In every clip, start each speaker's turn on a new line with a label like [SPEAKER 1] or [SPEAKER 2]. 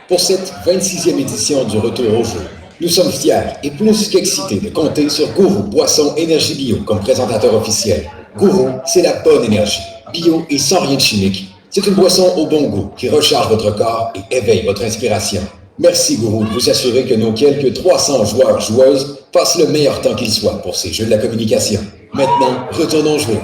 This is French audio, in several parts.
[SPEAKER 1] Pour cette 26e édition du Retour au jeu, nous sommes fiers et plus qu'excités de compter sur Gourou Boisson Énergie Bio comme présentateur officiel. Gourou, c'est la bonne énergie, bio et sans rien de chimique. C'est une boisson au bon goût qui recharge votre corps et éveille votre inspiration. Merci Gourou de vous assurer que nos quelques 300 joueurs-joueuses passent le meilleur temps qu'il soit pour ces jeux de la communication. Maintenant, retournons jouer.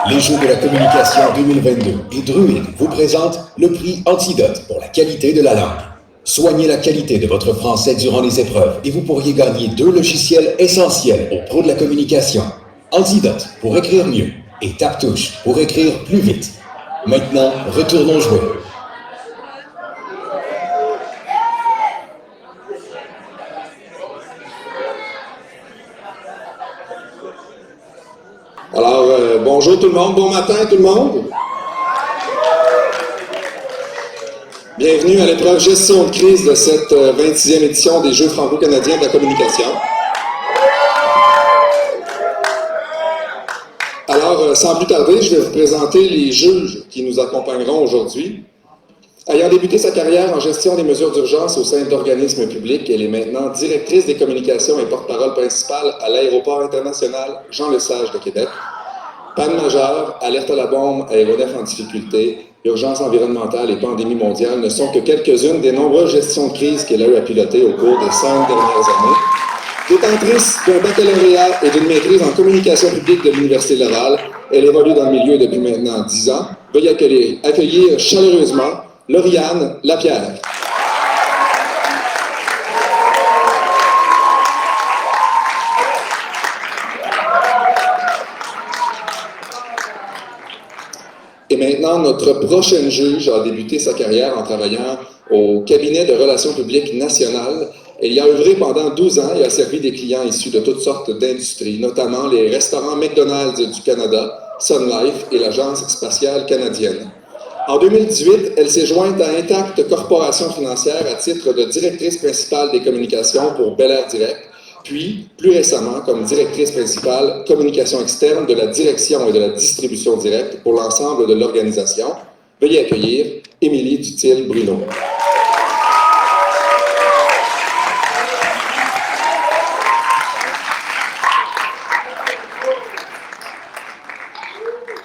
[SPEAKER 1] Les Jeux de la communication 2022 et Druide vous présentent le prix Antidote pour la qualité de la langue. Soignez la qualité de votre français durant les épreuves et vous pourriez gagner 2 logiciels essentiels aux pros de la communication. Antidote pour écrire mieux et Taptouche pour écrire plus vite. Maintenant, retournons jouer.
[SPEAKER 2] Alors, bonjour tout le monde, bon matin tout le monde. Bienvenue à l'épreuve gestion de crise de cette 26e édition des Jeux franco-canadiens de la communication. Alors, sans plus tarder, je vais vous présenter les juges qui nous accompagneront aujourd'hui. Ayant débuté sa carrière en gestion des mesures d'urgence au sein d'organismes publics, elle est maintenant directrice des communications et porte-parole principale à l'aéroport international Jean-Lesage de Québec. Panne majeure, alerte à la bombe, aéronef en difficulté, urgence environnementale et pandémie mondiale ne sont que quelques-unes des nombreuses gestions de crise qu'elle a eu à piloter au cours des 5 dernières années. Détentrice d'un baccalauréat et d'une maîtrise en communication publique de l'Université Laval, elle évolue dans le milieu depuis maintenant 10 ans. Veuillez accueillir chaleureusement Lauriane Lapierre. Et maintenant, notre prochaine juge a débuté sa carrière en travaillant au cabinet de relations publiques nationales. Elle y a œuvré pendant 12 ans et a servi des clients issus de toutes sortes d'industries, notamment les restaurants McDonald's du Canada, Sun Life et l'Agence spatiale canadienne. En 2018, elle s'est jointe à Intact Corporation financière à titre de directrice principale des communications pour Bel Air Direct, puis, plus récemment, comme directrice principale communication externe de la direction et de la distribution directe pour l'ensemble de l'organisation. Veuillez accueillir Émilie Dutil-Bruno.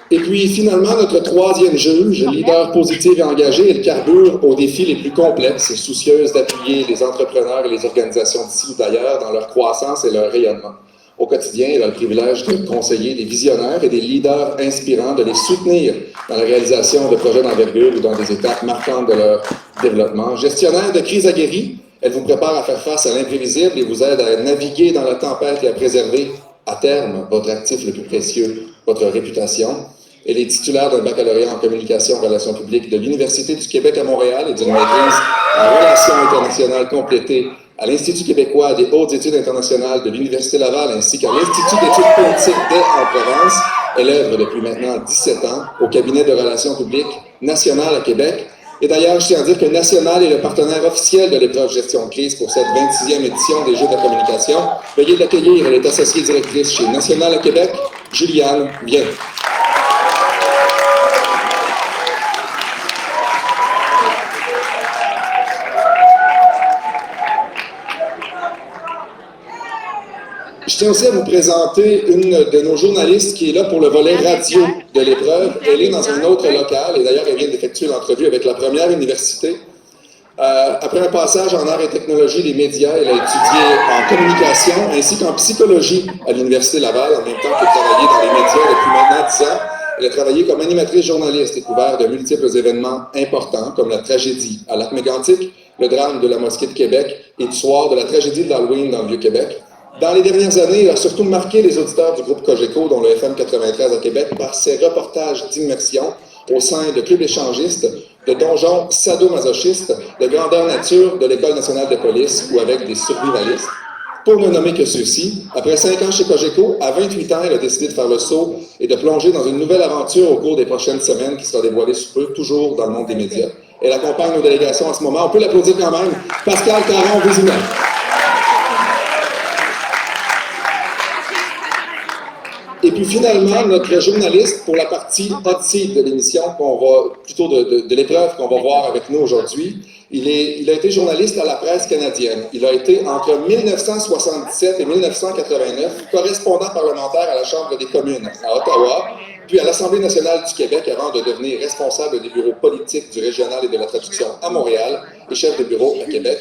[SPEAKER 2] Et puis, finalement, notre troisième juge, leader positive et engagée, elle carbure aux défis les plus complexes, soucieuse d'appuyer les entrepreneurs et les organisations d'ici ou d'ailleurs dans leur croissance et leur rayonnement. Au quotidien, elle a le privilège de conseiller des visionnaires et des leaders inspirants, de les soutenir dans la réalisation de projets d'envergure ou dans des étapes marquantes de leur développement. Gestionnaire de crise aguerrie, elle vous prépare à faire face à l'imprévisible et vous aide à naviguer dans la tempête et à préserver, à terme, votre actif le plus précieux, votre réputation. Elle est titulaire d'un baccalauréat en communication et relations publiques de l'Université du Québec à Montréal et d'une maîtrise en relations internationales complétée à l'Institut québécois des hautes études internationales de l'Université Laval ainsi qu'à l'Institut d'études politiques d'Aix-en-Provence. Elle œuvre depuis maintenant 17 ans au cabinet de relations publiques national à Québec. Et d'ailleurs, je tiens à dire que National est le partenaire officiel de l'épreuve gestion de crise pour cette 26e édition des Jeux de la communication. Veuillez l'accueillir. Elle est associée directrice chez National à Québec, Juliane Bien. Je tiens aussi à vous présenter une de nos journalistes qui est là pour le volet radio de l'épreuve. Elle est dans un autre local et d'ailleurs, elle vient d'effectuer l'entrevue avec la première université. Après un passage en arts et technologies des médias, elle a étudié en communication ainsi qu'en psychologie à l'Université Laval, en même temps que travailler dans les médias depuis maintenant 10 ans. Elle a travaillé comme animatrice journaliste et couvert de multiples événements importants comme la tragédie à Lac-Mégantic, le drame de la Mosquée de Québec et du soir de la tragédie de l'Halloween dans le Vieux-Québec. Dans les dernières années, il a surtout marqué les auditeurs du groupe Cogeco, dont le FM 93 à Québec, par ses reportages d'immersion au sein de clubs échangistes, de donjons sadomasochistes, de grandeur nature de l'École nationale de police ou avec des survivalistes. Pour ne nommer que ceux-ci, après 5 ans chez Cogeco, à 28 ans, elle a décidé de faire le saut et de plonger dans une nouvelle aventure au cours des prochaines semaines qui sera dévoilée sous peu, toujours dans le monde des médias. Elle accompagne nos délégations en ce moment. On peut l'applaudir quand même. Pascal Caron-Vézina. Et puis finalement, notre journaliste pour la partie hot seat de l'émission, plutôt de l'épreuve qu'on va voir avec nous aujourd'hui, il a été journaliste à la presse canadienne. Il a été entre 1977 et 1989 correspondant parlementaire à la Chambre des communes à Ottawa, puis à l'Assemblée nationale du Québec avant de devenir responsable des bureaux politiques du régional et de la traduction à Montréal et chef de bureau à Québec.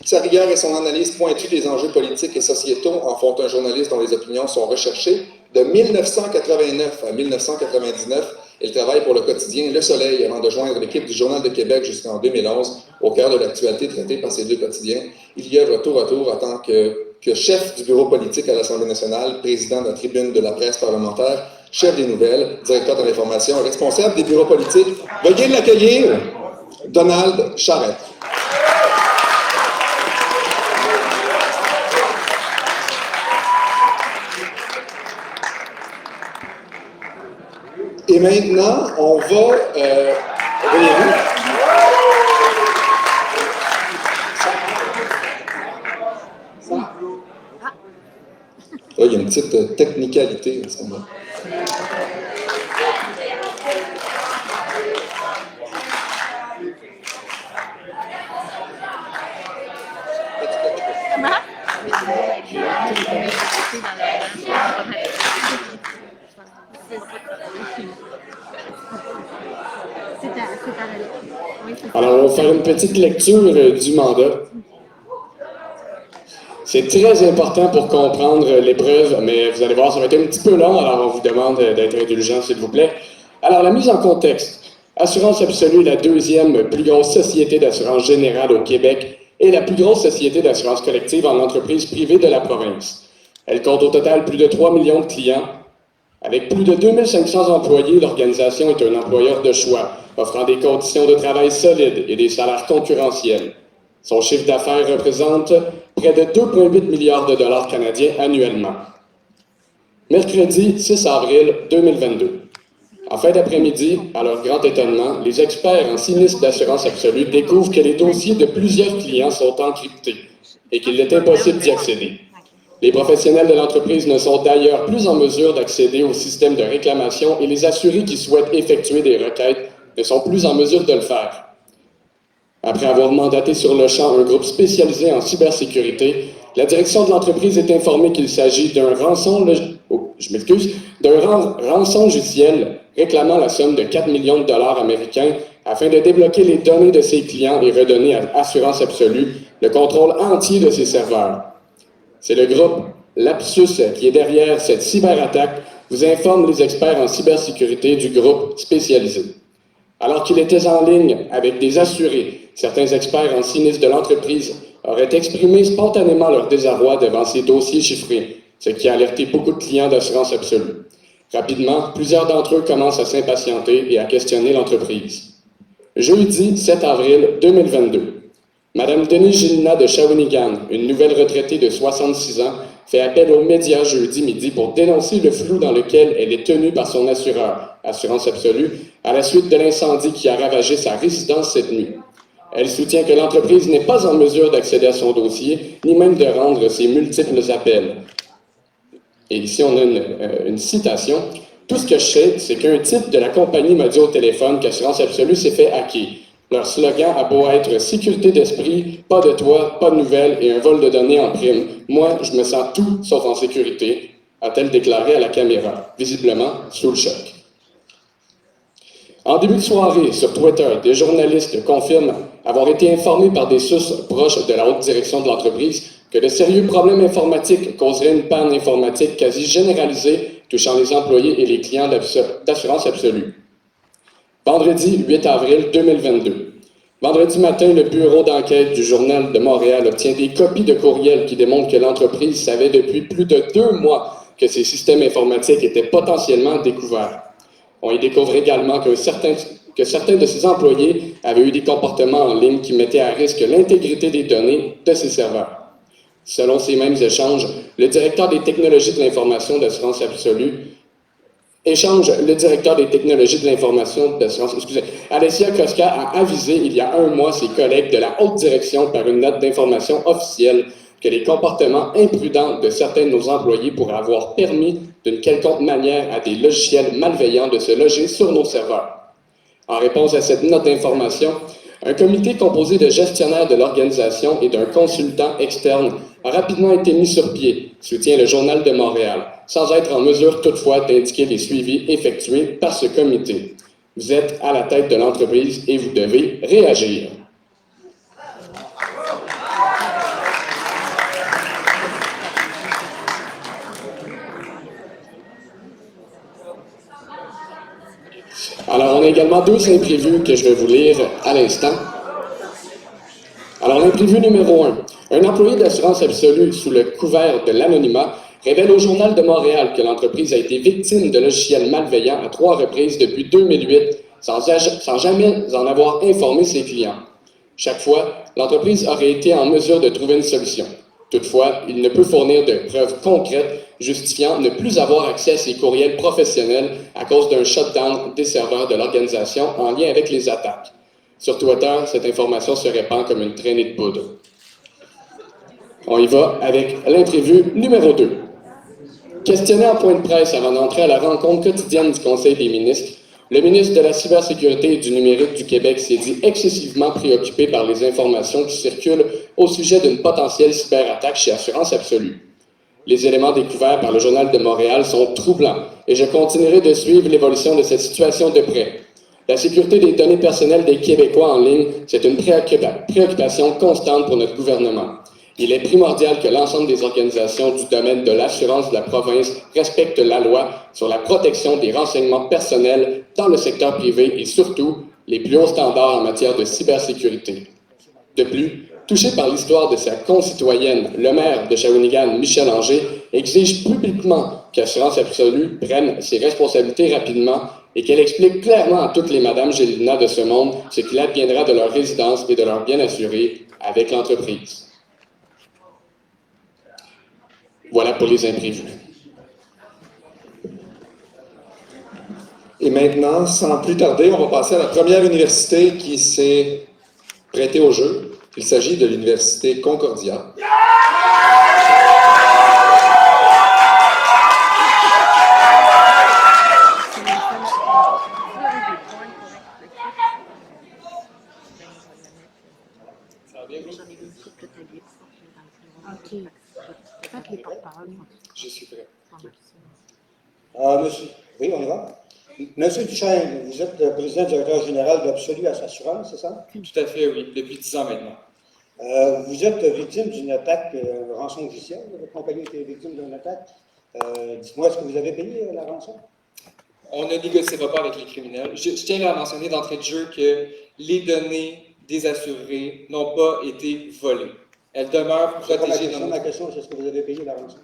[SPEAKER 2] Sa rigueur et son analyse pointue des enjeux politiques et sociétaux en font un journaliste dont les opinions sont recherchées. De 1989 à 1999, il travaille pour le quotidien Le Soleil avant de joindre l'équipe du Journal de Québec jusqu'en 2011, au cœur de l'actualité traitée par ces deux quotidiens. Il y œuvre tour à tour en tant que chef du bureau politique à l'Assemblée nationale, président de la tribune de la presse parlementaire, chef des nouvelles, directeur de l'information, responsable des bureaux politiques. Veuillez l'accueillir, Donald Charette. Et maintenant, on va... voyez-vous? Là, il y a une petite technicalité en ce moment.
[SPEAKER 3] Alors, on va faire une petite lecture du mandat. C'est très important pour comprendre l'épreuve, mais vous allez voir, ça va être un petit peu long, alors on vous demande d'être indulgent, s'il vous plaît. Alors, la mise en contexte. Assurance Absolue est la deuxième plus grosse société d'assurance générale au Québec et la plus grosse société d'assurance collective en entreprise privée de la province. Elle compte au total plus de 3 millions de clients. Avec plus de 2500 employés, l'organisation est un employeur de choix, offrant des conditions de travail solides et des salaires concurrentiels. Son chiffre d'affaires représente près de 2,8 milliards de dollars canadiens annuellement. Mercredi 6 avril 2022. En fin d'après-midi, à leur grand étonnement, les experts en sinistre d'assurance absolue découvrent que les dossiers de plusieurs clients sont encryptés et qu'il est impossible d'y accéder. Les professionnels de l'entreprise ne sont d'ailleurs plus en mesure d'accéder au système de réclamation et les assurés qui souhaitent effectuer des requêtes ne sont plus en mesure de le faire. Après avoir mandaté sur le champ un groupe spécialisé en cybersécurité, la direction de l'entreprise est informée qu'il s'agit d'un rançon logiciel réclamant la somme de 4 millions de dollars américains afin de débloquer les données de ses clients et redonner à Assurance Absolue le contrôle entier de ses serveurs. C'est le groupe Lapsus qui est derrière cette cyberattaque, vous informent les experts en cybersécurité du groupe spécialisé. Alors qu'il était en ligne avec des assurés, certains experts en sinistre de l'entreprise auraient exprimé spontanément leur désarroi devant ces dossiers chiffrés, ce qui a alerté beaucoup de clients d'Assurance Absolue. Rapidement, plusieurs d'entre eux commencent à s'impatienter et à questionner l'entreprise. Jeudi 7 avril 2022. Madame Denise Gélina de Shawinigan, une nouvelle retraitée de 66 ans, fait appel aux médias jeudi midi pour dénoncer le flou dans lequel elle est tenue par son assureur, Assurance Absolue, à la suite de l'incendie qui a ravagé sa résidence cette nuit. Elle soutient que l'entreprise n'est pas en mesure d'accéder à son dossier, ni même de rendre ses multiples appels. Et ici, on a une citation. « Tout ce que je sais, c'est qu'un type de la compagnie m'a dit au téléphone qu'Assurance Absolue s'est fait hacker. Leur slogan a beau être « sécurité d'esprit, pas de toit, pas de nouvelles et un vol de données en prime. Moi, je me sens tout sauf en sécurité », a-t-elle déclaré à la caméra, visiblement sous le choc. En début de soirée, sur Twitter, des journalistes confirment avoir été informés par des sources proches de la haute direction de l'entreprise que de sérieux problèmes informatiques causeraient une panne informatique quasi généralisée touchant les employés et les clients d'Assurance Absolue. Vendredi 8 avril 2022. Vendredi matin, le bureau d'enquête du Journal de Montréal obtient des copies de courriels qui démontrent que l'entreprise savait depuis plus de 2 mois que ses systèmes informatiques étaient potentiellement découverts. On y découvre également que certains de ses employés avaient eu des comportements en ligne qui mettaient à risque l'intégrité des données de ses serveurs. Selon ces mêmes échanges, le directeur des technologies de l'information d'Assurance Absolue Alessia Koska a avisé il y a 1 mois ses collègues de la haute direction par une note d'information officielle que les comportements imprudents de certains de nos employés pourraient avoir permis d'une quelconque manière à des logiciels malveillants de se loger sur nos serveurs. En réponse à cette note d'information, un comité composé de gestionnaires de l'organisation et d'un consultant externe a rapidement été mis sur pied, soutient le Journal de Montréal, sans être en mesure toutefois d'indiquer les suivis effectués par ce comité. Vous êtes à la tête de l'entreprise et vous devez réagir. Alors, on a également deux imprévus que je vais vous lire à l'instant. Alors, l'imprévu numéro 1. Un employé d'assurance absolue sous le couvert de l'anonymat révèle au Journal de Montréal que l'entreprise a été victime de logiciels malveillants à 3 reprises depuis 2008, sans jamais en avoir informé ses clients. Chaque fois, l'entreprise aurait été en mesure de trouver une solution. Toutefois, il ne peut fournir de preuves concrètes justifiant ne plus avoir accès à ses courriels professionnels à cause d'un shutdown des serveurs de l'organisation en lien avec les attaques. Sur Twitter, cette information se répand comme une traînée de poudre. On y va avec l'imprévu numéro 2. Questionné en point de presse avant d'entrer à la rencontre quotidienne du Conseil des ministres, le ministre de la Cybersécurité et du Numérique du Québec s'est dit excessivement préoccupé par les informations qui circulent au sujet d'une potentielle cyberattaque chez Assurance Absolue. Les éléments découverts par le Journal de Montréal sont troublants et je continuerai de suivre l'évolution de cette situation de près. La sécurité des données personnelles des Québécois en ligne, c'est une préoccupation constante pour notre gouvernement. Il est primordial que l'ensemble des organisations du domaine de l'assurance de la province respectent la loi sur la protection des renseignements personnels dans le secteur privé et surtout les plus hauts standards en matière de cybersécurité. De plus, touché par l'histoire de sa concitoyenne, le maire de Shawinigan, Michel Anger, exige publiquement qu'Assurance Absolue prenne ses responsabilités rapidement et qu'elle explique clairement à toutes les Madame Gélina de ce monde ce qu'il adviendra de leur résidence et de leur bien assuré avec l'entreprise. Voilà pour les imprévus.
[SPEAKER 2] Et maintenant, sans plus tarder, on va passer à la première université qui s'est prêtée au jeu. Il s'agit de l'Université Concordia. Je suis prêt.
[SPEAKER 4] Monsieur, oui, on y va. Monsieur Duchesne, vous êtes le président directeur général d'Absolu Assurance, c'est ça?
[SPEAKER 5] Tout à fait, oui, depuis 10 ans maintenant.
[SPEAKER 4] Vous êtes victime d'une attaque rançongicielle. Votre compagnie a été victime d'une attaque. Dites-moi, est-ce que vous avez payé la rançon?
[SPEAKER 5] On ne négociera pas avec les criminels. Je tiens à mentionner d'entrée de jeu que les données des assurés n'ont pas été volées. Elles demeurent protégées dans notre...
[SPEAKER 4] Ma question, c'est est-ce que vous avez payé la rançon?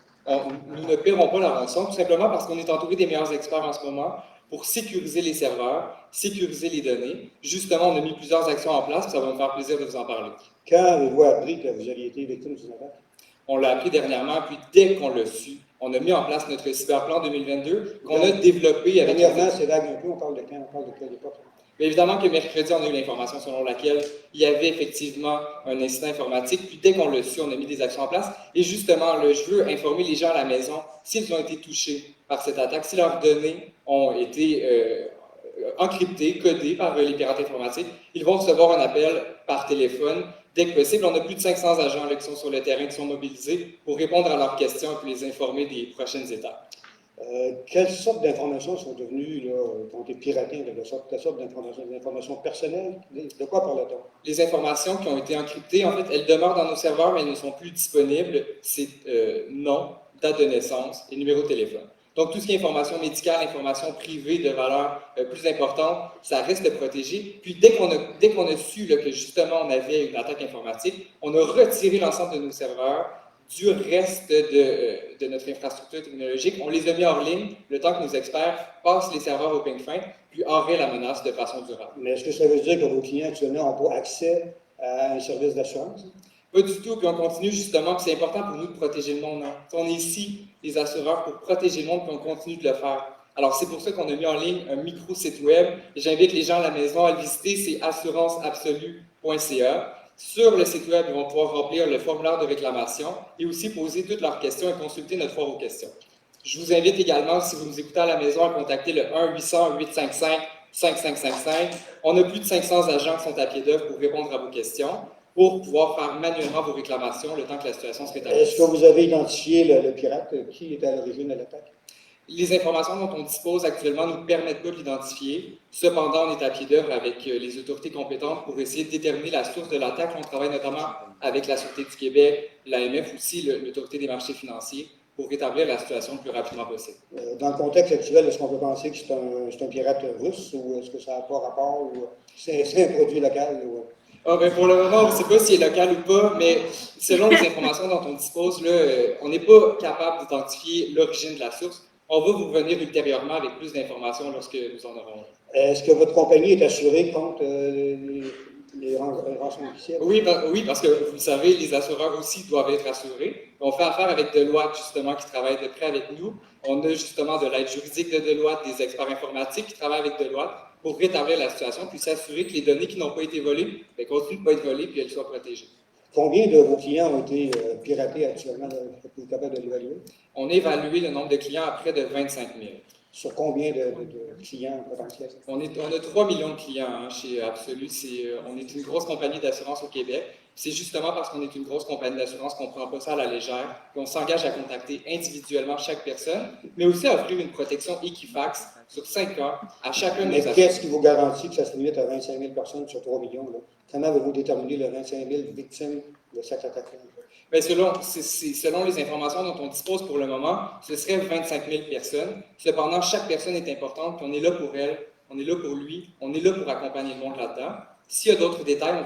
[SPEAKER 5] Nous ne paierons pas la rançon, tout simplement parce qu'on est entouré des meilleurs experts en ce moment pour sécuriser les serveurs, sécuriser les données. Justement, on a mis plusieurs actions en place, ça va me faire plaisir de vous en parler.
[SPEAKER 4] Quand avez-vous appris que vous aviez été victime d'une attaque?
[SPEAKER 5] On l'a appris dernièrement, puis dès qu'on l'a su, on a mis en place notre cyberplan 2022 qu'on a développé avec...
[SPEAKER 4] Dernièrement, c'est vague un peu, on parle de quand? On parle de quelle époque?
[SPEAKER 5] Mais évidemment que mercredi, on a eu l'information selon laquelle il y avait effectivement un incident informatique. Puis dès qu'on l'a su, on a mis des actions en place. Et justement, je veux informer les gens à la maison, s'ils ont été touchés par cette attaque, si leurs données ont été encryptées, codées par les pirates informatiques, ils vont recevoir un appel par téléphone dès que possible. On a plus de 500 agents là, qui sont sur le terrain, qui sont mobilisés pour répondre à leurs questions et puis les informer des prochaines étapes.
[SPEAKER 4] Quelles sortes d'informations sont devenues, là, qui ont été piratées, quelle sorte d'informations? Des informations personnelles? De quoi parle-t-on?
[SPEAKER 5] Les informations qui ont été encryptées, en fait, elles demeurent dans nos serveurs, mais elles ne sont plus disponibles. C'est nom, date de naissance et numéro de téléphone. Donc, tout ce qui est information médicale, information privée de valeur plus importante, ça reste protégé. Puis, dès qu'on a su là, que justement on avait une attaque informatique, on a retiré l'ensemble de nos serveurs du reste de notre infrastructure technologique. On les a mis hors ligne le temps que nos experts passent les serveurs au ping fin, puis arrêtent la menace de façon durable.
[SPEAKER 4] Mais est-ce que ça veut dire que vos clients actuellement n'ont pas accès à un service d'assurance?
[SPEAKER 5] Pas du tout, puis on continue justement, puis c'est important pour nous de protéger le monde. Hein. On est ici, les assureurs, pour protéger le monde, puis on continue de le faire. Alors c'est pour ça qu'on a mis en ligne un micro-site web, et j'invite les gens à la maison à le visiter, c'est assuranceabsolue.ca. Sur le site web, ils vont pouvoir remplir le formulaire de réclamation et aussi poser toutes leurs questions et consulter notre foire aux questions. Je vous invite également, si vous nous écoutez à la maison, à contacter le 1-800-855-5555. On a plus de 500 agents qui sont à pied d'œuvre pour répondre à vos questions, pour pouvoir faire manuellement vos réclamations le temps que la situation se rétablisse.
[SPEAKER 4] Est-ce que vous avez identifié le pirate qui était à l'origine de l'attaque?
[SPEAKER 5] Les informations dont on dispose actuellement ne nous permettent pas de l'identifier. Cependant, on est à pied d'œuvre avec les autorités compétentes pour essayer de déterminer la source de l'attaque. On travaille notamment avec la Sûreté du Québec, l'AMF aussi, l'Autorité des marchés financiers, pour rétablir la situation le plus rapidement possible.
[SPEAKER 4] Dans le contexte actuel, est-ce qu'on peut penser que c'est un pirate russe ou est-ce que ça n'a pas rapport ou c'est un produit local? Ou...
[SPEAKER 5] Pour le moment, on ne sait pas s'il est local ou pas, mais selon les informations dont on dispose, là, on n'est pas capable d'identifier l'origine de la source. On va vous revenir ultérieurement avec plus d'informations lorsque nous en aurons.
[SPEAKER 4] Est-ce que votre compagnie est assurée contre les rançons officielles?
[SPEAKER 5] Oui, parce que vous le savez, les assureurs aussi doivent être assurés. On fait affaire avec Deloitte, justement, qui travaille de près avec nous. On a justement de l'aide juridique de Deloitte, des experts informatiques qui travaillent avec Deloitte pour rétablir la situation, puis s'assurer que les données qui n'ont pas été volées continuent de ne pas être volées, puis elles soient protégées.
[SPEAKER 4] Combien de vos clients ont été piratés actuellement? Vous êtes capable de l'évaluer?
[SPEAKER 5] On a évalué le nombre de clients à près de 25 000.
[SPEAKER 4] Sur combien de clients potentiels?
[SPEAKER 5] On a 3 millions de clients chez Absolu. On est une grosse compagnie d'assurance au Québec. C'est justement parce qu'on est une grosse compagnie d'assurance qu'on ne prend pas ça à la légère, qu'on s'engage à contacter individuellement chaque personne, mais aussi à offrir une protection Equifax sur 5 ans à chacun de nos assurés.
[SPEAKER 4] Mais qu'est-ce qui vous garantit que ça se limite à 25 000 personnes sur 3 millions? Là? Comment avez-vous déterminé les 25 000 victimes de cette attaque-là?
[SPEAKER 5] Bien, selon les informations dont on dispose pour le moment, ce serait 25 000 personnes. Cependant, chaque personne est importante, puis on est là pour elle, on est là pour lui, on est là pour accompagner le monde là-dedans. S'il y a d'autres détails, on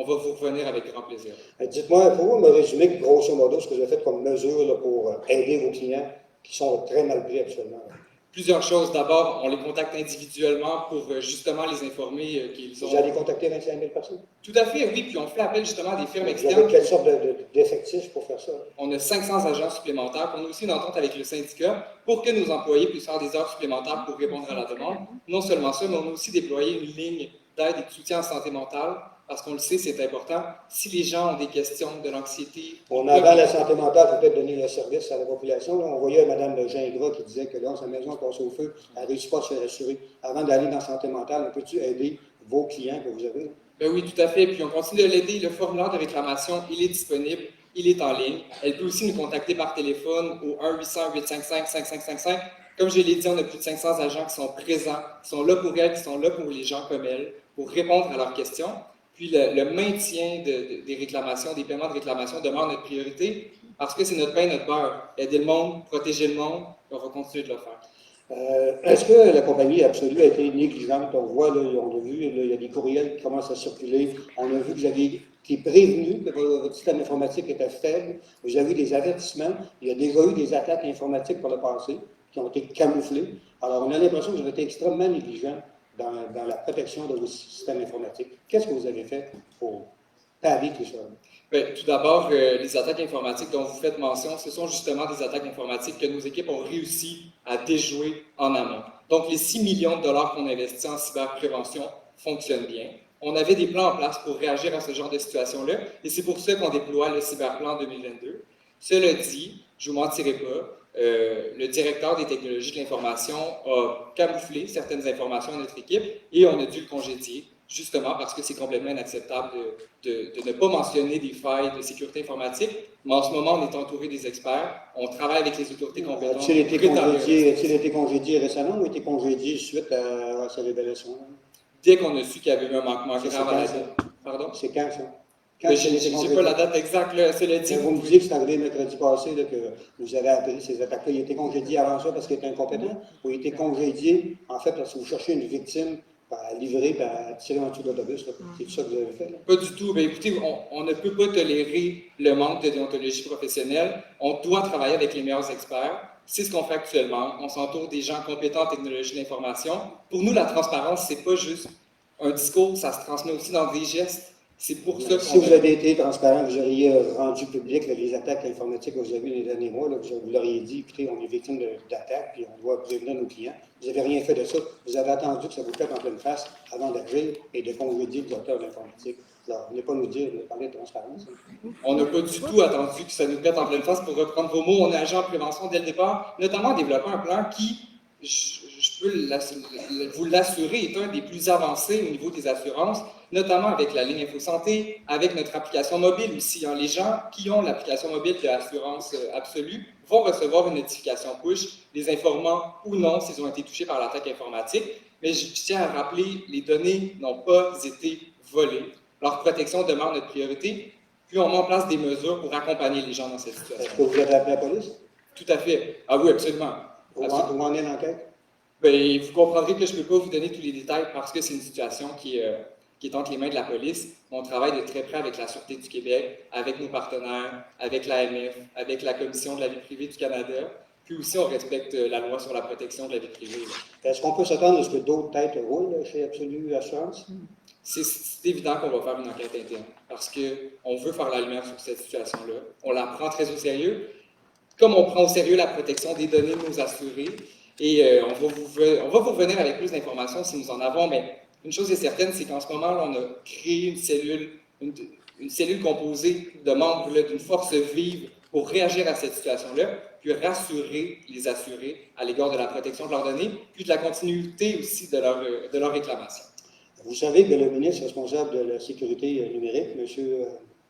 [SPEAKER 5] va vous revenir avec grand plaisir.
[SPEAKER 4] Dites-moi, pouvez-vous me résumer grosso modo ce que vous avez fait comme mesure là, pour aider vos clients qui sont très mal pris actuellement?
[SPEAKER 5] Plusieurs choses. D'abord, on les contacte individuellement pour justement les informer qu'ils ont...
[SPEAKER 4] Vous allez contacter 25 000 personnes?
[SPEAKER 5] Tout à fait, oui. Puis on fait appel justement à des firmes
[SPEAKER 4] Vous
[SPEAKER 5] externes.
[SPEAKER 4] avez quelle sorte d'effectifs pour faire ça?
[SPEAKER 5] On a 500 agents supplémentaires. On a aussi une entente avec le syndicat pour que nos employés puissent faire des heures supplémentaires pour répondre à la demande. Non seulement ça, mais on a aussi déployé une ligne d'aide et de soutien en santé mentale parce qu'on le sait, c'est important. Si les gens ont des questions de l'anxiété...
[SPEAKER 4] Avant la santé mentale, il faut peut-être donner le service à la population. Là, on voyait Mme Gingras qui disait que dans sa maison, elle passe au feu, elle ne réussit pas à se faire assurer. Avant d'aller dans la santé mentale, on peut-tu aider vos clients que vous avez?
[SPEAKER 5] Ben oui, tout à fait. Puis on continue de l'aider. Le formulaire de réclamation, il est disponible, il est en ligne. Elle peut aussi nous contacter par téléphone au 1-800-855-5555. Comme je l'ai dit, on a plus de 500 agents qui sont présents, qui sont là pour elle, qui sont là pour les gens comme elle, pour répondre à leurs questions. Puis le maintien des réclamations, des paiements de réclamation demeure notre priorité parce que c'est notre pain, notre beurre. Aider le monde, protéger le monde, on va continuer de le faire.
[SPEAKER 4] Est-ce que la compagnie Absolu a été négligente? On voit, là, on a vu, là, il y a des courriels qui commencent à circuler. On a vu que vous avez été prévenu que votre système informatique était faible. Vous avez eu des avertissements. Il y a déjà eu des attaques informatiques par le passé qui ont été camouflées. Alors, on a l'impression que vous avez été extrêmement négligent dans la protection de vos systèmes informatiques. Qu'est-ce que vous avez fait pour pallier tout ça?
[SPEAKER 5] Bien, tout d'abord, les attaques informatiques dont vous faites mention, ce sont justement des attaques informatiques que nos équipes ont réussi à déjouer en amont. Donc, les 6 millions de dollars qu'on investit en cyberprévention fonctionnent bien. On avait des plans en place pour réagir à ce genre de situation-là, et c'est pour ça qu'on déploie le cyberplan 2022. Cela dit, je ne vous mentirai pas, le directeur des technologies de l'information a camouflé certaines informations à notre équipe et on a dû le congédier, justement parce que c'est complètement inacceptable de ne pas mentionner des failles de sécurité informatique. Mais en ce moment, on est entouré des experts, on travaille avec les autorités compétentes.
[SPEAKER 4] A-t-il été congédié récemment ou été congédié suite à sa révélation?
[SPEAKER 5] Dès qu'on a su qu'il y avait eu un manquement grave à la date. Pardon?
[SPEAKER 4] C'est quand ça?
[SPEAKER 5] Je n'ai pas la date exacte, cela dit.
[SPEAKER 4] Vous me disiez que c'est arrivé mercredi passé là, que vous avez appelé ces attaques-là. Il a été congédié avant ça parce qu'il était incompétent ou il a été congédié, en fait, parce que vous cherchez une victime à livrer et à tirer en dessous de l'autobus? C'est tout ça que vous avez fait? Là?
[SPEAKER 5] Pas du tout. Bien, écoutez, on ne peut pas tolérer le manque de déontologie professionnelle. On doit travailler avec les meilleurs experts. C'est ce qu'on fait actuellement. On s'entoure des gens compétents en technologie de l'information. Pour nous, la transparence, c'est pas juste un discours, ça se transmet aussi dans des gestes. C'est pour ça qu'on...
[SPEAKER 4] Si vous avez été transparent, vous auriez rendu public là, les attaques informatiques que vous avez eu les derniers mois. Là, vous l'auriez dit, écoutez, on est victime d'attaques, puis on doit prévenir nos clients. Vous n'avez rien fait de ça. Vous avez attendu que ça vous pète en pleine face avant d'agir et de congédier les auteurs de l'informatique. Alors, vous ne voulez pas nous dire, vous parler de transparence.
[SPEAKER 5] On n'a pas du tout attendu que ça nous pète en pleine face pour reprendre vos mots. On est agent en prévention dès le départ, notamment en développant un plan qui, je peux vous l'assurer, est un des plus avancés au niveau des assurances, notamment avec la ligne InfoSanté, avec notre application mobile aussi. Les gens qui ont l'application mobile de l'assurance absolue vont recevoir une notification push les informant ou non s'ils ont été touchés par l'attaque informatique. Mais je tiens à rappeler, les données n'ont pas été volées. Leur protection demeure notre priorité. Puis on met en place des mesures pour accompagner les gens dans cette situation.
[SPEAKER 4] Est-ce que vous avez appelé la police?
[SPEAKER 5] Tout à fait. Ah oui, absolument.
[SPEAKER 4] Où en est l'enquête?
[SPEAKER 5] Bien, vous comprendrez que je ne peux pas vous donner tous les détails parce que c'est une situation qui est entre les mains de la police. On travaille de très près avec la Sûreté du Québec, avec nos partenaires, avec l'AMF, avec la Commission de la vie privée du Canada. Puis aussi, on respecte la loi sur la protection de la vie privée.
[SPEAKER 4] Est-ce qu'on peut s'attendre à ce que d'autres têtes roulent chez Absolue Assurance?
[SPEAKER 5] C'est évident qu'on va faire une enquête interne parce qu'on veut faire la lumière sur cette situation-là. On la prend très au sérieux, comme on prend au sérieux la protection des données de nos assurés. Et on va vous revenir avec plus d'informations si nous en avons, mais une chose est certaine, c'est qu'en ce moment, là, on a créé une cellule composée de membres d'une force vive pour réagir à cette situation-là, puis rassurer les assurés à l'égard de la protection de leurs données, puis de la continuité aussi de leur réclamation.
[SPEAKER 4] Vous savez que le ministre responsable de la sécurité numérique, M.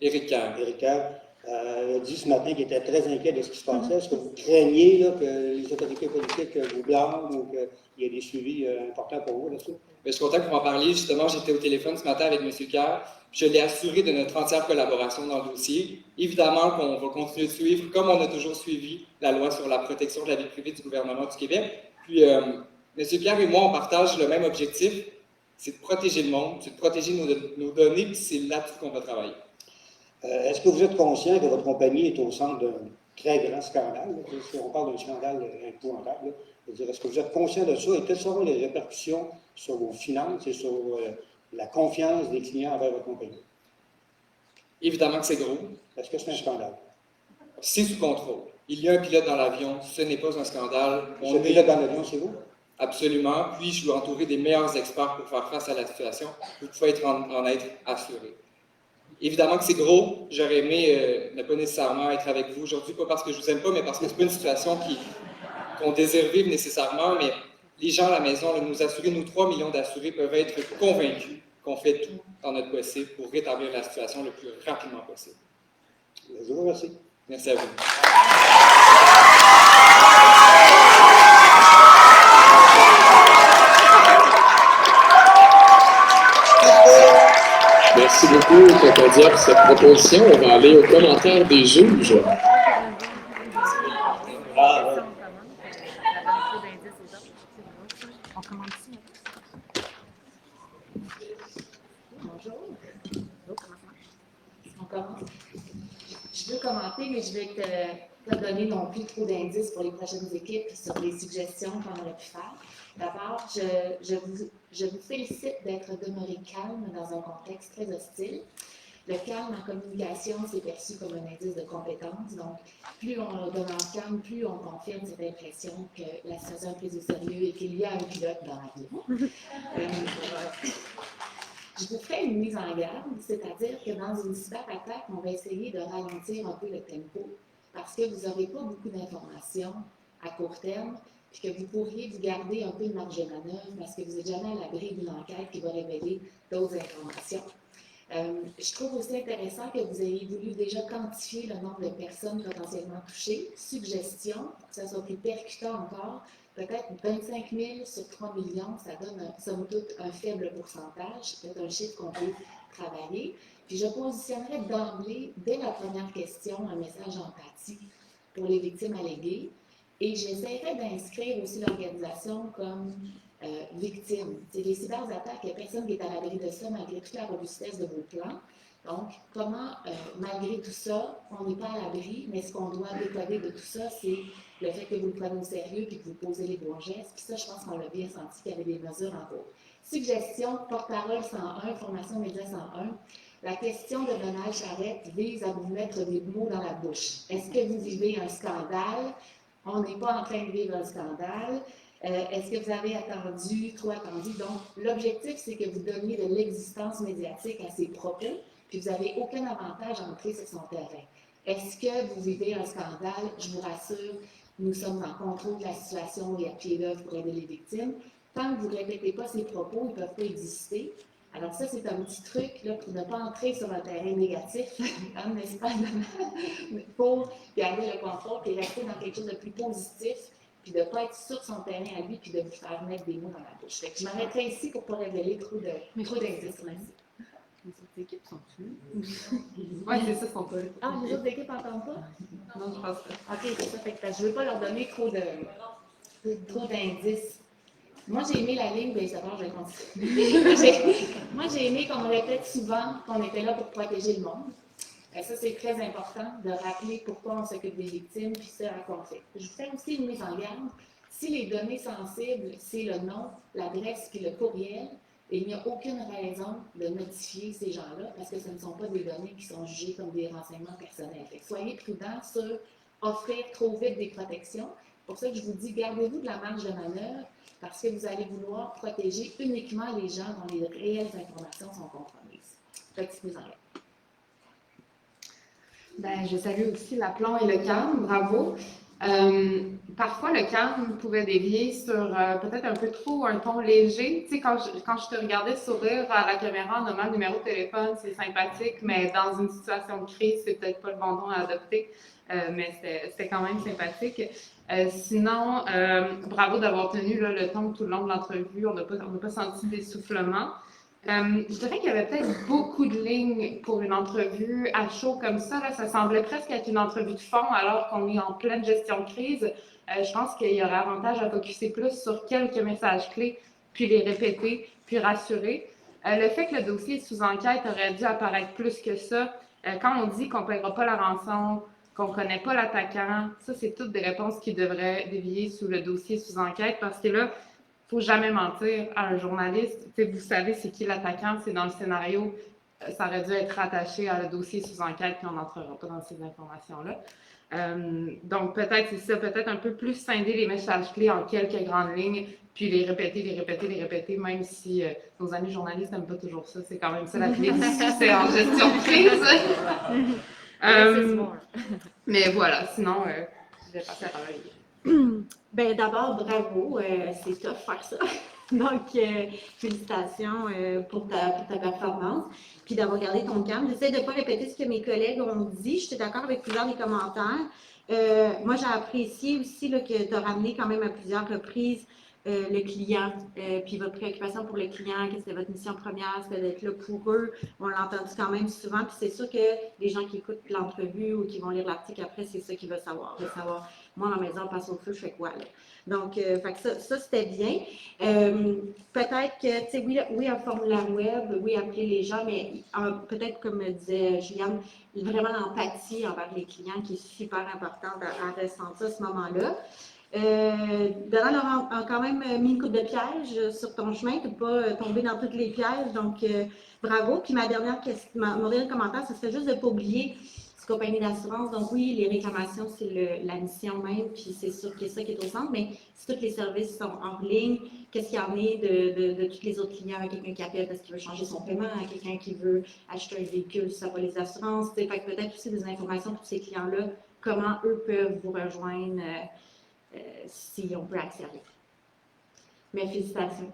[SPEAKER 5] Éric Kerr,
[SPEAKER 4] a dit ce matin qu'il était très inquiet de ce qui se passait. Est-ce que vous craignez là, que les autorités politiques vous blâment ou qu'il y ait des suivis importants pour vous là-dessus?
[SPEAKER 5] Je suis content que vous m'en parliez. Justement, j'étais au téléphone ce matin avec M. Kerr. Je l'ai assuré de notre entière collaboration dans le dossier. Évidemment qu'on va continuer de suivre, comme on a toujours suivi, la loi sur la protection de la vie privée du gouvernement du Québec. Puis, M. Kerr et moi, on partage le même objectif, c'est de protéger le monde, c'est de protéger nos données, puis c'est là-dessus qu'on va travailler.
[SPEAKER 4] Est-ce que vous êtes conscient que votre compagnie est au centre d'un très grand scandale? On parle d'un scandale épouvantable. Est-ce que vous êtes conscient de ça et quelles seront les répercussions sur vos finances et sur la confiance des clients envers votre compagnie?
[SPEAKER 5] Évidemment que c'est gros.
[SPEAKER 4] Est-ce que c'est un scandale?
[SPEAKER 5] C'est sous contrôle. Il y a un pilote dans l'avion, ce n'est pas un scandale.
[SPEAKER 4] Ce pilote dans l'avion, c'est vous?
[SPEAKER 5] Absolument. Puis, je suis entouré des meilleurs experts pour faire face à la situation. Vous pouvez en être assuré. Évidemment que c'est gros. J'aurais aimé ne pas nécessairement être avec vous aujourd'hui, pas parce que je vous aime pas, mais parce que c'est pas une situation qu'on désire vivre nécessairement. Mais les gens à la maison, nous assurer, nous 3 millions d'assurés peuvent être convaincus qu'on fait tout dans notre possible pour rétablir la situation le plus rapidement possible.
[SPEAKER 4] Je vous remercie.
[SPEAKER 5] Merci à vous.
[SPEAKER 3] Merci beaucoup, Claudia, pour cette proposition. On va aller aux commentaires des juges.
[SPEAKER 6] Bonjour. On commence. Je veux commenter, mais je vais pas donner non plus trop d'indices pour les prochaines équipes sur les suggestions qu'on aurait pu faire. D'abord, je vous félicite d'être demeuré calme dans un contexte très hostile. Le calme en communication, c'est perçu comme un indice de compétence. Donc, plus on demeure calme, plus on confirme cette impression que la situation est prise au sérieux et qu'il y a un pilote dans l'avion. Je vous ferai une mise en garde, c'est-à-dire que dans une cyberattaque, on va essayer de ralentir un peu le tempo parce que vous n'aurez pas beaucoup d'informations à court terme puis que vous pourriez vous garder un peu de marge de manœuvre parce que vous n'êtes jamais à l'abri d'une enquête qui va révéler d'autres informations. Je trouve aussi intéressant que vous ayez voulu déjà quantifier le nombre de personnes potentiellement touchées. Suggestion, pour que ça soit plus percutant encore, peut-être 25 000 sur 3 millions, ça donne, somme toute, un faible pourcentage. C'est un chiffre qu'on peut travailler. Puis je positionnerais d'emblée, dès la première question, un message d'empathie pour les victimes alléguées. Et j'essaierais d'inscrire aussi l'organisation comme victime. C'est les cyberattaques, il n'y a personne qui est à l'abri de ça malgré toute la robustesse de vos plans. Donc, comment, malgré tout ça, on n'est pas à l'abri, mais ce qu'on doit décoder de tout ça, c'est le fait que vous le prenez au sérieux et que vous posez les bons gestes. Puis ça, je pense qu'on l'a bien senti qu'il y avait des mesures en cours. Suggestion, porte-parole 101, formation média 101. La question de Donald Charette vise à vous mettre des mots dans la bouche. Est-ce que vous vivez un scandale? On n'est pas en train de vivre un scandale. Est-ce que vous avez attendu, trop attendu? Donc, l'objectif, c'est que vous donniez de l'existence médiatique à ses propos, puis vous n'avez aucun avantage à entrer sur son terrain. Est-ce que vous vivez un scandale? Je vous rassure, nous sommes en contrôle de la situation et à pied d'œuvre pour aider les victimes. Tant que vous ne répétez pas ces propos, ils ne peuvent pas exister. Alors ça, c'est un petit truc là, pour ne pas entrer sur un terrain négatif, hein, n'est-ce pas, pour garder le contrôle et rester dans quelque chose de plus positif, puis de ne pas être sur son terrain à lui, puis de vous faire mettre des mots dans la bouche. Fait que je m'arrêterai ici pour ne pas révéler trop d'indices.
[SPEAKER 7] Les autres équipes sont plus. Oui, c'est ça, sont pas là.
[SPEAKER 6] Ah, les autres équipes n'entendent pas?
[SPEAKER 7] Non, je pense pas.
[SPEAKER 6] OK, c'est ça. Fait que je ne veux pas leur donner trop d'indices. Moi, j'ai aimé la ligne, bien d'abord, je vais continuer. Moi, j'ai aimé qu'on me répète souvent qu'on était là pour protéger le monde. Et ça, c'est très important de rappeler pourquoi on s'occupe des victimes, puis ce à quoi on fait. Je vous fais aussi une mise en garde. Si les données sensibles, c'est le nom, l'adresse puis le courriel, il n'y a aucune raison de notifier ces gens-là parce que ce ne sont pas des données qui sont jugées comme des renseignements personnels. Fait que soyez prudents sur offrir trop vite des protections. Pour ça que je vous dis, gardez-vous de la marge de manœuvre parce que vous allez vouloir protéger uniquement les gens dont les réelles informations sont compromises. Petite mise en garde.
[SPEAKER 7] Ben, je salue aussi l'aplomb et le calme, bravo. Parfois, le calme pouvait dévier sur peut-être un peu trop un ton léger. Tu sais, quand je te regardais sourire à la caméra en nommant le numéro de téléphone, c'est sympathique, mais dans une situation de crise, c'est peut-être pas le bon ton à adopter. Mais c'était quand même sympathique. Sinon, bravo d'avoir tenu là, le ton tout le long de l'entrevue. On n'a pas senti d'essoufflement. Je dirais qu'il y avait peut-être beaucoup de lignes pour une entrevue à chaud comme ça. Là, ça semblait presque être une entrevue de fond alors qu'on est en pleine gestion de crise. Je pense qu'il y aurait avantage à focuser plus sur quelques messages clés, puis les répéter, puis rassurer. Le fait que le dossier est sous enquête aurait dû apparaître plus que ça. Quand on dit qu'on ne paiera pas la rançon, qu'on ne connaît pas l'attaquant, ça, c'est toutes des réponses qui devraient dévier sous le dossier sous enquête parce que là, il ne faut jamais mentir à un journaliste. Vous savez c'est qui l'attaquant, c'est dans le scénario. Ça aurait dû être rattaché à le dossier sous enquête, puis on n'entrera pas dans ces informations-là. Donc, peut-être, c'est ça, peut-être un peu plus scinder les messages clés en quelques grandes lignes, puis les répéter, même si nos amis journalistes n'aiment pas toujours ça. C'est quand même ça la clé du succès en gestion de crise. Mais voilà, sinon, je vais passer à la parole.
[SPEAKER 8] Ben d'abord, bravo, c'est tough faire ça. Donc, félicitations pour ta performance, puis d'avoir gardé ton calme. J'essaie de ne pas répéter ce que mes collègues ont dit. Je suis d'accord avec plusieurs des commentaires. Moi, j'ai apprécié aussi là, que tu as ramené quand même à plusieurs reprises le client, puis votre préoccupation pour le client, que c'était votre mission première, c'était d'être là pour eux. On l'a entendu quand même souvent, puis c'est sûr que les gens qui écoutent l'entrevue ou qui vont lire l'article après, c'est ça qu'ils veulent savoir. Ils veulent savoir, moi, ma maison passe au feu, je fais quoi, là? Donc, fait que ça c'était bien. Peut-être que, tu sais, oui, un formulaire web, oui, appeler les gens, mais peut-être, comme disait Juliane, vraiment l'empathie envers les clients qui est super importante à ressentir à ce moment-là. Bernard a quand même mis une coupe de piège sur ton chemin, tu ne peux pas tomber dans tous les pièges, donc bravo. Puis mon dernier commentaire, ce serait juste de ne pas oublier cette compagnie d'assurance. Donc oui, les réclamations, c'est la mission même, puis c'est sûr que c'est ça qui est au centre, mais si tous les services sont hors ligne, qu'est-ce qu'il y en est de tous les autres clients, quelqu'un qui appelle parce qu'il veut changer son paiement, quelqu'un qui veut acheter un véhicule, ça va les assurances, fait que peut-être aussi des informations pour ces clients-là, comment eux peuvent vous rejoindre si on peut accélérer. Mais félicitations.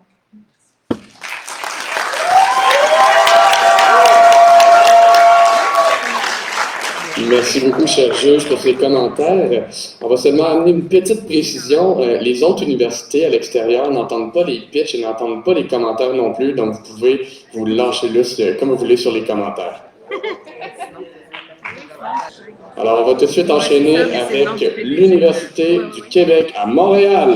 [SPEAKER 3] Merci beaucoup, cher juge, pour ces commentaires. On va seulement amener une petite précision. Les autres universités à l'extérieur n'entendent pas les pitchs et n'entendent pas les commentaires non plus, donc vous pouvez vous lâcher lousse comme vous voulez sur les commentaires. Alors, on va tout de suite enchaîner avec l'Université du Québec à Montréal.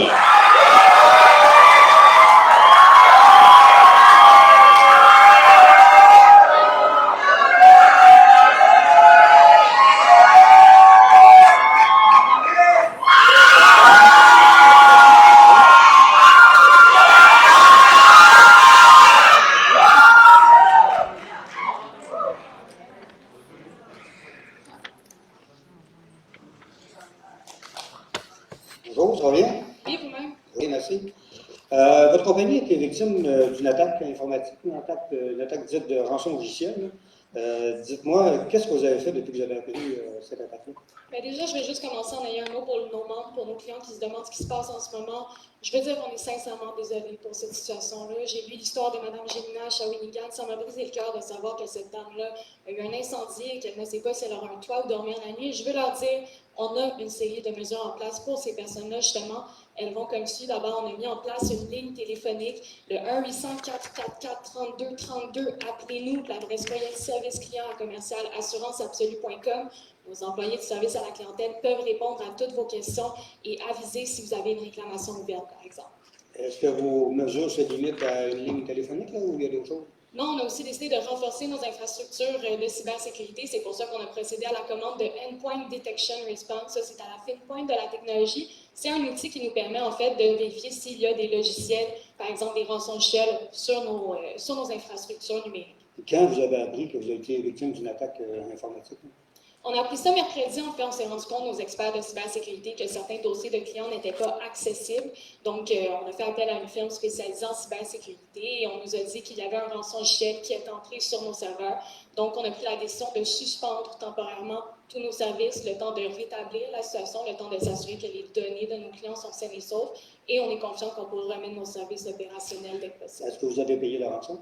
[SPEAKER 4] Bonjour, ça va bien?
[SPEAKER 7] Et vous-même?
[SPEAKER 4] Oui, merci. Votre compagnie a été victime d'une attaque informatique, une attaque dite de rançon logiciel. Dites-moi, qu'est-ce que vous avez fait depuis que vous avez appris cette attaque-là?
[SPEAKER 9] Bien, déjà, je vais juste commencer en ayant un mot pour nos membres, pour nos clients qui se demandent ce qui se passe en ce moment. Je veux dire qu'on est sincèrement désolés pour cette situation-là. J'ai lu l'histoire de Mme Gémina à Shawinigan. Ça m'a brisé le cœur de savoir que cette dame-là a eu un incendie et qu'elle ne sait pas si elle aura un toit ou dormir la nuit. Je veux leur dire, on a une série de mesures en place pour ces personnes-là, justement. Elles vont comme suit. D'abord, on a mis en place une ligne téléphonique, le 1-800-444-3232. Appelez-nous, l'adresse courriel service client à commercial assuranceabsolue.com. Nos employés du service à la clientèle peuvent répondre à toutes vos questions et aviser si vous avez une réclamation ouverte, par exemple.
[SPEAKER 4] Est-ce que vos mesures se limitent à une ligne téléphonique là, ou il y a d'autres choses?
[SPEAKER 9] Non, on a aussi décidé de renforcer nos infrastructures de cybersécurité. C'est pour ça qu'on a procédé à la commande de Endpoint Detection Response. Ça, c'est à la fine pointe de la technologie. C'est un outil qui nous permet, en fait, de vérifier s'il y a des logiciels, par exemple des rançons shell, sur nos infrastructures numériques.
[SPEAKER 4] Quand vous avez appris que vous avez été victime d'une attaque informatique?
[SPEAKER 9] On a appris ça mercredi. En fait, on s'est rendu compte, nos experts de cybersécurité, que certains dossiers de clients n'étaient pas accessibles. Donc, on a fait appel à une firme spécialisée en cybersécurité et on nous a dit qu'il y avait un rançongiciel qui est entré sur nos serveurs. Donc, on a pris la décision de suspendre temporairement tous nos services, le temps de rétablir la situation, le temps de s'assurer que les données de nos clients sont saines et sauves. Et on est confiant qu'on pourra remettre nos services opérationnels dès que possible.
[SPEAKER 4] Est-ce que vous avez payé la rançon?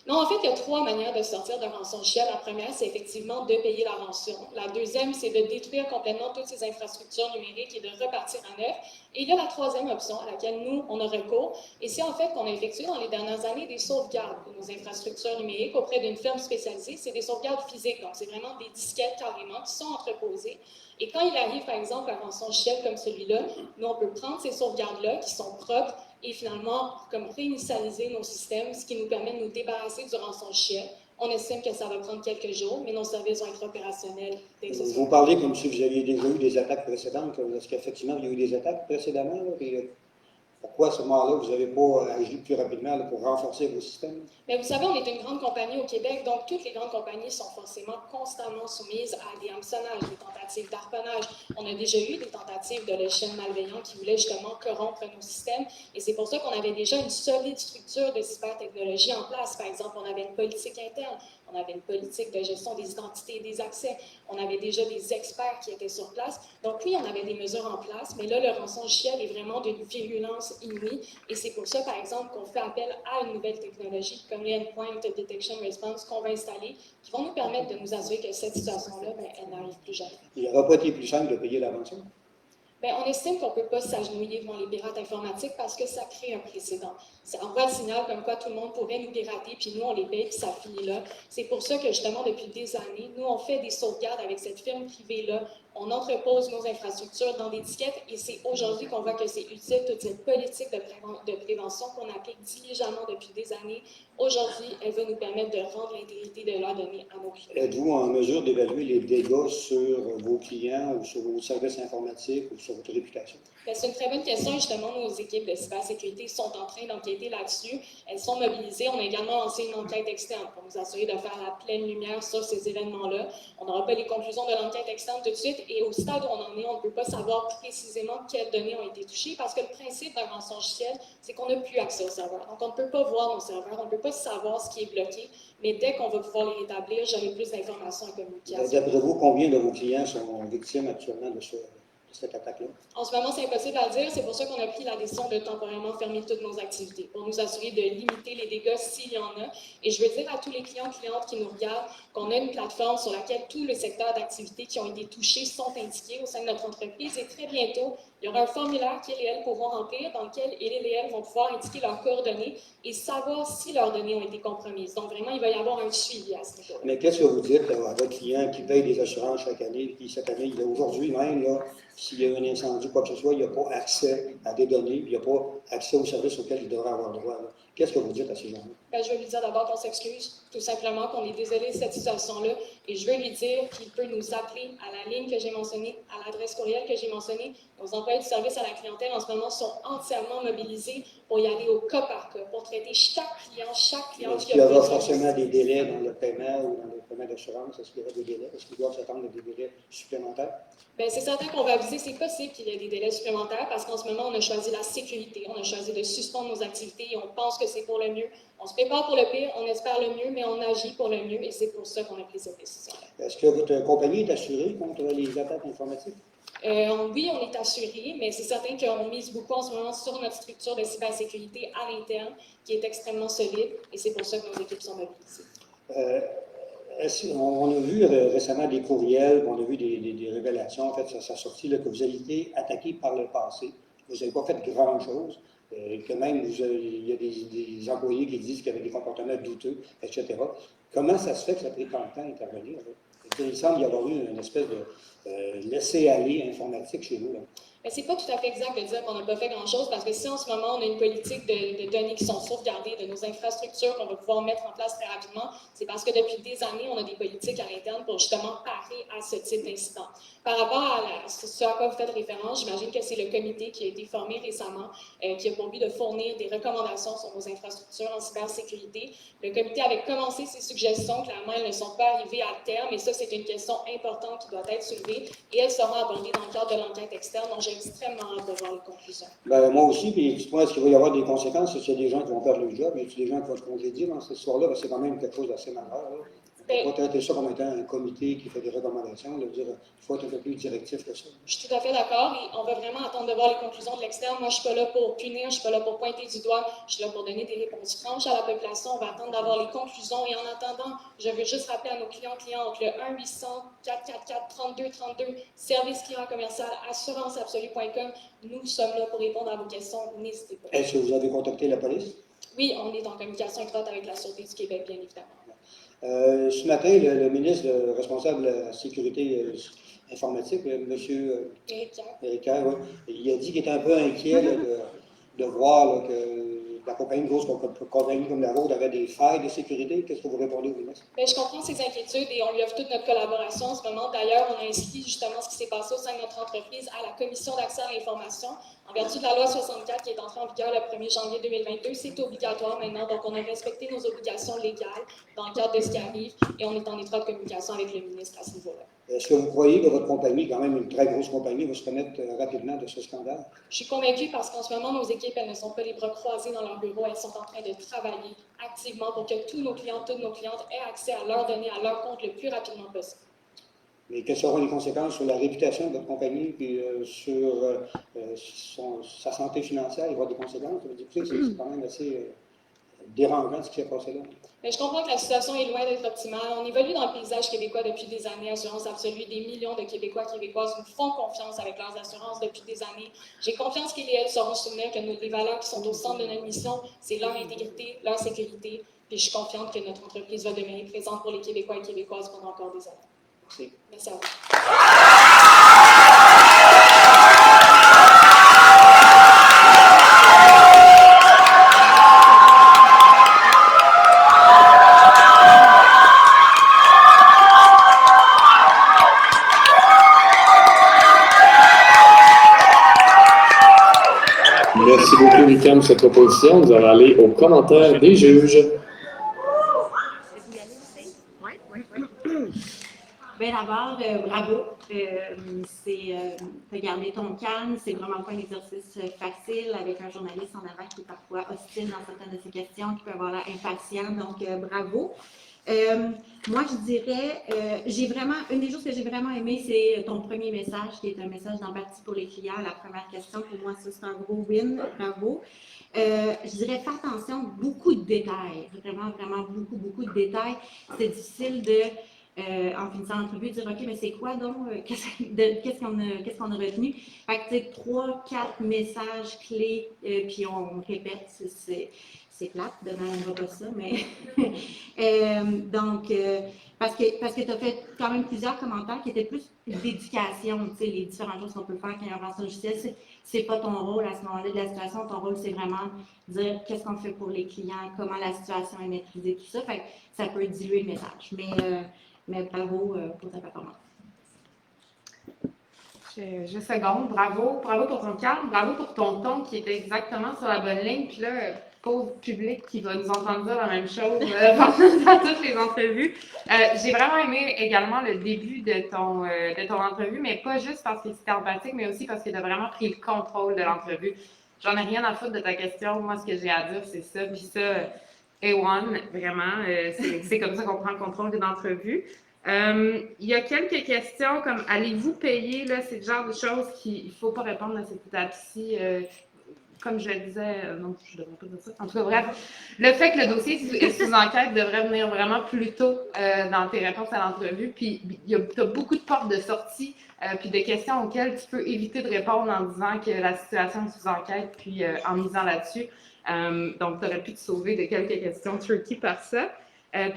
[SPEAKER 9] Non, en fait, il y a trois manières de sortir d'un rançon shell. La première, c'est effectivement de payer la rançon. La deuxième, c'est de détruire complètement toutes ces infrastructures numériques et de repartir à neuf. Et il y a la troisième option à laquelle nous, on a recours. Et c'est en fait qu'on a effectué dans les dernières années des sauvegardes de nos infrastructures numériques auprès d'une firme spécialisée. C'est des sauvegardes physiques, donc c'est vraiment des disquettes carrément qui sont entreposées. Et quand il arrive, par exemple, un rançon shell comme celui-là, nous, on peut prendre ces sauvegardes-là qui sont propres et finalement, comme réinitialiser nos systèmes, ce qui nous permet de nous débarrasser du rançon shell. On estime que ça va prendre quelques jours, mais nos services vont être opérationnels dès que ce sera.
[SPEAKER 4] Vous parlez comme si vous aviez déjà eu des attaques précédentes. Est-ce qu'effectivement, il y a eu des attaques précédemment? Là, et pourquoi à ce moment-là, vous n'avez pas agi plus rapidement là, pour renforcer vos systèmes?
[SPEAKER 9] Mais vous savez, on est une grande compagnie au Québec, donc toutes les grandes compagnies sont forcément constamment soumises à des hameçonnages, des tentatives d'harponnage. On a déjà eu des tentatives de logiciels malveillants qui voulaient justement corrompre nos systèmes, et c'est pour ça qu'on avait déjà une solide structure de cybertechnologie en place. Par exemple, on avait une politique interne, on avait une politique de gestion des identités et des accès, on avait déjà des experts qui étaient sur place. Donc oui, on avait des mesures en place, mais là, le rançongiciel est vraiment d'une virulence inouïe, et c'est pour ça, par exemple, qu'on fait appel à une nouvelle technologie comme les Endpoint Detection Response qu'on va installer, qui vont nous permettre de nous assurer que cette situation-là, elle n'arrive plus jamais.
[SPEAKER 4] Il n'aurait pas été plus simple de payer la rançon?
[SPEAKER 9] Bien, on estime qu'on ne peut pas s'agenouiller devant les pirates informatiques parce que ça crée un précédent. Ça envoie le signal comme quoi tout le monde pourrait nous pirater, puis nous, on les paye, puis ça finit là. C'est pour ça que, justement, depuis des années, nous, on fait des sauvegardes avec cette firme privée-là. On entrepose nos infrastructures dans des disquettes, et c'est aujourd'hui qu'on voit que c'est utile, toute cette politique de prévention qu'on applique diligemment depuis des années. Aujourd'hui, elle va nous permettre de rendre l'intégrité de leurs données à nos clients.
[SPEAKER 4] Êtes-vous en mesure d'évaluer les dégâts sur vos clients ou sur vos services informatiques ou sur votre réputation?
[SPEAKER 9] C'est une très bonne question. Justement, nos équipes de cybersécurité sont en train d'enquêter là-dessus. Elles sont mobilisées. On a également lancé une enquête externe pour nous assurer de faire la pleine lumière sur ces événements-là. On n'aura pas les conclusions de l'enquête externe tout de suite, et au stade où on en est, on ne peut pas savoir précisément quelles données ont été touchées, parce que le principe d'un rançongiciel, c'est qu'on n'a plus accès aux serveurs. Donc, on ne peut pas voir nos serveurs, on ne peut pas savoir ce qui est bloqué, mais dès qu'on va pouvoir les rétablir, j'aurai plus d'informations à communiquer.
[SPEAKER 4] D'après vous, combien de vos clients sont victimes actuellement de cette attaque-là?
[SPEAKER 9] En ce moment, c'est impossible à dire. C'est pour ça qu'on a pris la décision de temporairement fermer toutes nos activités, pour nous assurer de limiter les dégâts s'il y en a. Et je veux dire à tous les clients, clientes qui nous regardent, qu'on a une plateforme sur laquelle tous les secteurs d'activité qui ont été touchés sont indiqués au sein de notre entreprise. Et très bientôt, il y aura un formulaire qu'ils et elles pourront remplir, dans lequel ils et elles vont pouvoir indiquer leurs coordonnées et savoir si leurs données ont été compromises. Donc vraiment, il va y avoir un suivi à ce niveau-là.
[SPEAKER 4] Mais qu'est-ce que vous dites à votre client qui paye des assurances chaque année, puis cette année, aujourd'hui même, là, s'il y a un incendie, quoi que ce soit, il n'y a pas accès à des données, puis il n'y a pas accès aux services auxquels il devrait avoir droit. Là. Qu'est-ce que vous dites à ces gens-là?
[SPEAKER 9] Ben, je vais lui dire d'abord qu'on s'excuse, tout simplement, qu'on est désolé de cette situation-là, et je vais lui dire qu'il peut nous appeler à la ligne que j'ai mentionnée, à l'adresse courriel que j'ai mentionnée. Nos employés du service à la clientèle, en ce moment, sont entièrement mobilisés pour y aller au cas par cas, pour traiter chaque client
[SPEAKER 4] Est-ce
[SPEAKER 9] qui
[SPEAKER 4] qu'il y
[SPEAKER 9] a
[SPEAKER 4] aura
[SPEAKER 9] besoin.
[SPEAKER 4] forcément des délais dans le paiement ou dans le... paiement d'assurance? Est-ce qu'il y aura des délais? Est-ce qu'ils doivent s'attendre à des délais supplémentaires?
[SPEAKER 9] Bien, c'est certain qu'on va aviser, c'est possible qu'il y ait des délais supplémentaires parce qu'en ce moment, on a choisi la sécurité, on a choisi de suspendre nos activités et on pense que c'est pour le mieux. On se prépare pour le pire, on espère le mieux, mais on agit pour le mieux et c'est pour ça qu'on a pris cette décision-là.
[SPEAKER 4] Est-ce que votre compagnie est assurée contre les attaques informatiques?
[SPEAKER 9] Oui, on est assuré, mais c'est certain qu'on mise beaucoup en ce moment sur notre structure de cybersécurité à l'interne, qui est extrêmement solide, et c'est pour ça que nos équipes sont mobilisées.
[SPEAKER 4] On a vu récemment des courriels, on a vu des révélations, en fait, ça sortit là, que vous avez été attaqué par le passé. Vous n'avez pas fait grand-chose, que même il y a des employés qui disent qu'il y avait des comportements douteux, etc. Comment ça se fait que ça a pris tant de temps à intervenir? Il semble y avoir eu une espèce de laisser-aller informatique chez vous. Là.
[SPEAKER 9] Mais c'est pas tout à fait exact de dire qu'on n'a pas fait grand-chose parce que si en ce moment on a une politique de données qui sont sauvegardées, de nos infrastructures qu'on va pouvoir mettre en place très rapidement, c'est parce que depuis des années, on a des politiques à l'interne pour justement parer à ce type d'incident. Par rapport à ce à quoi vous faites référence, j'imagine que c'est le comité qui a été formé récemment, qui a pour but de fournir des recommandations sur nos infrastructures en cybersécurité. Le comité avait commencé ses suggestions, clairement, elles ne sont pas arrivées à terme, et ça, c'est une question importante qui doit être soulevée, et elles seront abordées dans le cadre de l'enquête externe, donc j'ai extrêmement hâte de voir les conclusions.
[SPEAKER 4] Ben, moi aussi, puis dites-moi, est-ce qu'il va y avoir des conséquences s'il y a des gens qui vont perdre leur job, y a-t-il des gens qui vont se congédier dans cette histoire-là? C'est quand même quelque chose d'assez majeur. On ne peut pas traiter ça comme étant un comité qui fait des recommandations, dire il faut être un peu plus directif que ça.
[SPEAKER 9] Je suis tout à fait d'accord et on va vraiment attendre de voir les conclusions de l'externe. Moi, je ne suis pas là pour punir, je ne suis pas là pour pointer du doigt, je suis là pour donner des réponses franches à la population. On va attendre d'avoir les conclusions et en attendant, je veux juste rappeler à nos clients entre le 1-800-444-3232, service client commercial, assuranceabsolue.com. Nous sommes là pour répondre à vos questions. N'hésitez pas.
[SPEAKER 4] Est-ce que vous avez contacté la police?
[SPEAKER 9] Oui, on est en communication étroite avec la Sûreté du Québec, bien évidemment.
[SPEAKER 4] Ce matin, le ministre responsable de la sécurité informatique, M. Éric, il a dit qu'il était un peu inquiet de voir là, que la compagnie, une grosse compagnie comme la vôtre avait des failles de sécurité. Qu'est-ce que vous répondez au ministre?
[SPEAKER 9] Bien, je comprends ses inquiétudes et on lui offre toute notre collaboration en ce moment. D'ailleurs, on a inscrit justement ce qui s'est passé au sein de notre entreprise à la Commission d'accès à l'information. En vertu de la loi 64 qui est entrée en vigueur le 1er janvier 2022, c'est obligatoire maintenant. Donc, on a respecté nos obligations légales dans le cadre de ce qui arrive et on est en étroite communication avec le ministre à ce niveau-là.
[SPEAKER 4] Est-ce que vous croyez que votre compagnie, quand même une très grosse compagnie, va se remettre rapidement de ce scandale?
[SPEAKER 9] Je suis convaincue parce qu'en ce moment, nos équipes, elles ne sont pas les bras croisés dans leur bureau. Elles sont en train de travailler activement pour que tous nos clients, toutes nos clientes aient accès à leurs données, à leur compte le plus rapidement possible.
[SPEAKER 4] Mais quelles seront les conséquences sur la réputation de votre compagnie et sur sa santé financière? Il y aura des conséquences. C'est quand même assez dérangeant ce qui s'est passé là.
[SPEAKER 9] Mais je comprends que la situation est loin d'être optimale. On évolue dans le paysage québécois depuis des années. Assurance Absolue, des millions de Québécois et Québécoises nous font confiance avec leurs assurances depuis des années. J'ai confiance qu'ils et elles sauront se souvenir que les valeurs qui sont au centre de notre mission, c'est leur intégrité, leur sécurité. Puis je suis confiante que notre entreprise va demeurer présente pour les Québécois et Québécoises pendant encore des années.
[SPEAKER 4] Merci.
[SPEAKER 9] Merci à vous.
[SPEAKER 3] Merci beaucoup, Wickham, pour cette proposition. Nous allons aller aux commentaires des juges.
[SPEAKER 8] Bien d'abord, bravo. Tu as gardé ton calme. C'est vraiment pas un exercice facile avec un journaliste en avant qui est parfois hostile dans certaines de ses questions, qui peut avoir l'air impatient. Donc, bravo. Moi, je dirais, une des choses que j'ai vraiment aimé, c'est ton premier message, qui est un message d'empathie pour les clients. La première question, pour moi, ça, c'est un gros win. Bravo. Je dirais, fais attention, beaucoup de détails. Vraiment, vraiment beaucoup de détails. C'est difficile de, en finissant l'entrevue, de dire, OK, mais c'est quoi donc? Qu'est-ce qu'on a retenu? Fait que, tu sais, 3-4 messages clés, puis on répète, c'est plate, demain on ne va pas ça, mais donc, parce que tu as fait quand même plusieurs commentaires qui étaient plus d'éducation, tu sais, les différentes choses qu'on peut faire quand il y a un rançon logiciel, c'est pas ton rôle à ce moment-là de la situation, ton rôle c'est vraiment dire qu'est-ce qu'on fait pour les clients, comment la situation est maîtrisée, tout ça, fait que ça peut diluer le message, mais bravo pour ta performance.
[SPEAKER 7] Je seconde, bravo pour ton calme, bravo pour ton ton qui était exactement sur la bonne ligne, puis là, pauvre public qui va nous entendre dire la même chose dans toutes les entrevues. J'ai vraiment aimé également le début de ton entrevue, mais pas juste parce que c'était empathique, mais aussi parce que tu as vraiment pris le contrôle de l'entrevue. J'en ai rien à foutre de ta question. Moi, ce que j'ai à dire, c'est ça. Puis ça, A1, vraiment, c'est comme ça qu'on prend le contrôle d'une entrevue. Il y a quelques questions comme allez-vous payer? Là, c'est le genre de choses qu'il ne faut pas répondre à cette étape-ci. Comme je le disais, non, je ne devrais pas dire ça. En tout cas, bref, le fait que le dossier est sous enquête devrait venir vraiment plus tôt dans tes réponses à l'entrevue. Puis, tu as beaucoup de portes de sortie, puis de questions auxquelles tu peux éviter de répondre en disant que la situation est sous enquête, puis en misant là-dessus. Donc, tu aurais pu te sauver de quelques questions tricky par ça.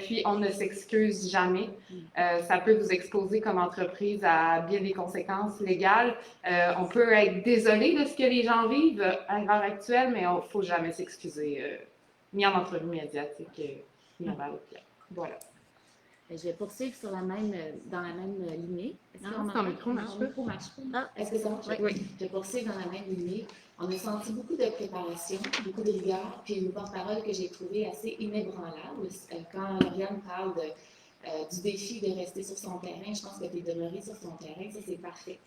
[SPEAKER 7] Puis, on ne s'excuse jamais. Ça peut vous exposer comme entreprise à bien des conséquences légales. On peut être désolé de ce que les gens vivent à l'heure actuelle, mais il ne faut jamais s'excuser, ni en entrevue médiatique, ni en bas. Voilà.
[SPEAKER 6] Je vais poursuivre dans la même lignée.
[SPEAKER 7] Ton micro marche pas.
[SPEAKER 6] Est-ce que ça marche? Oui. Je vais poursuivre dans la même lignée. On a senti beaucoup de préparation, beaucoup de rigueur, puis une porte-parole que j'ai trouvée assez inébranlable. Quand Lauriane parle du défi de rester sur son terrain, je pense que tu es demeuré sur son terrain, ça c'est parfait.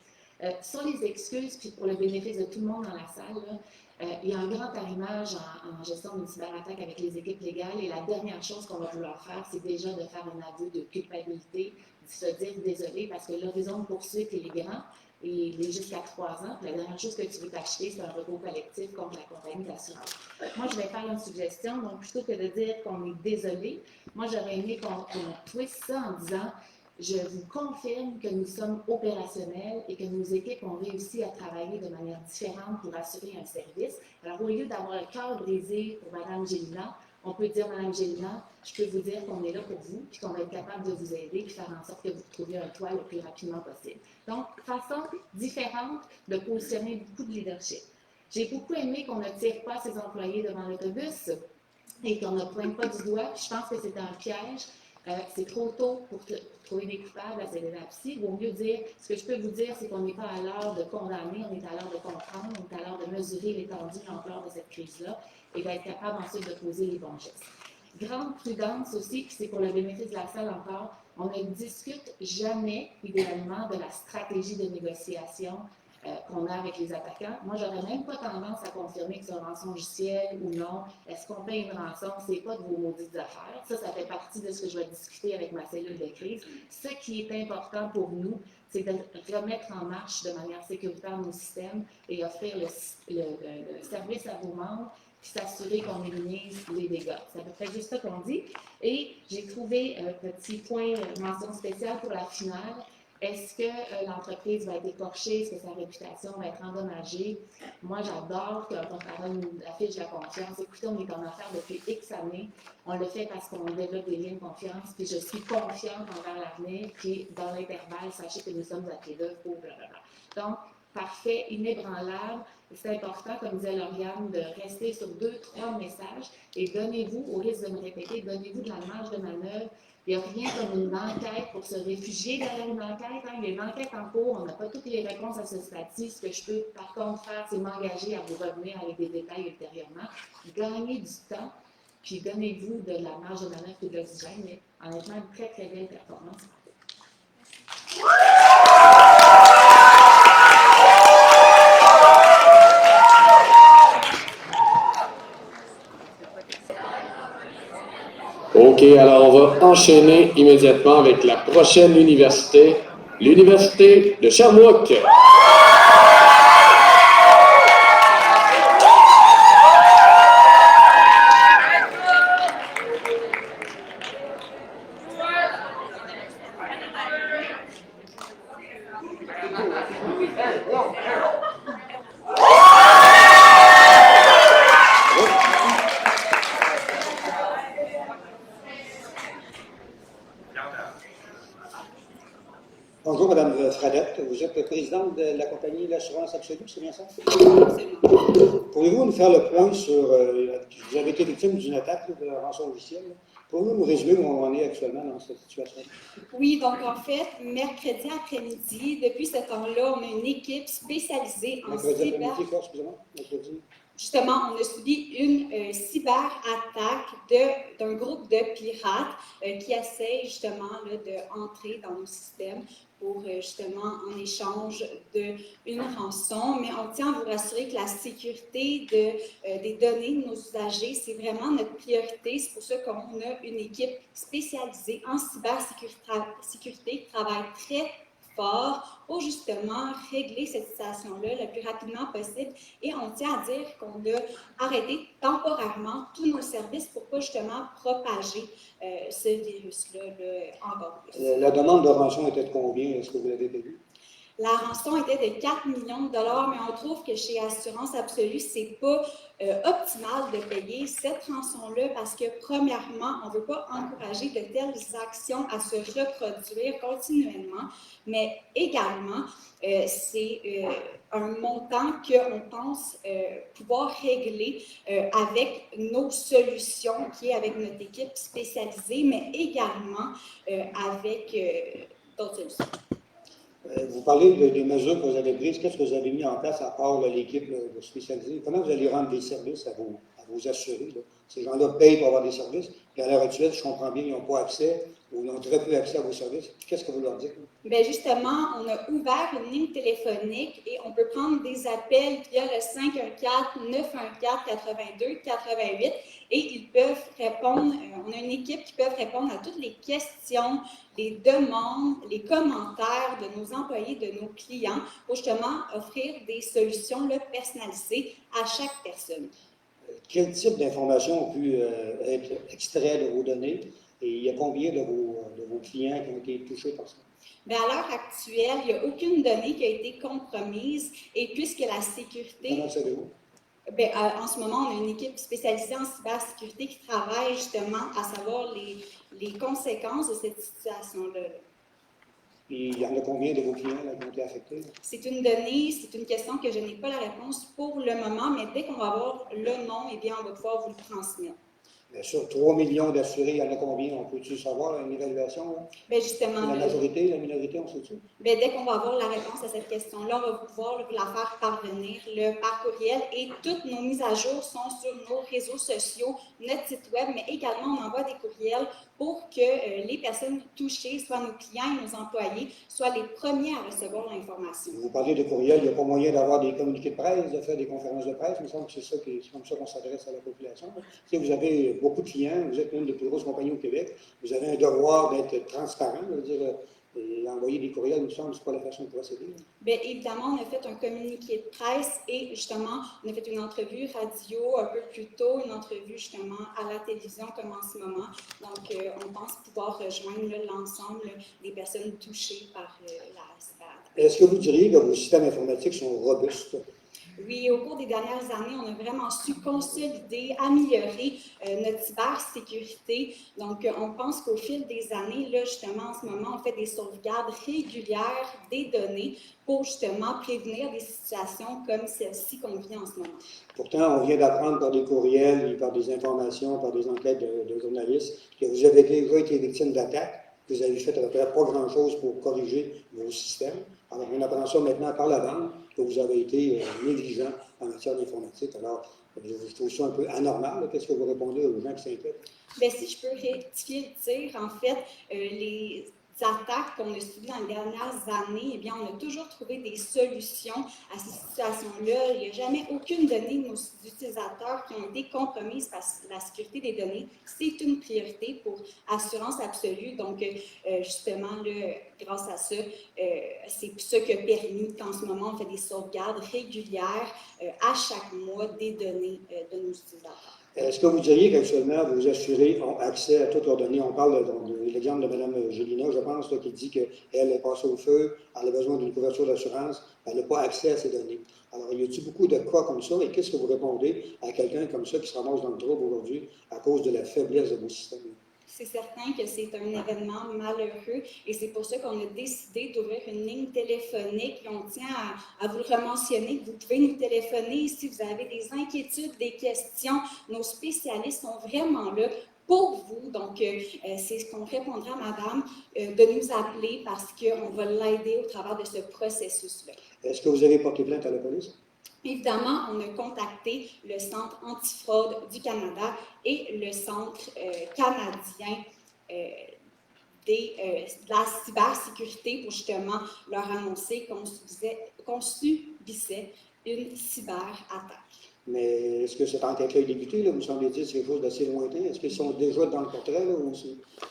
[SPEAKER 6] Sur les excuses, puis pour le bénéfice de tout le monde dans la salle, là, il y a un grand arrimage en gestion d'une cyberattaque avec les équipes légales et la dernière chose qu'on va vouloir faire, c'est déjà de faire un aveu de culpabilité, de se dire désolé parce que l'horizon de poursuite est grand et il est jusqu'à 3 ans. La dernière chose que tu veux t'acheter, c'est un recours collectif contre la compagnie d'assurance. Moi, je vais faire une suggestion, donc plutôt que de dire qu'on est désolé, moi j'aurais aimé qu'on twiste ça en disant je vous confirme que nous sommes opérationnels et que nos équipes ont réussi à travailler de manière différente pour assurer un service. Alors, au lieu d'avoir le cœur brisé pour Mme Gélina, on peut dire, Mme Gélina, je peux vous dire qu'on est là pour vous, puis qu'on va être capable de vous aider, puis faire en sorte que vous trouviez un toit le plus rapidement possible. Donc, façon différente de positionner beaucoup de leadership. J'ai beaucoup aimé qu'on ne tire pas ses employés devant l'autobus et qu'on ne pointe pas du doigt. Je pense que c'est un piège. C'est trop tôt pour trouver des coupables à cette étape-ci. Il vaut mieux dire, ce que je peux vous dire, c'est qu'on n'est pas à l'heure de condamner, on est à l'heure de comprendre, on est à l'heure de mesurer l'étendue, l'ampleur de cette crise-là et d'être capable ensuite de poser les bons gestes. Grande prudence aussi, puis c'est pour le bénéfice de la salle encore, on ne discute jamais, idéalement, de la stratégie de négociation qu'on a avec les attaquants. Moi, j'aurais même pas tendance à confirmer que c'est un rançongiciel ou non. Est-ce qu'on paye une rançon? C'est pas de vos maudites affaires. Ça fait partie de ce que je vais discuter avec ma cellule de crise. Ce qui est important pour nous, c'est de remettre en marche de manière sécuritaire nos systèmes et offrir le service à vos membres puis s'assurer qu'on minimise les dégâts. C'est à peu près juste ça qu'on dit. Et j'ai trouvé un petit point, mention spéciale pour la finale. Est-ce que l'entreprise va être écorchée? Est-ce que sa réputation va être endommagée? Moi, j'adore qu'un porte-parole nous affiche la confiance. Écoutez, on est en affaires depuis X années. On le fait parce qu'on développe des liens de confiance. Puis je suis confiante envers l'avenir. Puis dans l'intervalle, sachez que nous sommes à pied d'œuvre pour blablabla. Donc, parfait, inébranlable. C'est important, comme disait Lauriane, de rester sur 2-3 messages et donnez-vous, au risque de me répéter, donnez-vous de la marge de manœuvre. Il n'y a rien comme une enquête pour se réfugier derrière une enquête. Il y a une enquête en cours, on n'a pas toutes les réponses à ce stade-ci. Ce que je peux par contre faire, c'est m'engager à vous revenir avec des détails ultérieurement. Gagnez du temps, puis donnez-vous de la marge de manœuvre et de l'oxygène. Mais honnêtement, une très très belle performance.
[SPEAKER 3] OK, alors on va enchaîner immédiatement avec la prochaine université, l'Université de Sherbrooke.
[SPEAKER 4] Bonjour, Mme Fradette. Vous êtes présidente de la compagnie L'Assurance Absolue, c'est bien ça? Pourriez-vous nous faire le point sur... vous avez été victime d'une attaque de rançongiciel. Pourriez-vous nous résumer où on en est actuellement dans cette situation?
[SPEAKER 10] Oui, donc en fait, mercredi après-midi, depuis ce temps-là, on a une équipe spécialisée en
[SPEAKER 4] Mercredi
[SPEAKER 10] cyber...
[SPEAKER 4] après-midi, quoi, excusez-moi? Mercredi.
[SPEAKER 10] Justement, on a subi une cyberattaque d'un groupe de pirates qui essayent justement là, d'entrer dans nos systèmes pour justement en échange d'une rançon. Mais on tient à vous rassurer que la sécurité des données de nos usagers, c'est vraiment notre priorité. C'est pour ça qu'on a une équipe spécialisée en cybersécurité qui travaille très fort pour justement régler cette situation-là le plus rapidement possible. Et on tient à dire qu'on a arrêté temporairement tous nos services pour pas justement propager ce virus-là encore plus.
[SPEAKER 4] La demande de rançon était de combien? Est-ce que vous l'avez vu?
[SPEAKER 10] La rançon était de 4 millions de dollars, mais on trouve que chez Assurance Absolue, c'est pas optimal de payer cette rançon-là parce que, premièrement, on ne veut pas encourager de telles actions à se reproduire continuellement, mais également, c'est un montant qu'on pense pouvoir régler avec nos solutions, qui est avec notre équipe spécialisée, mais également avec d'autres solutions.
[SPEAKER 4] Vous parlez des mesures que vous avez prises. Qu'est-ce que vous avez mis en place à part l'équipe spécialisée? Comment vous allez rendre des services à vos assurés? Là? Ces gens-là payent pour avoir des services. Et à l'heure actuelle, je comprends bien, ils n'ont pas accès ou ils ont très peu accès à vos services. Qu'est-ce que vous leur dites?
[SPEAKER 10] Bien, justement, on a ouvert une ligne téléphonique et on peut prendre des appels via le 514-914-82-88 et ils peuvent répondre, on a une équipe qui peut répondre à toutes les questions, les demandes, les commentaires de nos employés, de nos clients pour justement offrir des solutions là, personnalisées à chaque personne.
[SPEAKER 4] Quel type d'informations ont pu être extraits de vos données et il y a combien de vos clients qui ont été touchés par ça?
[SPEAKER 10] Bien, à l'heure actuelle, il n'y a aucune donnée qui a été compromise et puisque la sécurité...
[SPEAKER 4] Comment savez-vous?
[SPEAKER 10] Bien, en ce moment, on a une équipe spécialisée en cybersécurité qui travaille justement à savoir les conséquences de cette situation-là.
[SPEAKER 4] Et il y en a combien de vos clients là, qui ont été affectés?
[SPEAKER 10] C'est une donnée, c'est une question que je n'ai pas la réponse pour le moment, mais dès qu'on va avoir le nom, eh bien, on va pouvoir vous le transmettre.
[SPEAKER 4] Bien sûr, 3 millions d'assurés, il y en a combien? On peut-tu savoir une évaluation? Là?
[SPEAKER 10] Bien, justement,
[SPEAKER 4] la majorité, la minorité, on sait-tu?
[SPEAKER 10] Bien, dès qu'on va avoir la réponse à cette question-là, on va pouvoir vous la faire parvenir par courriel et toutes nos mises à jour sont sur nos réseaux sociaux, notre site web, mais également on envoie des courriels pour que les personnes touchées, soit nos clients et nos employés, soient les premiers à recevoir l'information.
[SPEAKER 4] Vous parlez de courriel, il n'y a pas moyen d'avoir des communiqués de presse, de faire des conférences de presse, il me semble que c'est comme ça qu'on s'adresse à la population. Si vous avez beaucoup de clients, vous êtes une des plus grosses compagnies au Québec, vous avez un devoir d'être transparent, je veux dire, et envoyer des courriels, il me semble que ce n'est pas la façon de procéder.
[SPEAKER 10] Bien, évidemment, on a fait un communiqué de presse et justement, on a fait une entrevue radio un peu plus tôt, une entrevue justement à la télévision comme en ce moment. Donc, on pense pouvoir rejoindre l'ensemble des personnes touchées par la cyber.
[SPEAKER 4] Est-ce que vous diriez que vos systèmes informatiques sont robustes?
[SPEAKER 10] Oui, au cours des dernières années, on a vraiment su consolider, améliorer notre cybersécurité. Donc, on pense qu'au fil des années, là, justement, en ce moment, on fait des sauvegardes régulières des données pour justement prévenir des situations comme celle-ci qu'on vit en ce moment.
[SPEAKER 4] Pourtant, on vient d'apprendre par des courriels, par des informations, par des enquêtes de journalistes que vous avez déjà été victime d'attaques, que vous avez fait à peu près pas grand-chose pour corriger vos systèmes. Alors, on apprend ça maintenant par la bande, que vous avez été négligent en matière d'informatique. Alors, je trouve ça un peu anormal. Qu'est-ce que vous répondez aux gens qui s'inquiètent?
[SPEAKER 10] Bien, si je peux rectifier le tir, en fait, les attaques qu'on a subies dans les dernières années, eh bien, on a toujours trouvé des solutions à ces situations-là. Il n'y a jamais aucune donnée de nos utilisateurs qui ont été compromises par la sécurité des données. C'est une priorité pour Assurance Absolue. Donc, justement, là, grâce à ça, c'est ce qui a permis qu'en ce moment, on fait des sauvegardes régulières à chaque mois des données de nos utilisateurs.
[SPEAKER 4] Est-ce que vous diriez qu'actuellement, vos assurés ont accès à toutes leurs données? On parle de l'exemple de Mme Gélina, je pense, là, qui dit qu'elle est passée au feu, elle a besoin d'une couverture d'assurance, elle n'a pas accès à ces données. Alors, y a-t-il beaucoup de cas comme ça? Et qu'est-ce que vous répondez à quelqu'un comme ça qui se ramasse dans le trouble aujourd'hui à cause de la faiblesse de vos systèmes?
[SPEAKER 10] C'est certain que c'est un événement malheureux et c'est pour ça qu'on a décidé d'ouvrir une ligne téléphonique et on tient à vous le rementionner que vous pouvez nous téléphoner si vous avez des inquiétudes, des questions. Nos spécialistes sont vraiment là pour vous. Donc, c'est ce qu'on répondra à madame, de nous appeler parce qu'on va l'aider au travers de ce processus-là.
[SPEAKER 4] Est-ce que vous avez porté plainte à la police?
[SPEAKER 10] Évidemment, on a contacté le Centre antifraude du Canada et le Centre canadien de la cybersécurité pour justement leur annoncer qu'on subissait une cyberattaque.
[SPEAKER 4] Mais est-ce que cette enquête-là est débutée? Là, vous semblez-il, c'est quelque chose d'assez lointain. Est-ce qu'ils sont déjà dans le portrait, là, ou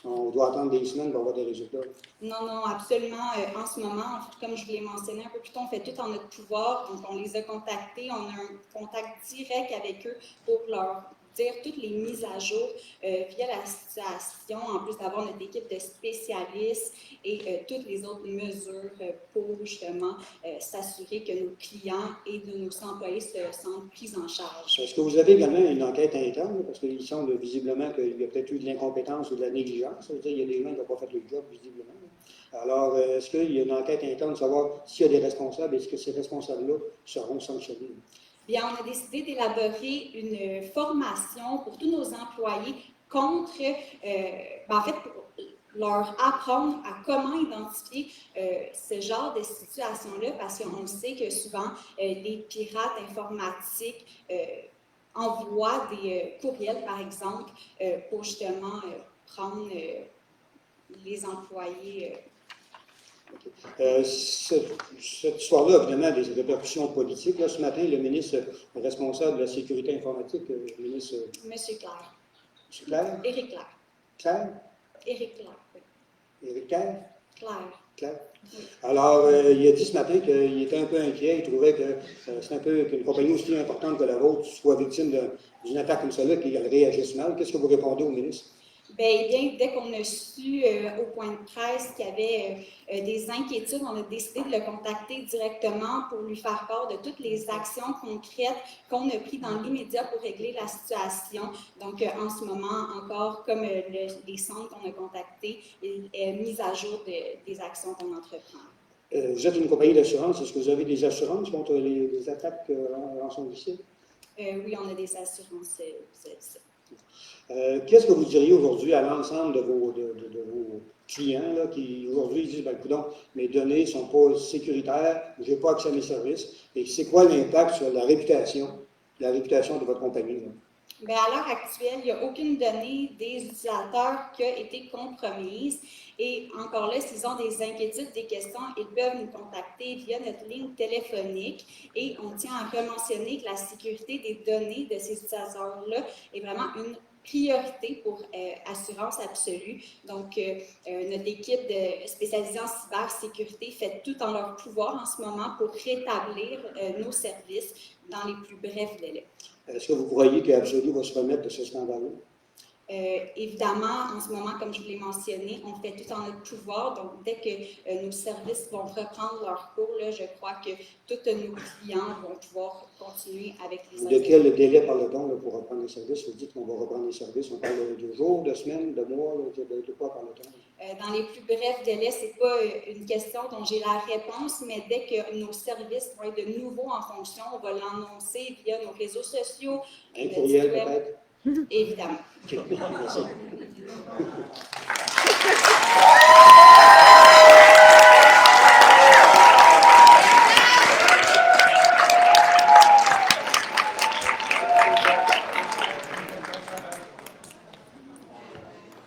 [SPEAKER 4] on doit attendre des semaines pour avoir des résultats?
[SPEAKER 10] Non, absolument. En ce moment, comme je vous l'ai mentionné un peu plus tôt, on fait tout en notre pouvoir. Donc, on les a contactés. On a un contact direct avec eux pour leur dire toutes les mises à jour via la situation, en plus d'avoir notre équipe de spécialistes et toutes les autres mesures pour justement s'assurer que nos clients et de nos employés se sentent pris en charge.
[SPEAKER 4] Est-ce que vous avez également une enquête interne? Parce qu'il semble visiblement qu'il y a peut-être eu de l'incompétence ou de la négligence. Ça veut dire qu'il y a des gens qui n'ont pas fait le job, visiblement. Alors, est-ce qu'il y a une enquête interne de savoir s'il y a des responsables et est-ce que ces responsables-là seront sanctionnés?
[SPEAKER 10] Bien, on a décidé d'élaborer une formation pour tous nos employés contre, en fait, pour leur apprendre à comment identifier ce genre de situation-là, parce qu'on sait que souvent, les pirates informatiques envoient des courriels, par exemple, pour justement prendre les employés.
[SPEAKER 4] Cette histoire-là a évidemment des répercussions politiques. Là, ce matin, le ministre responsable de la sécurité informatique, le ministre...
[SPEAKER 10] Monsieur Claire.
[SPEAKER 4] Monsieur Claire?
[SPEAKER 10] Éric Claire.
[SPEAKER 4] Claire?
[SPEAKER 10] Éric Claire, oui.
[SPEAKER 4] Éric Claire?
[SPEAKER 10] Claire.
[SPEAKER 4] Claire.
[SPEAKER 10] Oui.
[SPEAKER 4] Alors, il a dit ce matin qu'il était un peu inquiet. Il trouvait que c'est un peu qu'une compagnie aussi importante que la vôtre soit victime d'une attaque comme celle-là, qu'elle réagisse mal. Qu'est-ce que vous répondez au ministre?
[SPEAKER 10] Bien, dès qu'on a su au point de presse qu'il y avait des inquiétudes, on a décidé de le contacter directement pour lui faire part de toutes les actions concrètes qu'on a prises dans l'immédiat pour régler la situation. Donc, en ce moment, encore, comme les centres qu'on a contactés, mise à jour des actions qu'on entreprend.
[SPEAKER 4] Vous êtes une compagnie d'assurance. Est-ce que vous avez des assurances contre les attaques rançongicides?
[SPEAKER 10] Oui, on a des assurances.
[SPEAKER 4] Qu'est-ce que vous diriez aujourd'hui à l'ensemble de vos clients là, qui aujourd'hui disent, ben, coudonc, mes données ne sont pas sécuritaires, je n'ai pas accès à mes services, et c'est quoi l'impact sur la réputation de votre compagnie? Là?
[SPEAKER 10] Bien, à l'heure actuelle, il n'y a aucune donnée des utilisateurs qui a été compromise. Et encore là, s'ils ont des inquiétudes, des questions, ils peuvent nous contacter via notre ligne téléphonique. Et on tient à rementionner que la sécurité des données de ces utilisateurs-là est vraiment une priorité pour Assurance Absolue. Donc, notre équipe spécialisée en cybersécurité fait tout en leur pouvoir en ce moment pour rétablir nos services dans les plus brefs délais.
[SPEAKER 4] Est-ce que vous croyez qu'Absolu va se remettre de ce scandale-là?
[SPEAKER 10] Évidemment, en ce moment, comme je vous l'ai mentionné, on fait tout en notre pouvoir. Donc, dès que nos services vont reprendre leur cours, là, je crois que tous nos clients vont pouvoir continuer avec les
[SPEAKER 4] De quel délai parle-t-on pour reprendre les services? Vous dites qu'on va reprendre les services. On parle de jours, de semaines, de mois, de quoi parle-t-on?
[SPEAKER 10] Dans les plus brefs délais, ce n'est pas une question dont j'ai la réponse, mais dès que nos services vont être de nouveau en fonction, on va l'annoncer via nos réseaux sociaux.
[SPEAKER 4] Un courriel peut-être?
[SPEAKER 10] Évidemment.
[SPEAKER 4] Okay. Merci.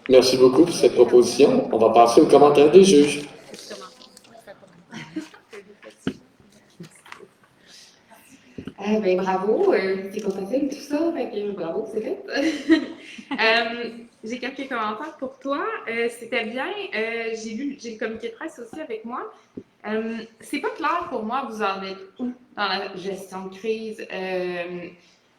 [SPEAKER 3] Merci beaucoup pour cette proposition. On va passer aux commentaires des juges.
[SPEAKER 7] Ben, bravo, c'est pas facile tout ça, fait que bravo, c'est fait. J'ai quelques commentaires pour toi. C'était bien, j'ai le communiqué de presse aussi avec moi. C'est pas clair pour moi, vous en êtes où dans la gestion de crise?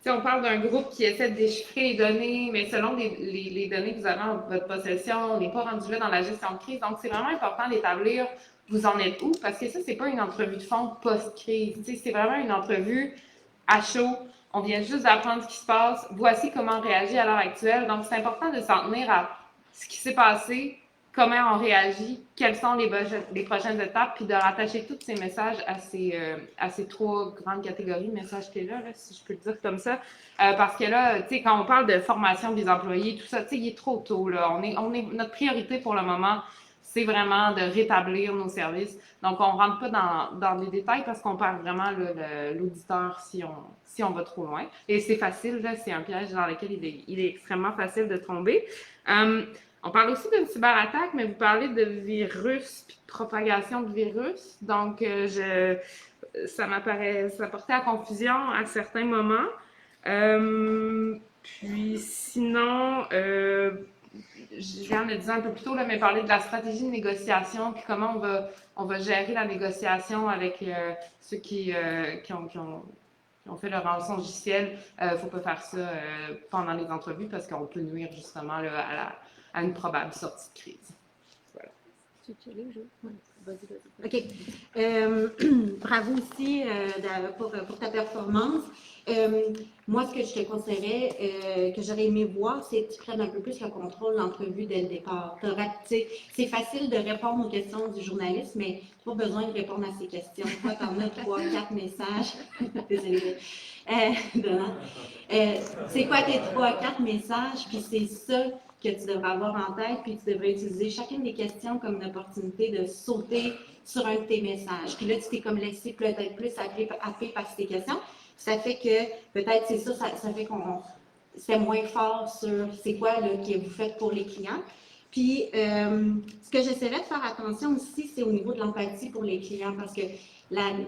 [SPEAKER 7] On parle d'un groupe qui essaie de déchiffrer les données, mais selon les données que vous avez en votre possession, on n'est pas rendu là dans la gestion de crise. Donc, c'est vraiment important d'établir vous en êtes où, parce que ça, c'est pas une entrevue de fond post-crise. C'est vraiment une entrevue à chaud. On vient juste d'apprendre ce qui se passe. Voici comment on réagit à l'heure actuelle. Donc, c'est important de s'en tenir à ce qui s'est passé, comment on réagit, quelles sont les prochaines étapes, puis de rattacher tous ces messages à ces trois grandes catégories de messages clés là, si je peux le dire comme ça. Parce que là, tu sais, quand on parle de formation des employés, tout ça, tu sais, il est trop tôt, là. Notre priorité pour le moment, c'est vraiment de rétablir nos services. Donc, on ne rentre pas dans les détails parce qu'on perd vraiment l'auditeur si on va trop loin. Et c'est facile, là, c'est un piège dans lequel il est extrêmement facile de tomber. On parle aussi d'une cyberattaque, mais vous parlez de virus puis de propagation de virus. Donc, ça portait à confusion à certains moments. Puis sinon, je viens de le dire un peu plus tôt, là, mais parler de la stratégie de négociation, puis comment on va gérer la négociation avec ceux qui ont fait leur rançon logiciel. Il ne faut pas faire ça pendant les entrevues parce qu'on peut nuire justement là, à une probable sortie de crise. Voilà.
[SPEAKER 8] OK. Bravo aussi pour ta performance. Moi, ce que je te conseillerais, que j'aurais aimé voir, c'est que tu prennes un peu plus le contrôle de l'entrevue dès le départ. C'est facile de répondre aux questions du journaliste, mais tu n'as pas besoin de répondre à ces questions. Toi, tu en as 3, 4 messages. Désolée. C'est quoi tes 3, 4 messages? Puis c'est ça que tu devrais avoir en tête, puis tu devrais utiliser chacune des questions comme une opportunité de sauter sur un de tes messages. Puis là, tu t'es comme laissé peut-être plus happer par ces questions. Ça fait que, peut-être c'est ça fait qu'on c'est moins fort sur c'est quoi là, que vous faites pour les clients. Puis, ce que j'essaierais de faire attention aussi, c'est au niveau de l'empathie pour les clients, parce que,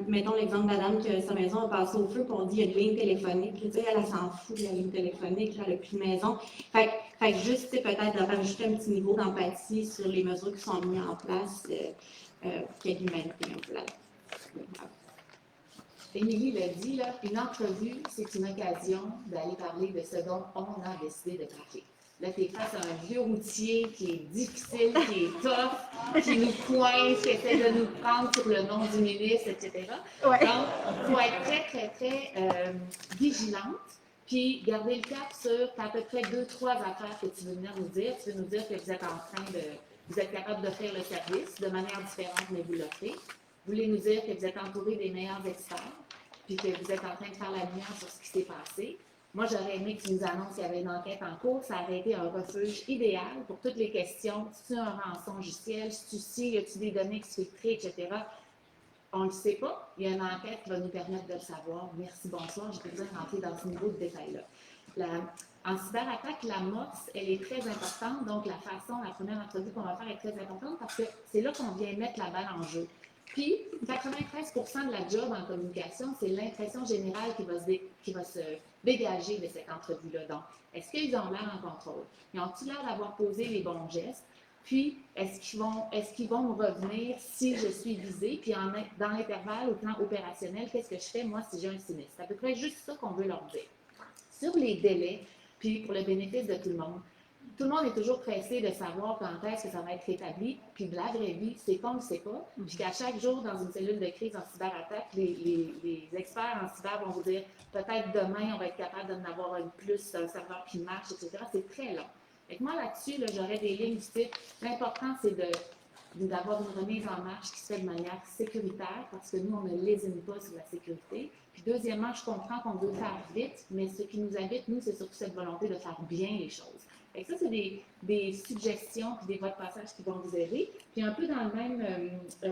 [SPEAKER 8] mettons l'exemple de madame que sa maison a passé au feu, puis on dit il y a une ligne téléphonique, puis, elle s'en fout de la ligne téléphonique, là, elle n'a plus de maison. Fait que juste, peut-être de rajouter un petit niveau d'empathie sur les mesures qui sont mises en place pour qu'il y ait de l'humanité un peu là.
[SPEAKER 6] Émilie l'a dit, là, une entrevue, c'est une occasion d'aller parler de ce dont on a décidé de parler. Là, tu es face à un vieux routier qui est difficile, qui est tough, qui nous coince, qui essaie de nous prendre sur le nom du ministre, etc. Ouais. Donc, il faut être très, très, très vigilante, puis garder le cap sur à peu près 2-3 affaires que tu veux venir nous dire. Tu veux nous dire que vous êtes vous êtes capable d'offrir le service de manière différente, mais vous l'offrez. Vous voulez nous dire que vous êtes entouré des meilleurs experts, puis que vous êtes en train de faire la lumière sur ce qui s'est passé. Moi, j'aurais aimé que tu nous annonces qu'il y avait une enquête en cours. Ça aurait été un refuge idéal pour toutes les questions. Si tu as un rançon logiciel, si y a-t-il des données exfiltrées, etc. On ne le sait pas. Il y a une enquête qui va nous permettre de le savoir. Merci, bonsoir. J'ai pas besoin de rentrer dans ce niveau de détail-là. En cyberattaque, l'amorce, elle est très importante. Donc, la première entrevue qu'on va faire est très importante parce que c'est là qu'on vient mettre la balle en jeu. Puis, 93% de la job en communication, c'est l'impression générale qui va se dégager de cette entrevue-là. Donc, est-ce qu'ils ont l'air en contrôle? Ils ont-ils l'air d'avoir posé les bons gestes? Puis, est-ce qu'ils vont me revenir si je suis visée? Puis, dans l'intervalle, au plan opérationnel, qu'est-ce que je fais, moi, si j'ai un sinistre? C'est à peu près juste ça qu'on veut leur dire. Sur les délais, puis pour le bénéfice de tout le monde est toujours pressé de savoir quand est-ce que ça va être rétabli. Puis de la vraie vie, c'est qu'on ne le sait pas. Puis qu'à chaque jour, dans une cellule de crise en cyberattaque, les experts en cyber vont vous dire peut-être demain, on va être capable d'en avoir un plus, un serveur qui marche, etc. C'est très long. Et moi, là-dessus, j'aurais des lignes du type l'important, c'est d'avoir une remise en marche qui se fait de manière sécuritaire, parce que nous, on ne lésine pas sur la sécurité. Puis deuxièmement, je comprends qu'on veut faire vite, mais ce qui nous habite, nous, c'est surtout cette volonté de faire bien les choses. Et ça, c'est des suggestions puis des voies de passage qui vont vous aider. Puis un peu dans le même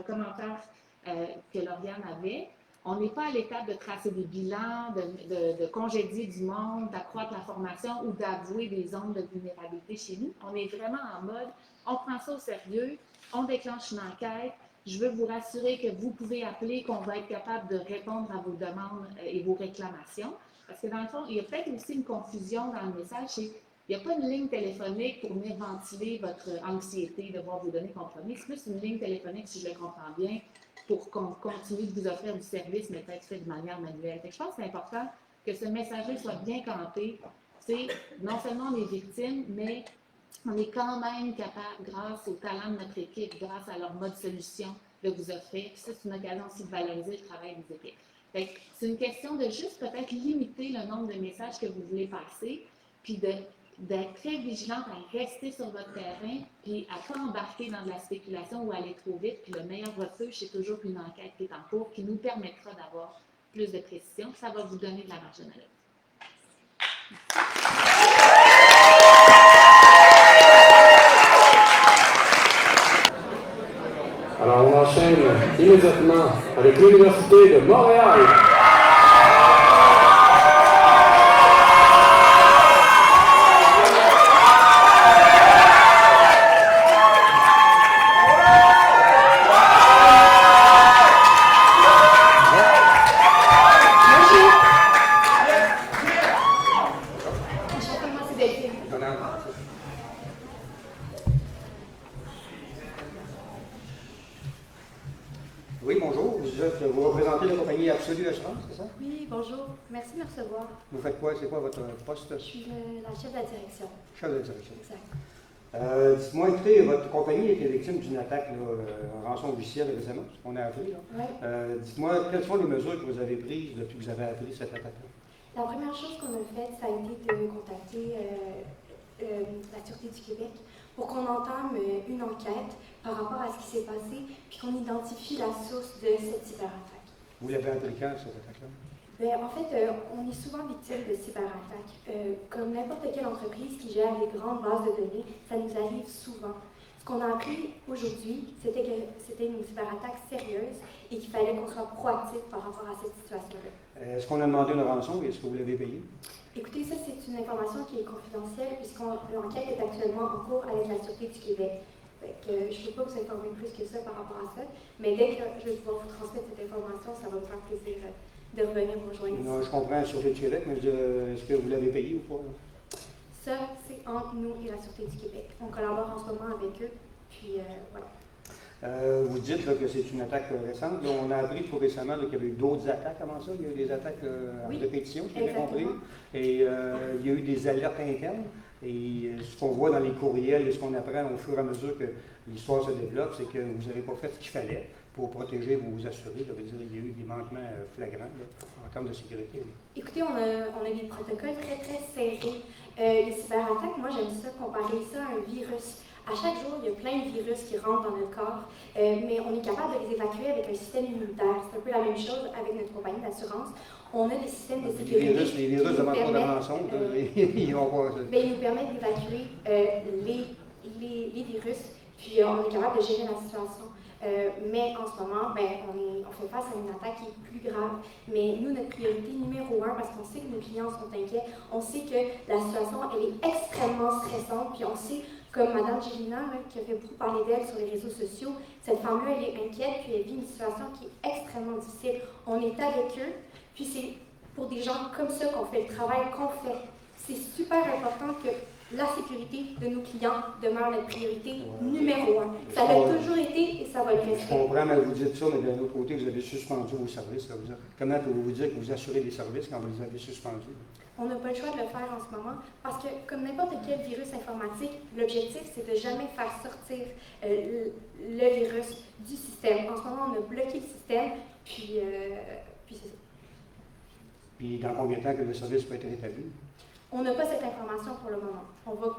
[SPEAKER 6] commentaire que Lauriane avait, on n'est pas à l'étape de tracer des bilans, de congédier du monde, d'accroître la formation ou d'avouer des zones de vulnérabilité chez nous. On est vraiment en mode, on prend ça au sérieux, on déclenche une enquête. Je veux vous rassurer que vous pouvez appeler, qu'on va être capable de répondre à vos demandes et vos réclamations. Parce que dans le fond, il y a peut-être aussi une confusion dans le message. Il n'y a pas une ligne téléphonique pour venir ventiler votre anxiété de voir vos données compromises. C'est plus une ligne téléphonique, si je le comprends bien, pour qu'on continue de vous offrir du service, mais peut-être fait de manière manuelle. Je pense que c'est important que ce messager soit bien campé. C'est non seulement on est victime, mais on est quand même capable, grâce au talent de notre équipe, grâce à leur mode solution, de vous offrir. Puis ça, c'est une occasion aussi de valoriser le travail des équipes. C'est une question de juste peut-être limiter le nombre de messages que vous voulez passer, puis d'être très vigilante à rester sur votre terrain, puis à ne pas embarquer dans de la spéculation ou aller trop vite. Puis le meilleur refuge, c'est toujours une enquête qui est en cours, qui nous permettra d'avoir plus de précision. Ça va vous donner de la marge de manœuvre.
[SPEAKER 3] immédiatement avec l'Université de Montréal.
[SPEAKER 4] Oui, bonjour. Vous représentez la compagnie Absolue Assurance, c'est ça?
[SPEAKER 11] Oui, bonjour. Merci de me recevoir.
[SPEAKER 4] Vous faites quoi? C'est quoi votre poste?
[SPEAKER 11] Je suis la chef de la direction.
[SPEAKER 4] Chef de direction.
[SPEAKER 11] Exact.
[SPEAKER 4] Dites-moi, écoutez, votre compagnie a été victime d'une attaque en rançon logicielle récemment, ce qu'on a appris. Là.
[SPEAKER 11] Oui.
[SPEAKER 4] Dites-moi, quelles sont les mesures que vous avez prises depuis que vous avez appris cette attaque-là?
[SPEAKER 11] La première chose qu'on a faite, ça a été de contacter la Sûreté du Québec pour qu'on entame une enquête par rapport à ce qui s'est passé, puis qu'on identifie la source de cette cyberattaque.
[SPEAKER 4] Vous l'avez appris quand, cette attaque-là?
[SPEAKER 11] Bien, en fait, on est souvent victime de cyberattaques. Comme n'importe quelle entreprise qui gère des grandes bases de données, ça nous arrive souvent. Ce qu'on a appris aujourd'hui, c'était que c'était une cyberattaque sérieuse et qu'il fallait qu'on soit proactif par rapport à cette situation-là.
[SPEAKER 4] Est-ce qu'on a demandé une rançon et est-ce que vous l'avez payée?
[SPEAKER 11] Écoutez, ça, c'est une information qui est confidentielle puisque l'enquête est actuellement en cours avec la Sûreté du Québec. Je ne peux pas vous informer plus que ça par rapport à ça, mais dès que je vais pouvoir vous transmettre cette information, ça va me faire plaisir de revenir vous rejoindre.
[SPEAKER 4] Non, je comprends la Sûreté du Québec, mais est-ce que vous l'avez payé ou pas?
[SPEAKER 11] Ça, c'est entre nous et la Sûreté du Québec. On collabore en ce moment avec eux, puis voilà.
[SPEAKER 4] Vous dites là, que c'est une attaque récente. Là, on a appris tout récemment qu'il y avait eu d'autres attaques avant ça. Il y a eu des attaques en répétition, si j'ai bien compris. Et il y a eu des alertes internes. Et ce qu'on voit dans les courriels et ce qu'on apprend au fur et à mesure que l'histoire se développe, c'est que vous n'avez pas fait ce qu'il fallait pour protéger vos assurés. Ça veut dire qu'il y a eu des manquements flagrants là, en termes de sécurité. Là.
[SPEAKER 11] Écoutez, on a des protocoles très, très serrés. Les cyberattaques, moi, j'aime ça comparer ça à un virus. À chaque jour, il y a plein de virus qui rentrent dans notre corps, mais on est capable de les évacuer avec un système immunitaire. C'est un peu la même chose avec notre compagnie d'assurance. On a des systèmes de sécurité.
[SPEAKER 4] Les virus devant trop de mensonges, ils vont pas.
[SPEAKER 11] Ils nous permettent d'évacuer les virus, puis on est capable de gérer la situation. Mais en ce moment, on fait face à une attaque qui est plus grave. Mais nous, notre priorité numéro 1, parce qu'on sait que nos clients sont inquiets, on sait que la situation elle est extrêmement stressante, puis on sait, comme Mme Gélina, qui a fait beaucoup parler d'elle sur les réseaux sociaux, cette femme-là, elle est inquiète, puis elle vit une situation qui est extrêmement difficile. On est avec eux, puis c'est pour des gens comme ça qu'on fait le travail qu'on fait. C'est super important que la sécurité de nos clients demeure notre priorité numéro 1. Ça l'a toujours été et ça va le rester.
[SPEAKER 4] Je comprends, mais vous dites ça, mais d'un autre côté, vous avez suspendu vos services. Là. Comment pouvez-vous dire que vous assurez des services quand vous les avez suspendus?
[SPEAKER 11] On n'a pas le choix de le faire en ce moment parce que, comme n'importe quel virus informatique, l'objectif, c'est de jamais faire sortir le virus du système. En ce moment, on a bloqué le système, puis c'est ça.
[SPEAKER 4] Puis dans combien de temps que le service peut être rétabli?
[SPEAKER 11] On n'a pas cette information pour le moment. On va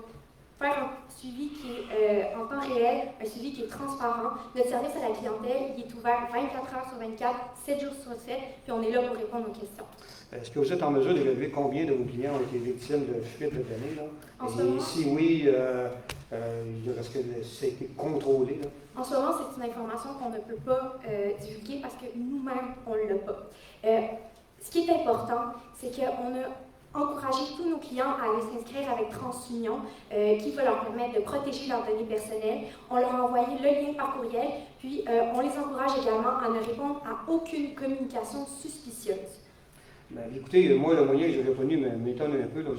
[SPEAKER 11] faire un suivi qui est en temps réel, un suivi qui est transparent. Notre service à la clientèle, il est ouvert 24 heures sur 24, 7 jours sur 7, puis on est là pour répondre aux questions.
[SPEAKER 4] Est-ce que vous êtes en mesure d'évaluer combien de vos clients ont été victimes de fuite de données? Là?
[SPEAKER 11] En ce moment,
[SPEAKER 4] si oui, est-ce que ça a été contrôlé? Là?
[SPEAKER 11] En ce moment, c'est une information qu'on ne peut pas divulguer parce que nous-mêmes, on ne l'a pas. Ce qui est important, c'est qu'on a encouragé tous nos clients à aller s'inscrire avec TransUnion, qui va leur permettre de protéger leurs données personnelles. On leur a envoyé le lien par courriel, puis on les encourage également à ne répondre à aucune communication suspicieuse.
[SPEAKER 4] Ben, écoutez, moi, le moyen que j'ai répondu m'étonne un peu. Là,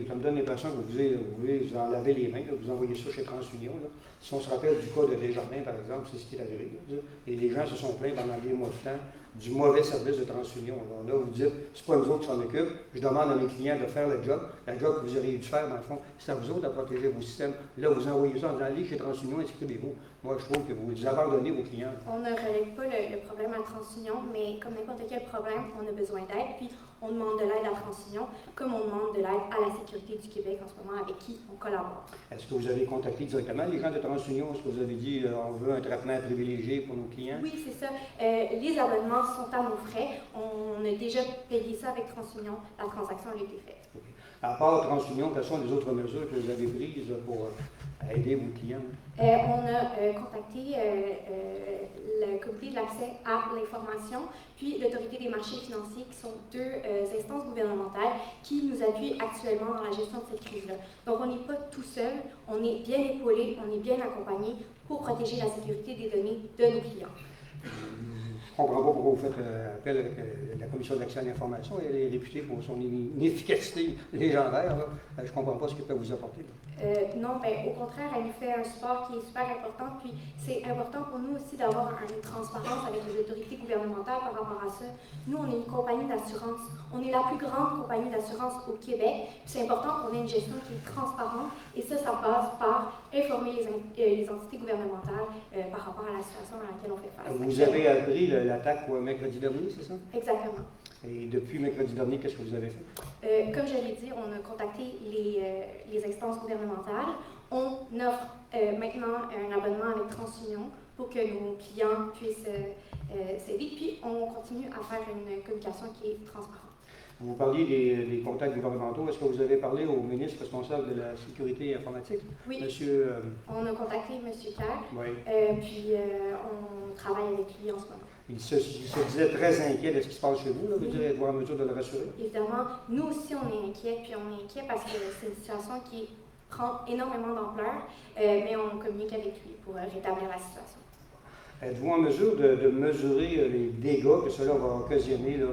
[SPEAKER 4] ça me donne l'impression que vous en lavez les mains, là, vous envoyez ça chez TransUnion. Là. Si on se rappelle du cas de Desjardins, par exemple, c'est ce qui est arrivé. Là, et les gens se sont plaints pendant des mois de temps du mauvais service de TransUnion. Alors là, vous dites, c'est pas nous autres qui s'en occupent. Je demande à mes clients de faire le job. Le job que vous auriez dû faire, dans le fond, c'est à vous autres de protéger vos systèmes. Là, vous envoyez ça en disant, allez chez TransUnion, inscrivez-vous. Moi, je trouve que vous abandonnez vos clients.
[SPEAKER 11] On ne relève pas le problème à TransUnion, mais comme n'importe quel problème, on a besoin d'aide. Puis on demande de l'aide à TransUnion, comme on demande de l'aide à la Sécurité du Québec en ce moment, avec qui on collabore.
[SPEAKER 4] Est-ce que vous avez contacté directement les gens de TransUnion? Est-ce que vous avez dit, on veut un traitement privilégié pour nos clients?
[SPEAKER 11] Oui, c'est ça. Les abonnements sont à nos frais. On a déjà payé ça avec TransUnion. La transaction a été faite.
[SPEAKER 4] Okay. À part TransUnion, quelles sont les autres mesures que vous avez prises pour
[SPEAKER 12] à aider vos clients?
[SPEAKER 11] On a contacté le comité de l'accès à l'information, puis l'autorité des marchés financiers, qui sont deux instances gouvernementales qui nous appuient actuellement dans la gestion de cette crise-là. Donc, on n'est pas tout seul, on est bien épaulé, on est bien accompagné pour protéger la sécurité des données de nos clients.
[SPEAKER 12] Je ne comprends pas pourquoi vous faites appel avec la Commission d'accès à l'information. Elle est réputée pour son inefficacité légendaire. Là. Je ne comprends pas ce qu'elle peut vous apporter.
[SPEAKER 11] Non, ben, au contraire, elle nous fait un support qui est super important. Puis c'est important pour nous aussi d'avoir une transparence avec les autorités gouvernementales par rapport à ça. Nous, on est une compagnie d'assurance. On est la plus grande compagnie d'assurance au Québec. C'est important qu'on ait une gestion qui est transparente. Et ça passe par informer les entités gouvernementales par rapport à la situation dans laquelle on fait face.
[SPEAKER 12] Vous avez appris l'attaque mercredi dernier, c'est ça?
[SPEAKER 11] Exactement.
[SPEAKER 12] Et depuis mercredi dernier, qu'est-ce que vous avez fait?
[SPEAKER 11] Comme je l'ai dit, on a contacté les instances gouvernementales. On offre maintenant un abonnement avec TransUnion pour que nos clients puissent s'aider. Puis on continue à faire une communication qui est transparente.
[SPEAKER 12] Vous parliez des contacts gouvernementaux. Est-ce que vous avez parlé au ministre responsable de la sécurité informatique?
[SPEAKER 11] Oui.
[SPEAKER 12] Monsieur,
[SPEAKER 11] on a contacté M. Kerr.
[SPEAKER 12] Oui.
[SPEAKER 11] Puis on travaille avec lui en ce moment.
[SPEAKER 12] Il se disait très inquiet de ce qui se passe chez vous. Là. Vous direz être en mesure de le rassurer?
[SPEAKER 11] Évidemment, nous aussi on est inquiets. Puis on est inquiets parce que c'est une situation qui prend énormément d'ampleur. Mais on communique avec lui pour rétablir la situation.
[SPEAKER 12] Êtes-vous en mesure de mesurer les dégâts que cela va occasionner là,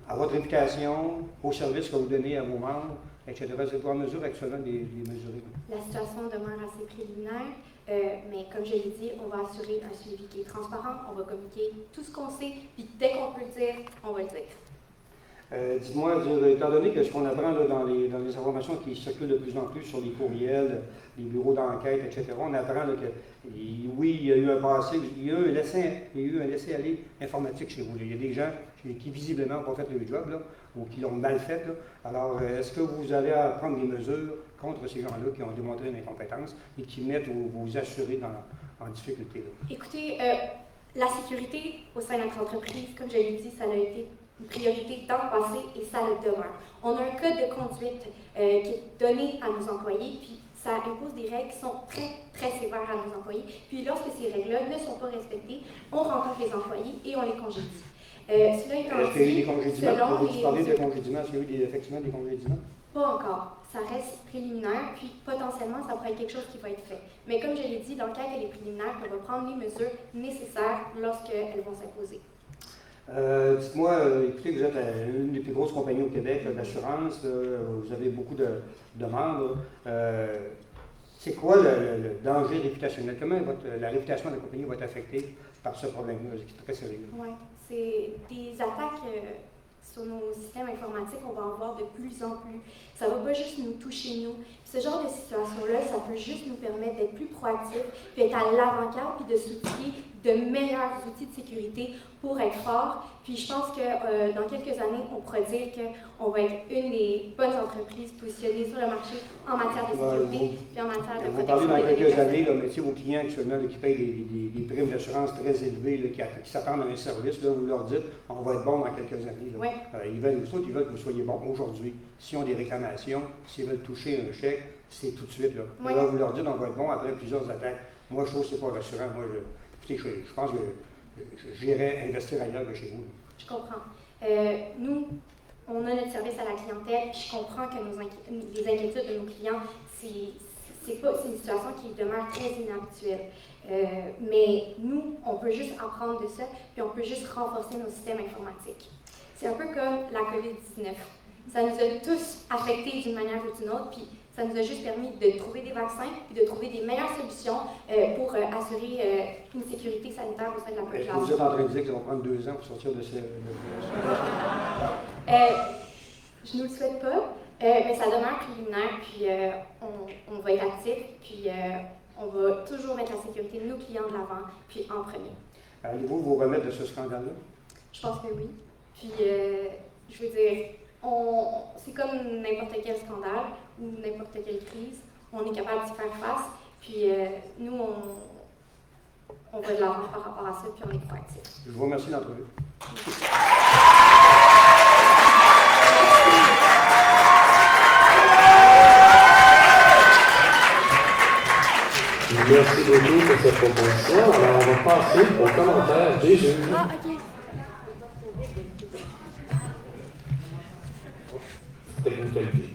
[SPEAKER 12] à votre réputation, aux services que vous donnez à vos membres, etc.? Êtes-vous en mesure actuellement de les mesurer?
[SPEAKER 11] La situation demeure assez préliminaire, mais comme je l'ai dit, on va assurer un suivi qui est transparent, on va communiquer tout ce qu'on sait, puis dès qu'on peut le dire, on va le dire.
[SPEAKER 12] Dites-moi, étant donné que ce qu'on apprend là, dans les informations qui circulent de plus en plus sur les courriels, les bureaux d'enquête, etc., on apprend là, que, oui, il y a eu un passé, il y a eu un laisser-aller informatique chez vous. Là. Il y a des gens qui visiblement n'ont pas fait le job, là, ou qui l'ont mal fait. Là. Alors, est-ce que vous allez prendre des mesures contre ces gens-là qui ont démontré une incompétence et qui mettent vos assurés en difficulté? Là?
[SPEAKER 11] Écoutez, la sécurité au sein de notre entreprise, comme je l'ai dit, ça a été une priorité dans le passé et ça le demeure. On a un code de conduite qui est donné à nos employés, puis ça impose des règles qui sont très, très sévères à nos employés. Puis lorsque ces règles-là ne sont pas respectées, on rencontre les employés et on les congédie.
[SPEAKER 12] Est-ce qu'il y a eu des congédiements? Vous parlez de congédiements, est-ce qu'il y a eu effectivement des congédiements?
[SPEAKER 11] Pas encore. Ça reste préliminaire, puis potentiellement, ça pourrait être quelque chose qui va être fait. Mais comme je l'ai dit, dans le cas qu'elle est préliminaire, on va prendre les mesures nécessaires lorsqu'elles vont s'imposer.
[SPEAKER 12] Dites-moi, écoutez, vous êtes une des plus grosses compagnies au Québec d'assurance, vous avez beaucoup de membres. C'est quoi le danger réputationnel? Comment la réputation de la compagnie va être affectée par ce problème-là, qui est très sérieux?
[SPEAKER 11] Oui, c'est des attaques sur nos systèmes informatiques, on va en voir de plus en plus. Ça ne va pas juste nous toucher, nous. Ce genre de situation-là, ça peut juste nous permettre d'être plus proactifs, puis être à l'avant-garde, puis de s'outiller de meilleurs outils de sécurité pour être fort. Puis je pense que dans quelques années, on pourra dire qu'on va être une des bonnes entreprises positionnées sur le marché en matière de sécurité et en matière de protection.
[SPEAKER 12] Vous parlez dans quelques années, là, mais vos clients actuellement là, qui payent des primes d'assurance très élevées, là, qui s'attendent à un service, là, vous leur dites on va être bon dans quelques années. Là.
[SPEAKER 11] Oui.
[SPEAKER 12] Ils veulent que vous soyez bon aujourd'hui. S'ils ont des réclamations, s'ils veulent toucher un chèque, c'est tout de suite. Là.
[SPEAKER 11] Oui.
[SPEAKER 12] Là, vous leur dites on va être bon après plusieurs attaques. Moi, je trouve que ce n'est pas rassurant. Moi, je pense que j'irais investir ailleurs que chez vous.
[SPEAKER 11] Je comprends. Nous, on a notre service à la clientèle, puis je comprends que les inquiétudes de nos clients, c'est une situation qui demeure très inhabituelle. Mais nous, on peut juste apprendre de ça, puis on peut juste renforcer nos systèmes informatiques. C'est un peu comme la COVID-19. Ça nous a tous affectés d'une manière ou d'une autre, puis ça nous a juste permis de trouver des vaccins et de trouver des meilleures solutions pour assurer une sécurité sanitaire au sein de la population.
[SPEAKER 12] Vous êtes en train de dire que ça va prendre 2 ans pour sortir de ce...
[SPEAKER 11] Je ne le souhaite pas, mais ça demeure préliminaire, puis on va être actif, puis on va toujours mettre la sécurité de nos clients de l'avant, puis en premier.
[SPEAKER 12] Allez-vous vous remettre de ce scandale-là?
[SPEAKER 11] Je pense que oui. Puis, je veux dire, c'est comme n'importe quel scandale ou n'importe quelle crise. On est capable d'y faire face. Puis, nous, on va de l'avant par rapport à ça, puis on est proactifs.
[SPEAKER 12] Je vous remercie d'entrevue.
[SPEAKER 3] Merci beaucoup pour cette proposition. Alors, on va passer aux commentaires des juges.
[SPEAKER 11] Ah, OK.
[SPEAKER 3] Technicalité.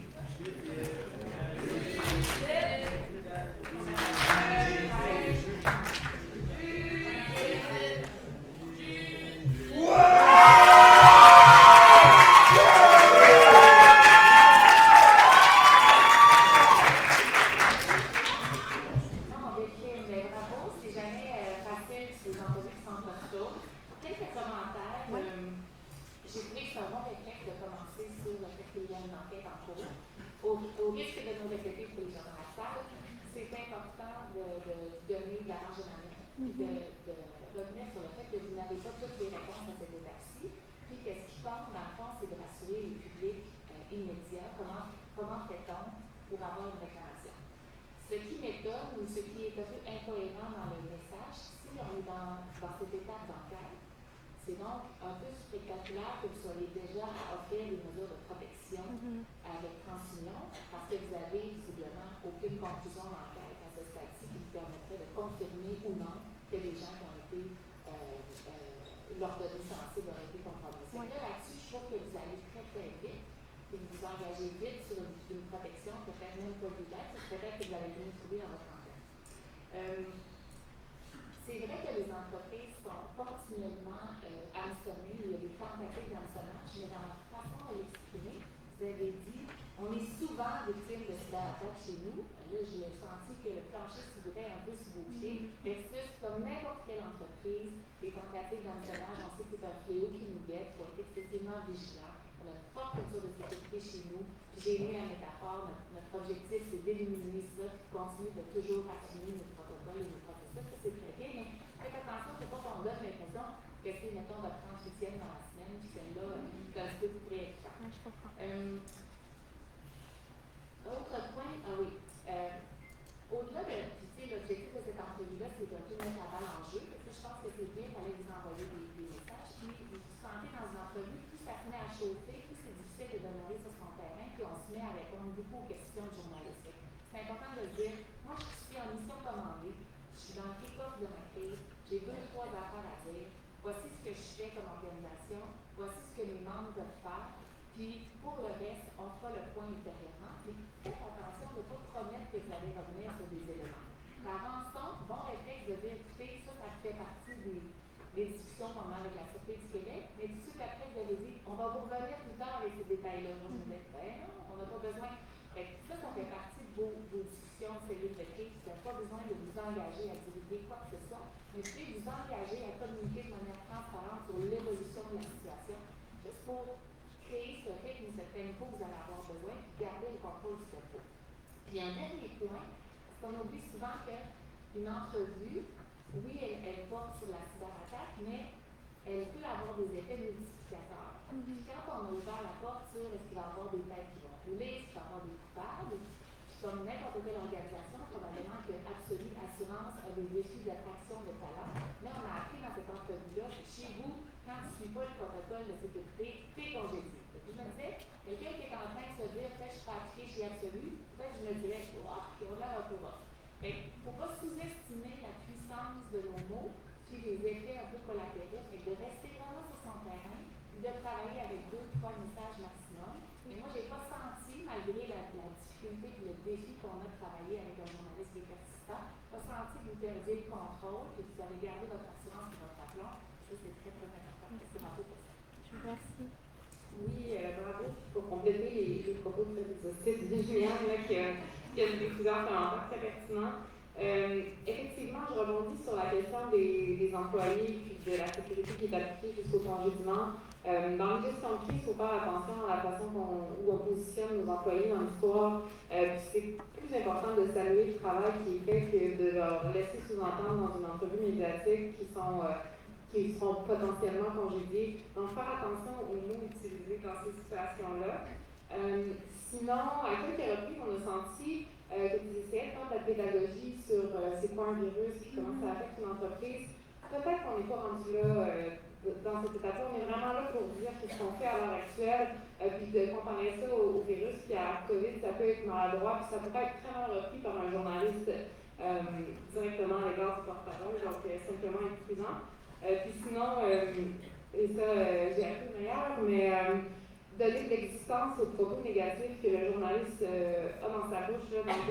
[SPEAKER 6] Au risque de nous répéter pour les gens dans la salle, c'est important de donner de la marge de manœuvre, de revenir sur le fait que vous n'avez pas toutes les réponses à cette étape-ci, puis que ce qui compte, dans le fond, c'est de rassurer les publics immédiats. Comment fait-on pour avoir une réclamation? Ce qui m'étonne ou ce qui est un peu incohérent dans le message, si on est dans cette étape d'enquête, c'est donc un peu spectaculaire que vous soyez déjà à offrir des mesures de protection avec TransUnion, parce que vous avez visiblement aucune conclusion d'enquête à ce stade-ci qui vous permettrait de confirmer ou non que les gens qui ont été leurs données sensibles ont été compromises. Là-dessus, je trouve que vous allez très très vite et vous vous engagez vite sur une protection, peut-être même pas évidente, peut-être que vous allez bien trouver dans votre enquête. C'est vrai que les entreprises sont continuellement hameçonnées, il y a des tentatives d'hameçonnage, mais dans la façon à l'exprimer, vous avez dit, on est souvent victime de cyberattaques chez nous. Là, j'ai senti que le plancher s'ouvrait un peu sous vos pieds, versus comme n'importe quelle entreprise, les tentatives d'hameçonnage, on sait que c'est un fléau qui nous guette, il faut être excessivement vigilant. On a une forte culture de sécurité chez nous. J'ai mis la métaphore, notre objectif, c'est d'éliminer ça, de continuer de toujours affiner nos protocoles et nos processus. Ça, c'est très bien, mais faites attention, il ne faut pas qu'on donne l'impression que c'est, mettons, votre 38e dans la semaine, puis celle-là, c'est un peu plus préoccupant. Autre point, au-delà de, tu sais, l'objectif de cette entrevue-là, c'est de tout mettre à balle en jeu. Je pense que c'est bien d'aller vous envoyer des messages, puis vous vous sentez dans une entrevue, plus ça se met à chauffer, plus c'est difficile de demeurer sur son terrain, puis on se met à répondre beaucoup aux questions journalistiques. C'est important de dire, moi je suis en mission commandée, je suis dans le kick-off de ma crise, j'ai 2-3 affaires à dire, voici ce que je fais comme organisation, voici ce que mes membres peuvent faire, puis pour le reste, on fera le point ultérieurement, mais faites attention de ne pas promettre que vous allez revenir sur des éléments. La rançon, bon réflexe de dire, écoutez, ça fait partie des discussions qu'on a avec la Sûreté du Québec, mais tout de suite après, vous avez dit, on va vous revenir plus tard avec ces détails-là. Moi, je me disais, ben non, on n'a pas besoin. Ça fait partie de vos discussions de cellules de crise. Vous n'avez pas besoin de vous engager à divulguer quoi que ce soit, mais vous pouvez vous engager à communiquer de manière transparente sur l'évolution de la situation, juste pour créer ce rythme, ce tempo que vous allez avoir besoin, puis garder le contrôle du tempo. Puis un dernier point, parce qu'on oublie souvent qu'une entrevue, oui, elle porte sur la cyberattaque, mais elle peut avoir des effets multiplicateurs. Quand on a ouvert la porte sur est-ce qu'il va y avoir des têtes qui vont rouler, est-ce qu'il va y avoir des coupables, comme n'importe quelle organisation, probablement que Absolue Assurance a des défis d'attraction de talent. Mais on a appris dans cette entrevue-là que chez vous, quand tu ne suis pas le protocole de sécurité, tu es congédié. Je me disais, quelqu'un qui est en train de se dire, je suis pratiqué chez Absolue, peut-être je me dirais, wow, on l'a un peu rough. Il ne faut pas sous-estimer la puissance de nos mots, puis les effets un peu collatéraux, mais de rester vraiment sur son terrain, puis de travailler avec 2-3 messages maximum. Mais moi, je n'ai pas senti, malgré la difficulté et le défi qu'on a de travailler avec un journaliste qui est persistant, pas senti que vous perdiez le contrôle, que vous avez gardé votre assurance et votre aplomb. Ça, c'est très, très important. Merci beaucoup pour ça.
[SPEAKER 11] Merci.
[SPEAKER 6] Oui, bravo. Pour compléter les propos de Juliane, qui a plusieurs commentaires très pertinents. Effectivement, je rebondis sur la question des employés et de la sécurité qui est appliquée jusqu'au congédiement. Dans les gestions de crise, il faut faire attention à la façon où on positionne nos employés dans l'histoire. C'est plus important de saluer le travail qui est fait que de leur laisser sous-entendre dans une entrevue médiatique qui seront potentiellement congédiés. Donc, faire attention aux mots utilisés dans ces situations-là. Sinon, à quelques reprises, on a senti que vous essayez de faire de la pédagogie sur c'est quoi un virus, puis comment ça affecte une entreprise. Peut-être qu'on n'est pas rendu là dans cette étape-là. On est vraiment là pour dire ce qu'on fait à l'heure actuelle, puis de comparer ça au virus, puis à la COVID, ça peut être maladroit, puis ça peut être très mal repris par un journaliste
[SPEAKER 7] directement à l'égard du porte-parole, donc simplement être prudent. Puis sinon, et ça, j'ai appris meilleur, mais donner de l'existence aux propos négatifs que le journaliste a dans sa bouche. Là, donc,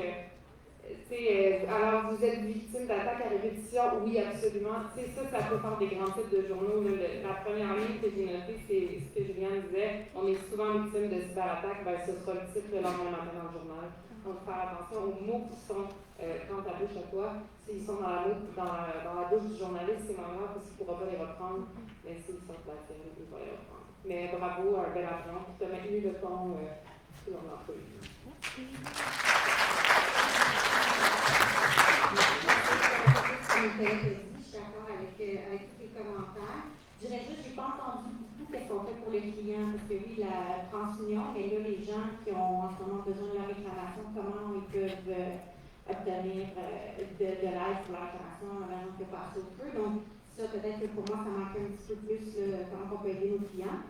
[SPEAKER 7] alors, vous êtes victime d'attaques à répétition? Oui, absolument. Ça peut faire des grands titres de journaux. Là. La première ligne que j'ai notée, c'est ce que Julien disait. On est souvent victime de cyberattaques. Ben, ce sera le titre le lendemain matin dans le journal. Donc, faire attention aux mots qui sont dans ta bouche à toi. S'ils sont dans la bouche du journaliste, c'est moins grave parce qu'il ne pourra pas les reprendre. Mais s'ils sont de la tienne, il va les reprendre. Mais bravo, un bel avion. Tu as maintenu le ton tout dans l'entrevue.
[SPEAKER 11] Merci. Je suis d'accord avec tous les commentaires. Je dirais juste, je n'ai pas entendu tout ce qu'on fait pour les clients, parce que oui, la TransUnion, mais là, les gens qui ont en ce moment besoin de leur réclamation, comment ils peuvent obtenir de l'aide pour la réclamation avant de passer au feu. Donc, ça, peut-être que pour moi, ça manque un petit peu plus comment on peut aider nos clients.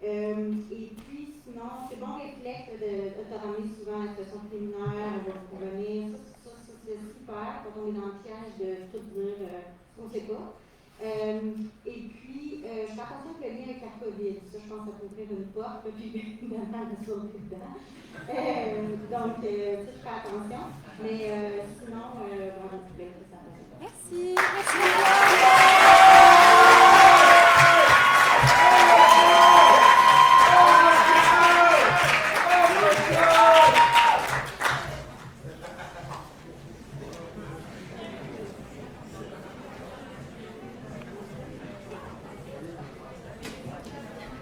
[SPEAKER 11] Et puis, sinon, c'est bon réflexe de te ramener souvent à la situation préliminaire, de revenir. Ça, c'est super quand on est dans le piège de tout dire ce qu'on ne sait pas. Et puis, je fais attention avec le lien avec la COVID. Ça, je pense que ça peut ouvrir une porte, puis maintenant, de sauter dedans. Donc, ça, je fais attention. Mais sinon, bravo, ça.
[SPEAKER 8] Merci. Merci.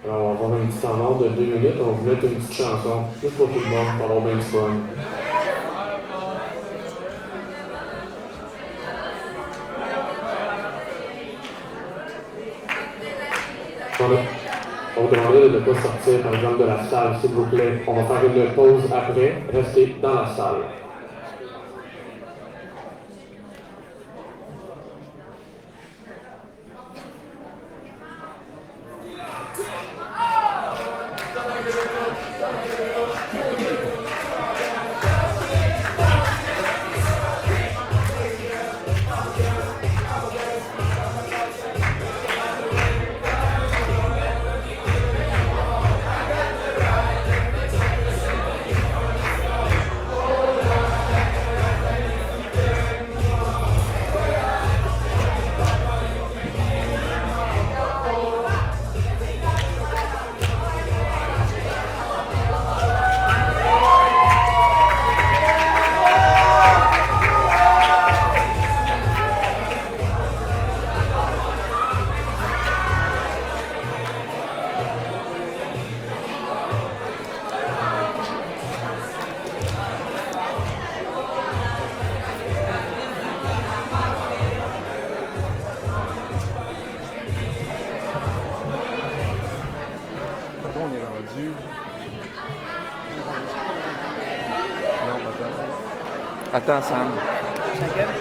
[SPEAKER 3] Alors, on va avoir un petit temps mort de 2 minutes. On va vous mettre une petite chanson, juste pour tout le monde, pour avoir bien du fun. On vous demanderait de ne pas sortir, par exemple, de la salle, s'il vous plaît. On va faire une pause après. Restez dans la salle.
[SPEAKER 13] Attends, Sam.
[SPEAKER 14] Cinquième?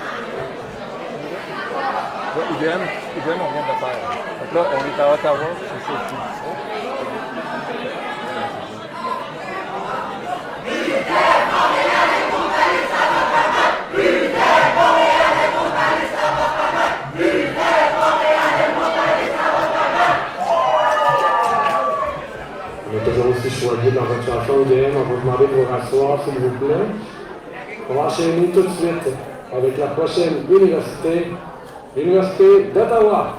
[SPEAKER 13] IBM, on vient de le faire. Donc là, on est à Ottawa, c'est ça.
[SPEAKER 3] On est toujours aussi choyé dans votre chanson IBM. On va vous demander de vous rasseoir, s'il vous plaît. On va enchaîner tout de suite avec la prochaine université, l'Université d'Ottawa.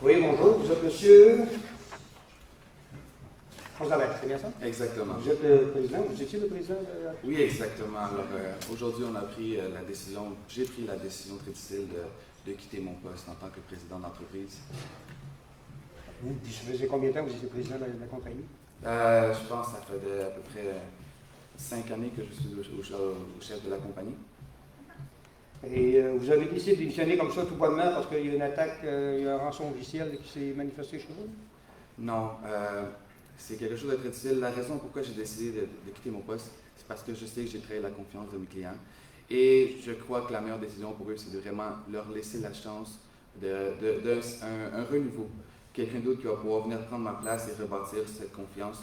[SPEAKER 12] Oui, bonjour, vous êtes monsieur Rosalet, c'est bien ça?
[SPEAKER 15] Exactement.
[SPEAKER 12] Vous êtes le président, vous étiez le président de la...
[SPEAKER 15] Oui, exactement. Alors, aujourd'hui, on a pris la décision, j'ai pris la décision très difficile de quitter mon poste en tant que président d'entreprise.
[SPEAKER 12] Vous faisiez combien de temps que vous étiez président de la compagnie?
[SPEAKER 15] Je pense que ça fait à peu près 5 années que je suis au chef de la compagnie.
[SPEAKER 12] Et vous avez décidé de démissionner comme ça tout bonnement parce qu'il y a une attaque, il y a un rançon logiciel qui s'est manifesté chez vous?
[SPEAKER 15] Non, c'est quelque chose de très difficile. La raison pourquoi j'ai décidé de quitter mon poste, c'est parce que je sais que j'ai trahi la confiance de mes clients. Et je crois que la meilleure décision pour eux, c'est de vraiment leur laisser la chance un renouveau. Quelqu'un d'autre qui va pouvoir venir prendre ma place et rebâtir cette confiance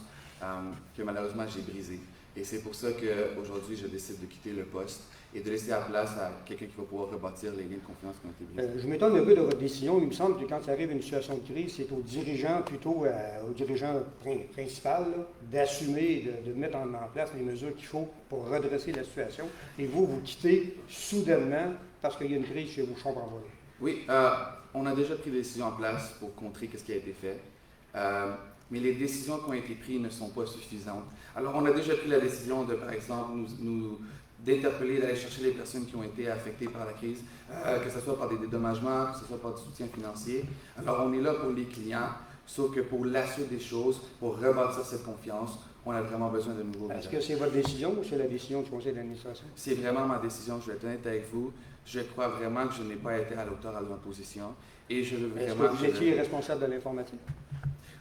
[SPEAKER 15] que malheureusement j'ai brisée. Et c'est pour ça qu'aujourd'hui, je décide de quitter le poste et de laisser la place à quelqu'un qui va pouvoir rebâtir les liens de confiance qui ont été brisés.
[SPEAKER 12] Je m'étonne un peu de votre décision. Il me semble que quand il arrive une situation de crise, c'est au dirigeant, plutôt au dirigeant principal, d'assumer, de mettre en place les mesures qu'il faut pour redresser la situation. Et vous quittez soudainement parce qu'il y a une crise chez vous, je comprends pas.
[SPEAKER 15] Oui, on a déjà pris des décisions en place pour contrer ce qui a été fait. Mais les décisions qui ont été prises ne sont pas suffisantes. Alors, on a déjà pris la décision de, par exemple, d'interpeller, d'aller chercher les personnes qui ont été affectées par la crise, que ce soit par des dédommagements, que ce soit par du soutien financier. Alors, on est là pour les clients, sauf que pour la suite des choses, pour rebâtir cette confiance, on a vraiment besoin de nouveaux visages.
[SPEAKER 12] Est-ce que c'est votre décision ou c'est la décision du conseil d'administration?
[SPEAKER 15] C'est vraiment ma décision, je vais être honnête avec vous. Je crois vraiment que je n'ai pas été à la hauteur de ma position. Et je veux vraiment...
[SPEAKER 12] Est-ce que vous étiez responsable de l'informatique?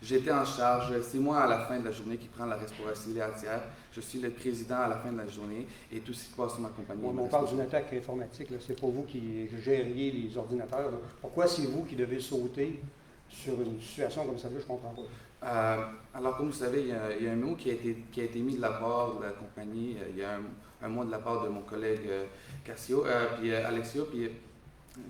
[SPEAKER 15] J'étais en charge, c'est moi à la fin de la journée qui prend la responsabilité entière. Je suis le président à la fin de la journée et tout ce qui se passe sur ma compagnie.
[SPEAKER 12] On parle d'une attaque informatique, c'est pas vous qui gériez les ordinateurs. Là. Pourquoi c'est vous qui devez sauter sur une situation comme ça? Je ne comprends pas.
[SPEAKER 15] Alors, comme vous savez, il y a un mot qui a été mis de la part de la compagnie. Il y a un mot de la part de mon collègue Cassio, puis Alexio, puis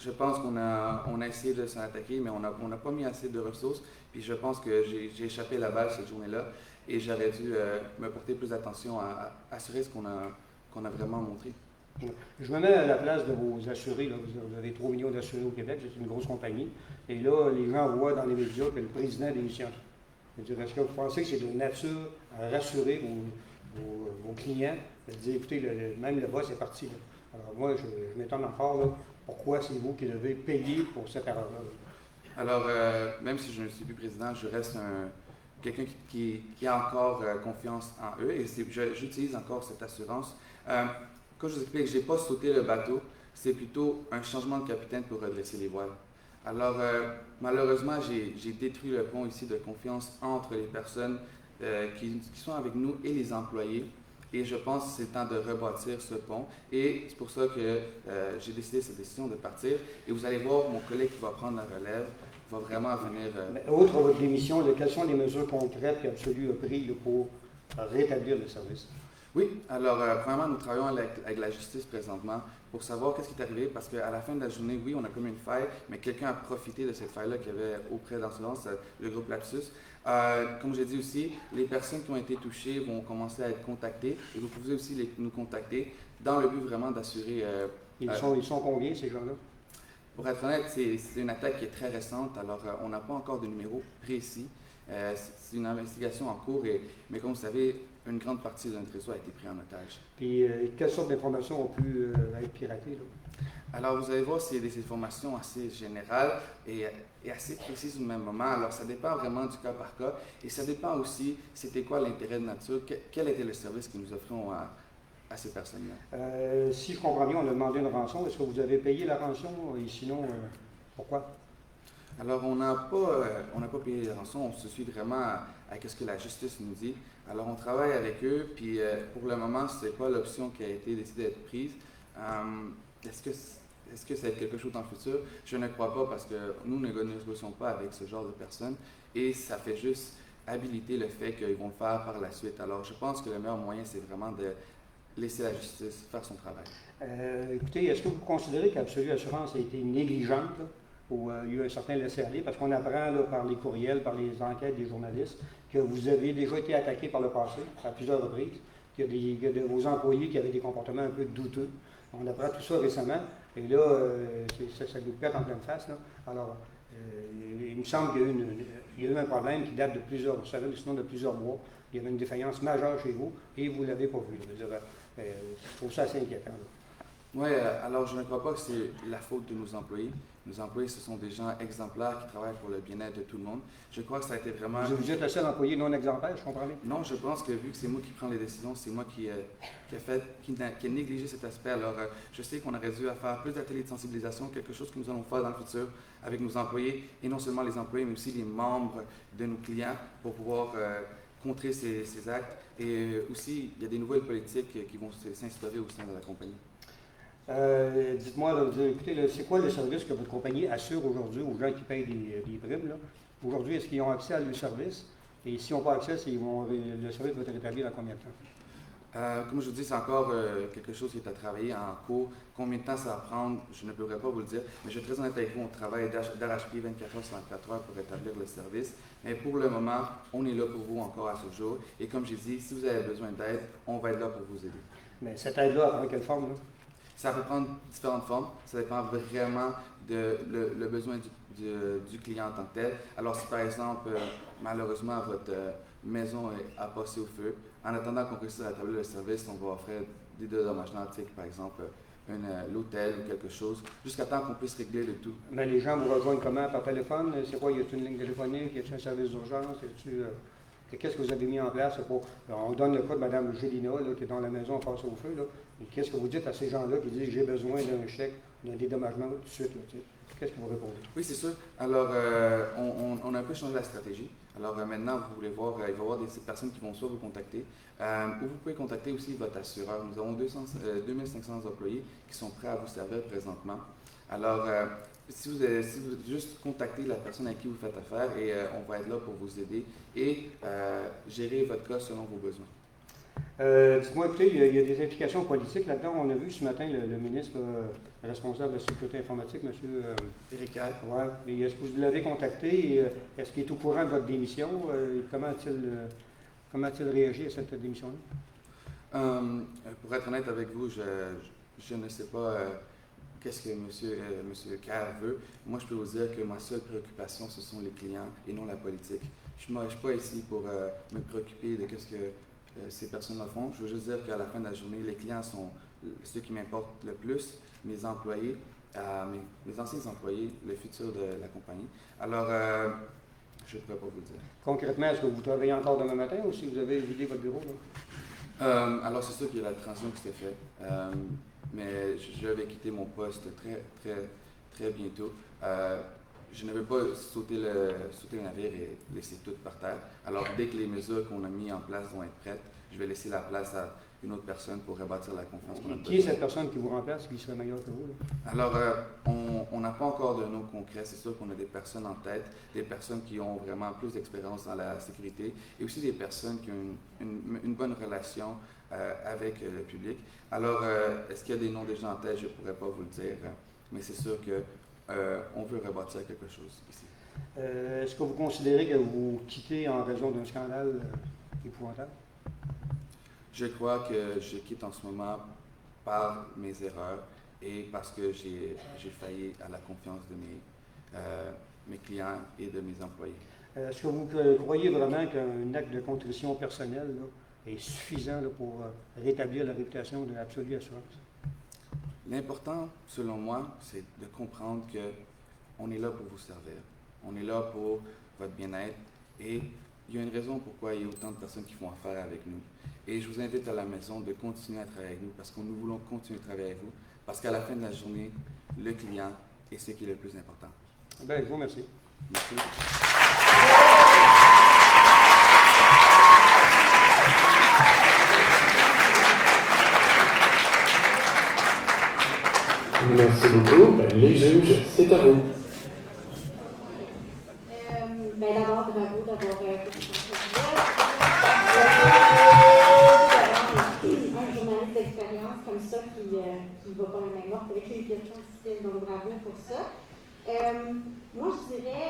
[SPEAKER 15] je pense qu'on a essayé de s'en attaquer, mais on n'a pas mis assez de ressources. Puis je pense que j'ai échappé la balle cette journée-là et j'aurais dû me porter plus d'attention à assurer ce qu'on a vraiment montré.
[SPEAKER 12] Je me mets à la place de vos assurés. Là. Vous avez 3 millions d'assurés au Québec, c'est une grosse compagnie. Et là, les gens voient dans les médias que le président démissionne. Est-ce que vous pensez que c'est de nature à rassurer vos clients, de dire, écoutez, même le boss est parti. Là. Alors moi, je m'étonne encore, là, pourquoi c'est vous qui devez payer pour cette erreur-là?
[SPEAKER 15] Alors, même si je ne suis plus président, je reste quelqu'un qui a encore confiance en eux et j'utilise encore cette assurance. Comme je vous explique, je n'ai pas sauté le bateau, c'est plutôt un changement de capitaine pour redresser les voiles. Alors, malheureusement, j'ai détruit le pont ici de confiance entre les personnes qui sont avec nous et les employés. Et je pense que c'est le temps de rebâtir ce pont. Et c'est pour ça que j'ai décidé cette décision de partir. Et vous allez voir, mon collègue qui va prendre la relève va vraiment venir...
[SPEAKER 12] Outre votre démission, quelles sont les mesures concrètes qu'Absolu a prises pour rétablir le service?
[SPEAKER 15] Oui, alors premièrement, nous travaillons avec la justice présentement pour savoir qu'est-ce qui est arrivé parce qu'à la fin de la journée, oui, on a commis une faille, mais quelqu'un a profité de cette faille-là qu'il y avait auprès d'Insolence, le groupe Lapsus. Comme j'ai dit aussi, les personnes qui ont été touchées vont commencer à être contactées et vous pouvez aussi nous contacter dans le but vraiment d'assurer...
[SPEAKER 12] Ils sont combien, ces gens-là?
[SPEAKER 15] Pour être honnête, c'est une attaque qui est très récente, alors on n'a pas encore de numéro précis. C'est une investigation en cours, mais comme vous savez, une grande partie de notre réseau a été pris en otage.
[SPEAKER 12] Puis, quelles sortes d'informations ont pu être piratées? Là?
[SPEAKER 15] Alors, vous allez voir, c'est des informations assez générales et assez précises au même moment. Alors, ça dépend vraiment du cas par cas et ça dépend aussi, c'était quoi l'intérêt de nature, quel était le service que nous offrons à ces personnes-là.
[SPEAKER 12] Si je comprends bien, on a demandé une rançon. Est-ce que vous avez payé la rançon et sinon, pourquoi?
[SPEAKER 15] Alors, on n'a pas payé les rançons, on se suit vraiment à ce que la justice nous dit. Alors, on travaille avec eux, puis pour le moment, ce n'est pas l'option qui a été décidée d'être prise. Est-ce que ça va être quelque chose dans le futur? Je ne crois pas parce que nous ne négocions pas avec ce genre de personnes et ça fait juste habiliter le fait qu'ils vont le faire par la suite. Alors, je pense que le meilleur moyen, c'est vraiment de laisser la justice faire son travail.
[SPEAKER 12] Écoutez, est-ce que vous considérez qu'Absolu Assurance a été négligente? Où il y a un certain laisser-aller, parce qu'on apprend là, par les courriels, par les enquêtes des journalistes, que vous avez déjà été attaqué par le passé, à plusieurs reprises, qu'il y a de vos employés qui avaient des comportements un peu douteux. On apprend tout ça récemment, et là, ça nous pète en pleine face. Là. Alors, il me semble qu'il y a eu un problème qui date de plusieurs mois. Il y avait une défaillance majeure chez vous, et vous ne l'avez pas vu. Je trouve ça assez inquiétant. Là.
[SPEAKER 15] Oui, alors je ne crois pas que c'est la faute de nos employés. Nos employés, ce sont des gens exemplaires qui travaillent pour le bien-être de tout le monde. Je crois que ça a été vraiment...
[SPEAKER 12] Vous êtes le seul employé non exemplaire, je comprends bien?
[SPEAKER 15] Non, je pense que vu que c'est moi qui prends les décisions, c'est moi qui a négligé cet aspect. Alors, je sais qu'on aurait dû faire plus d'ateliers de sensibilisation, quelque chose que nous allons faire dans le futur avec nos employés, et non seulement les employés, mais aussi les membres de nos clients pour pouvoir contrer ces actes. Et aussi, il y a des nouvelles politiques qui vont s'instaurer au sein de la compagnie.
[SPEAKER 12] Dites-moi, écoutez, c'est quoi le service que votre compagnie assure aujourd'hui aux gens qui payent des primes? Aujourd'hui, est-ce qu'ils ont accès à le service? Et s'ils n'ont pas accès, le service va être rétabli dans combien de temps?
[SPEAKER 15] Comme je vous dis, c'est encore quelque chose qui est à travailler en cours. Combien de temps ça va prendre, je ne pourrais pas vous le dire. Mais je suis très honnête avec vous, on travaille d'arrache-pied 24 heures sur 24 heures pour rétablir le service. Mais pour le moment, on est là pour vous encore à ce jour. Et comme j'ai dit, si vous avez besoin d'aide, on va être là pour vous aider.
[SPEAKER 12] Mais cette aide-là, prend quelle forme? Là?
[SPEAKER 15] Ça peut prendre différentes formes. Ça dépend vraiment le besoin du client en tant que tel. Alors, si par exemple, malheureusement, votre maison a passé au feu, en attendant qu'on réussisse à rétablir le service, on va offrir des dédommagements, par exemple l'hôtel ou quelque chose, jusqu'à temps qu'on puisse régler le tout.
[SPEAKER 12] Mais les gens vous rejoignent comment? Par téléphone? C'est quoi? Y a-t-il une ligne téléphonique? Y a-t-il un service d'urgence? Qu'est-ce que vous avez mis en place? On donne le cas de Mme Gélina, là, qui est dans la maison face au feu. Là. Qu'est-ce que vous dites à ces gens-là qui disent « j'ai besoin d'un chèque, d'un dédommagement tout de suite ». Qu'est-ce que vous répondez?
[SPEAKER 15] Oui, c'est sûr. Alors, on a un peu changé la stratégie. Alors maintenant, vous voulez voir, il va y avoir des personnes qui vont soit vous contacter, ou vous pouvez contacter aussi votre assureur. Nous avons 2500 employés qui sont prêts à vous servir présentement. Alors, si vous juste contactez la personne avec qui vous faites affaire et on va être là pour vous aider et gérer votre cas selon vos besoins.
[SPEAKER 12] Dites-moi, écoutez, il y a des implications politiques là-dedans. On a vu ce matin le ministre responsable de la sécurité informatique, M.
[SPEAKER 15] Éric Kerr.
[SPEAKER 12] Oui. Est-ce que vous l'avez contacté? Est-ce qu'il est au courant de votre démission? Comment a-t-il réagi à cette démission-là?
[SPEAKER 15] Pour être honnête avec vous, je ne sais pas qu'est-ce que M. Kerr veut. Moi, je peux vous dire que ma seule préoccupation, ce sont les clients et non la politique. Je ne suis pas ici pour me préoccuper de ce que ces personnes-là font. Je veux juste dire qu'à la fin de la journée, les clients sont ceux qui m'importent le plus, mes employés, mes anciens employés, le futur de la compagnie. Alors, je ne pourrais pas vous le dire.
[SPEAKER 12] Concrètement, est-ce que vous travaillez encore demain matin ou si vous avez vidé votre bureau?
[SPEAKER 15] Alors, c'est sûr qu'il y a la transition qui s'est faite, mais je vais quitter mon poste très bientôt. Je ne veux pas sauter le navire et laisser tout par terre. Alors, dès que les mesures qu'on a mises en place vont être prêtes, je vais laisser la place à une autre personne pour rebâtir la confiance qu'on a besoin.
[SPEAKER 12] Qui est cette personne qui vous remplace, qui serait meilleure que vous? Là?
[SPEAKER 15] Alors, on n'a pas encore de nom concret. C'est sûr qu'on a des personnes en tête, des personnes qui ont vraiment plus d'expérience dans la sécurité et aussi des personnes qui ont une bonne relation avec le public. Alors, est-ce qu'il y a des noms déjà en tête? Je ne pourrais pas vous le dire, mais c'est sûr que on veut rebâtir quelque chose ici.
[SPEAKER 12] Est-ce que vous considérez que vous quittez en raison d'un scandale épouvantable?
[SPEAKER 15] Je crois que je quitte en ce moment par mes erreurs et parce que j'ai failli à la confiance de mes clients et de mes employés.
[SPEAKER 12] Est-ce que vous croyez vraiment qu'un acte de contrition personnelle là, est suffisant là, pour rétablir la réputation de l'Absolue Assurance?
[SPEAKER 15] L'important, selon moi, c'est de comprendre qu'on est là pour vous servir. On est là pour votre bien-être et il y a une raison pourquoi il y a autant de personnes qui font affaire avec nous. Et je vous invite à la maison de continuer à travailler avec nous parce que nous voulons continuer à travailler avec vous parce qu'à la fin de la journée, le client est ce qui est le plus important.
[SPEAKER 12] Bien, je vous remercie.
[SPEAKER 15] Merci.
[SPEAKER 14] Merci beaucoup. Les juges, c'est à vous.
[SPEAKER 11] D'abord, bravo d'avoir fait un journaliste d'expérience comme ça qui va pas la main morte avec les questions difficiles, donc bravo pour ça. Moi, je dirais,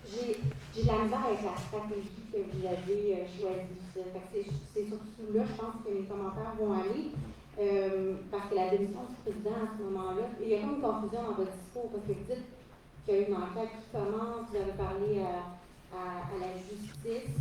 [SPEAKER 11] j'ai de la misère avec la stratégie que vous avez choisie. C'est surtout là, je pense que mes commentaires vont aller. Parce que la démission du président à ce moment-là, il y a comme une confusion dans votre discours, parce que vous dites qu'il y a une enquête qui commence, vous avez parlé à la justice,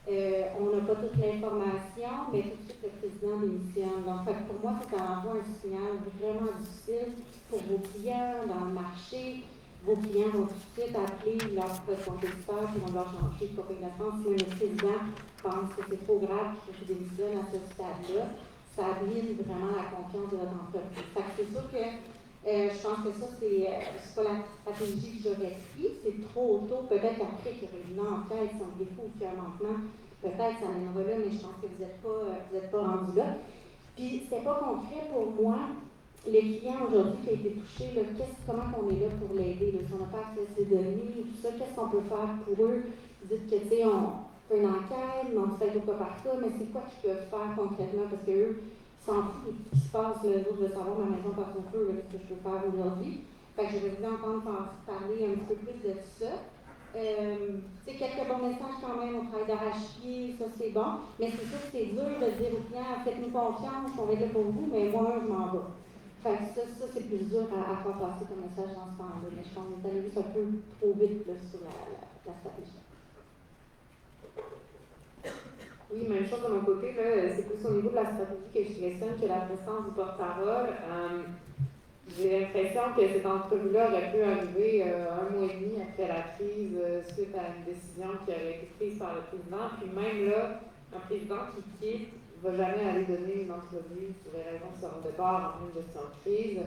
[SPEAKER 11] On n'a pas toute l'information, mais tout de suite, le président démissionne. Donc, pour moi, c'est envoie un signal vraiment difficile pour vos clients dans le marché. Vos clients vont tout de suite appeler leur compétiteur qui vont leur changer de compétition. Si le président pense que c'est trop grave qu'il démissionne à ce stade-là, ça abîme vraiment la confiance de votre entreprise. C'est sûr que je pense que ça, c'est pas la stratégie que j'aurais prise. C'est trop tôt. Peut-être après qu'il y aurait une enquête, si on défaut ou qu'il y a un manquement, peut-être ça mènera là, mais je pense que vous n'êtes pas rendu là. Puis, c'était pas concret pour moi. Les clients aujourd'hui qui ont été touchés, là, comment on est là pour l'aider? Si on n'a pas accès à ces données, tout ça, qu'est-ce qu'on peut faire pour eux? Vous dites que, tu sais, on fait une enquête, mais on se fait au cas par cas, mais c'est quoi qu'ils peuvent faire concrètement? Parce qu'eux, s'en foutent de ce qui se passe, les autres veulent savoir ma maison par son feu, qu'est-ce que je peux faire aujourd'hui. Fait que j'aurais voulu entendre parler un petit peu plus de ça. C'est quelques bons messages quand même au travail d'arrache-pied, ça c'est bon, mais c'est sûr que c'est dur de dire aux clients, faites-nous confiance, on va être là pour vous, mais moi, je m'en vais. Fait que ça c'est plus dur à faire passer comme message dans ce temps-là, mais je pense qu'on est allé juste un peu trop vite là, sur la stratégie.
[SPEAKER 7] Oui, même chose de mon côté, c'est plus au niveau de la stratégie que je questionne que la présence du porte-parole. J'ai l'impression que cette entrevue-là aurait pu arriver 1 mois et demi après la crise suite à une décision qui aurait été prise par le président. Puis même là, un président qui quitte ne va jamais aller donner une entrevue sur les raisons de son départ en une gestion de crise.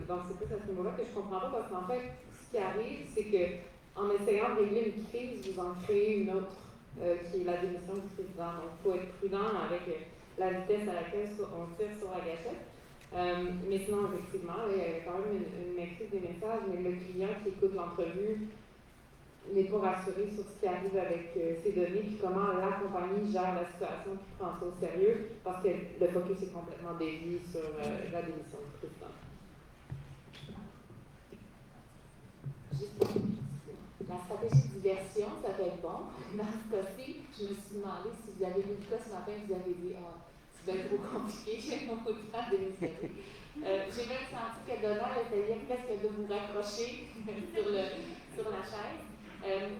[SPEAKER 7] Donc c'est plus à ce niveau-là que je ne comprends pas parce qu'en fait, ce qui arrive, c'est qu'en essayant de régler une crise, vous en créez une autre. Qui est la démission du président. Donc, il faut être prudent avec la vitesse à laquelle on tire sur la gâchette. Mais sinon, effectivement, il y a quand même une maîtrise des messages, mais le client qui écoute l'entrevue n'est pas rassuré sur ce qui arrive avec ces données, puis comment la compagnie gère la situation, qui prend ça au sérieux, parce que le focus est complètement dévié sur la démission du président.
[SPEAKER 6] La stratégie de diversion, ça peut être bon. Dans ce cas-ci, je me suis demandé si vous avez vu le cas ce matin, vous avez dit c'est bien trop compliqué, j'ai beaucoup de temps à démissionner. J'ai même senti que Donald essayait presque de vous raccrocher sur la chaise.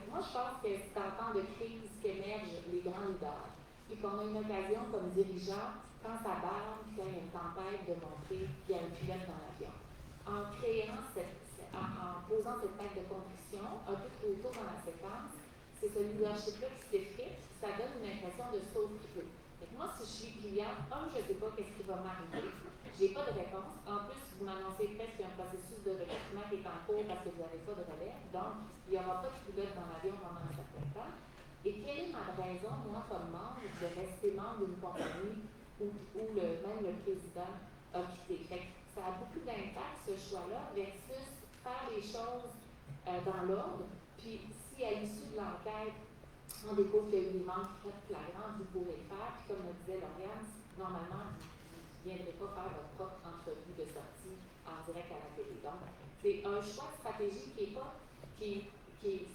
[SPEAKER 6] Moi, je pense que c'est en temps de crise qu'émergent les grands leaders. Et qu'on a une occasion comme dirigeant, quand ça barre, quand il y a une tempête, de montrer qu'il y a une pilote dans l'avion. En posant cette tête de conviction, un peu trop tôt dans la séquence, c'est ce leadership-là qui s'effrite, ça donne une impression de sauvetage. Moi, si je suis client, je ne sais pas qu'est-ce qui va m'arriver, je n'ai pas de réponse. En plus, vous m'annoncez presque qu'il y a un processus de recrutement qui est en cours parce que vous n'avez pas de relève, donc il n'y aura pas de pilote dans l'avion pendant un certain temps. Et quelle est ma raison, moi, comme membre, de rester membre d'une compagnie où même le président a quitté? Ça a beaucoup d'impact, ce choix-là, versus faire les choses dans l'ordre, puis si à l'issue de l'enquête, on découvre qu'il y a eu des manques très flagrants, vous pourrez le faire, puis comme le disait Lauriane, normalement, vous ne viendrez pas faire votre propre entrevue de sortie en direct à la télé. Donc, c'est un choix de stratégie qui est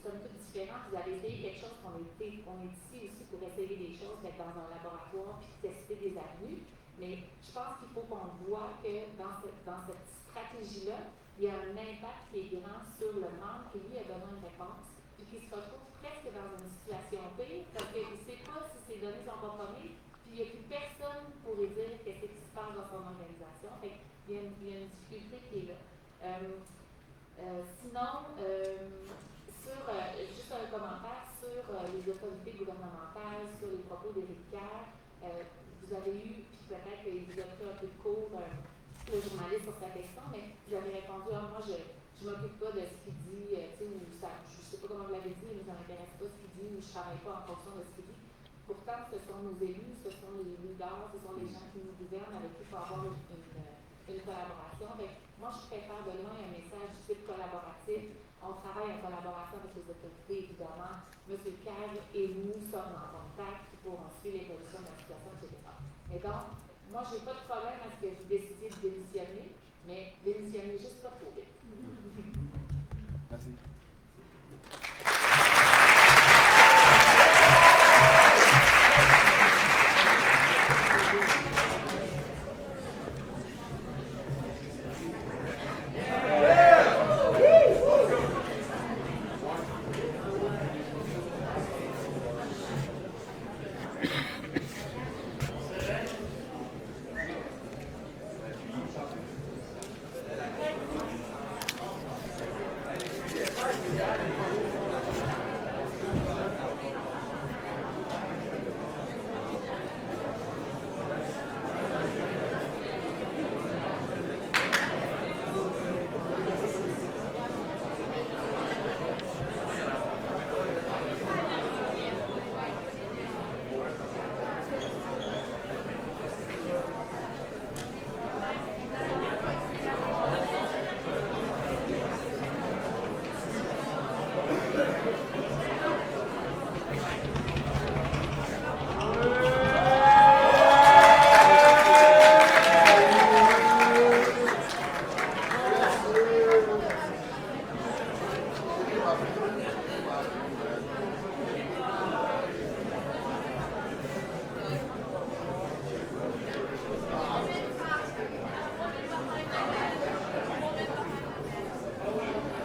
[SPEAKER 6] somme toute différent. Vous avez essayé quelque chose on est ici aussi pour essayer des choses, être dans un laboratoire, puis tester des avenues. Mais je pense qu'il faut qu'on voit que dans cette stratégie-là, il y a un impact qui est grand sur le membre qui, lui, a besoin de réponse, puis qui se retrouve presque dans une situation pire, parce qu'il ne sait pas si ses données sont compromises, puis il n'y a plus personne pour lui dire qu'est-ce qui se passe dans son organisation. Fait il y a une difficulté qui est là. Sinon, juste un commentaire sur les autorités gouvernementales, sur les propos d'Éric Kerr. Vous avez eu, puis peut-être qu'il vous a pris un peu de cours, le journaliste sur sa question, mais vous avez répondu, moi je ne m'occupe pas de ce qu'il dit, je ne sais pas comment vous l'avez dit, mais ça ne m'intéresse pas ce qu'il dit, ou je ne travaille pas en fonction de ce qu'il dit. Pourtant, ce sont nos élus, ce sont les leaders, ce sont les gens qui nous gouvernent, avec qui il faut avoir une collaboration. Donc, moi, je préfère de loin un message du type collaboratif. On travaille en collaboration avec les autorités, évidemment. M. Kerr et nous sommes en contact pour suivre l'évolution de la situation, etc. Et donc, moi, je n'ai pas de problème à ce que vous décidiez de démissionner, mais démissionnez juste pas trop vite.
[SPEAKER 13] Merci.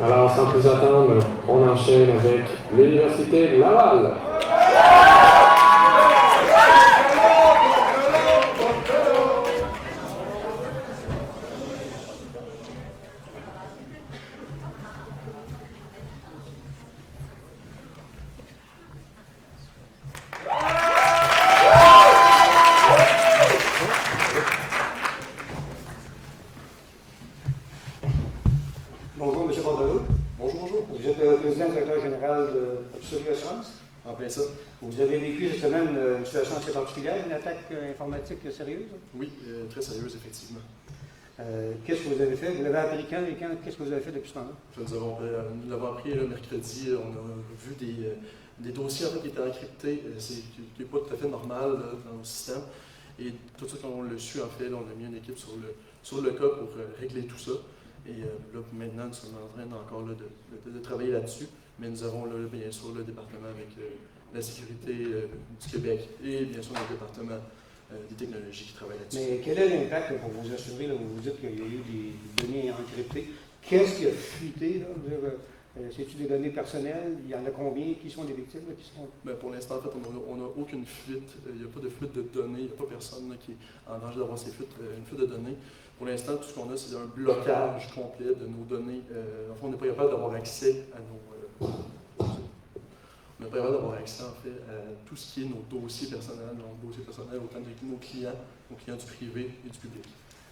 [SPEAKER 14] Alors, sans plus attendre, on enchaîne avec l'Université Laval.
[SPEAKER 12] Bonjour, M. Bordelot. Bonjour, bonjour. Vous êtes le président directeur général de Absolue Assurance. En plein ça. Vous avez vécu cette semaine une situation assez particulière, une attaque informatique sérieuse?
[SPEAKER 16] Oui, très sérieuse, effectivement.
[SPEAKER 12] Qu'est-ce que vous avez fait? Vous l'avez appris quand et qu'est-ce que vous avez fait depuis ce temps-là?
[SPEAKER 16] Nous l'avons appris le mercredi. On a vu des dossiers en fait, qui étaient encryptés, ce qui n'est pas tout à fait normal là, dans nos systèmes. Et tout ça, quand on l'a su, en fait, là, on a mis une équipe sur le cas pour régler tout ça. Et là, maintenant, nous sommes en train encore là, de travailler là-dessus, mais nous avons là, bien sûr le département avec la sécurité du Québec et bien sûr le département des technologies qui travaillent là-dessus.
[SPEAKER 12] Mais quel est l'impact pour vous assurer, là, où vous dites qu'il y a eu des données encryptées? Qu'est-ce qui a fuité? C'est-tu des données personnelles? Il y en a combien? Qui sont les victimes? Qui sont...
[SPEAKER 16] Bien, pour l'instant, en fait, on n'a aucune fuite. Il n'y a pas de fuite de données. Il n'y a pas personne là, qui est en danger d'avoir une fuite de données. Pour l'instant, tout ce qu'on a, c'est un blocage complet de nos données. Enfin, on n'est pas capable d'avoir accès à nos... on n'est pas capable d'avoir accès, en fait, à tout ce qui est nos dossiers personnels, autant de nos clients du privé et du public.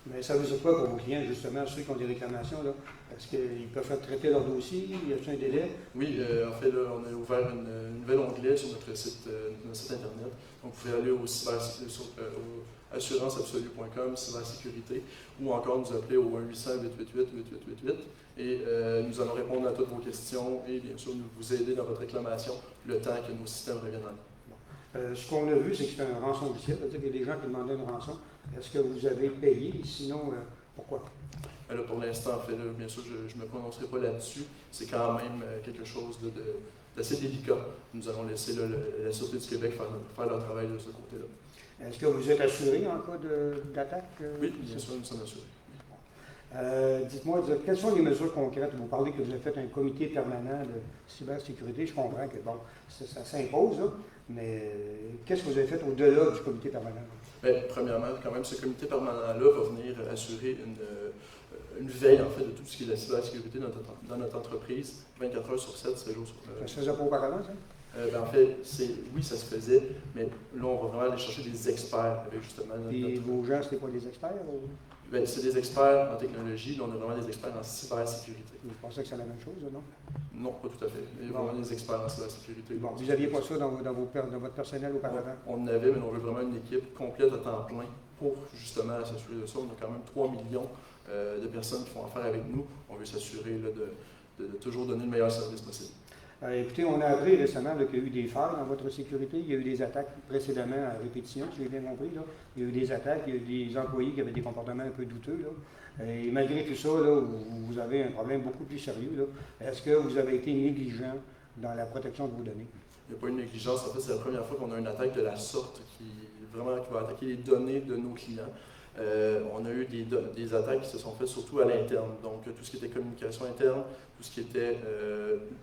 [SPEAKER 12] Mais ça veut dire quoi pour vos clients, justement, ceux qui ont des réclamations? Est-ce qu'ils peuvent faire traiter leur dossier? Y a-t-il un délai?
[SPEAKER 16] Oui, en fait, là, on a ouvert un nouvel onglet sur notre site Internet. Donc, vous pouvez aller au assuranceabsolue.com, cybersécurité, ou encore nous appeler au 1-800-888-8888. Et nous allons répondre à toutes vos questions et bien sûr, nous vous aider dans votre réclamation le temps que nos systèmes reviennent en ligne.
[SPEAKER 12] Ce qu'on a vu, c'est que c'est un rançon officiel, c'est-à-dire qu'il y a des gens qui demandaient une rançon. Est-ce que vous avez payé? Sinon, pourquoi?
[SPEAKER 16] Alors, pour l'instant, en fait, là, bien sûr, je ne me prononcerai pas là-dessus. C'est quand même quelque chose d'assez délicat. Nous allons laisser là, la Sûreté du Québec faire leur travail de ce côté-là.
[SPEAKER 12] Est-ce que vous êtes assuré en cas d'attaque?
[SPEAKER 16] Oui, bien sûr, nous sommes assurés.
[SPEAKER 12] Dites-moi, quelles sont les mesures concrètes? Vous parlez que vous avez fait un comité permanent de cybersécurité. Je comprends que bon, ça s'impose, là, mais qu'est-ce que vous avez fait au-delà du comité permanent?
[SPEAKER 16] Bien, premièrement, quand même, ce comité permanent-là va venir assurer une veille, en fait, de tout ce qui est la cybersécurité dans notre entreprise, 24 heures sur 7, 7 jours sur 7.
[SPEAKER 12] Ça se faisait pas auparavant, ça?
[SPEAKER 16] En fait, oui, ça se faisait, mais là, on va vraiment aller chercher des experts avec justement...
[SPEAKER 12] Et vos gens, ce n'est pas des experts?
[SPEAKER 16] Bien, c'est des experts en technologie, là, on a vraiment des experts en cybersécurité.
[SPEAKER 12] Vous pensez que c'est la même chose, non?
[SPEAKER 16] Non, pas tout à fait. Il y a vraiment des experts en cybersécurité.
[SPEAKER 12] Bon, vous n'aviez pas ça dans votre personnel auparavant?
[SPEAKER 16] On en avait, mais on veut vraiment une équipe complète à temps plein pour justement s'assurer de ça. On a quand même 3 millions de personnes qui font affaire avec nous. On veut s'assurer de toujours donner le meilleur service possible.
[SPEAKER 12] Écoutez, on a appris récemment qu'il y a eu des failles dans votre sécurité. Il y a eu des attaques précédemment à répétition, si j'ai bien compris. Là. Il y a eu des attaques, il y a eu des employés qui avaient des comportements un peu douteux. Là. Et malgré tout ça, là, vous avez un problème beaucoup plus sérieux. Est-ce que vous avez été négligent dans la protection de vos données?
[SPEAKER 16] Il n'y a pas une négligence. En fait, c'est la première fois qu'on a une attaque de la sorte qui va attaquer les données de nos clients. On a eu des attaques qui se sont faites surtout à l'interne, donc tout ce qui était communication interne, tout ce qui était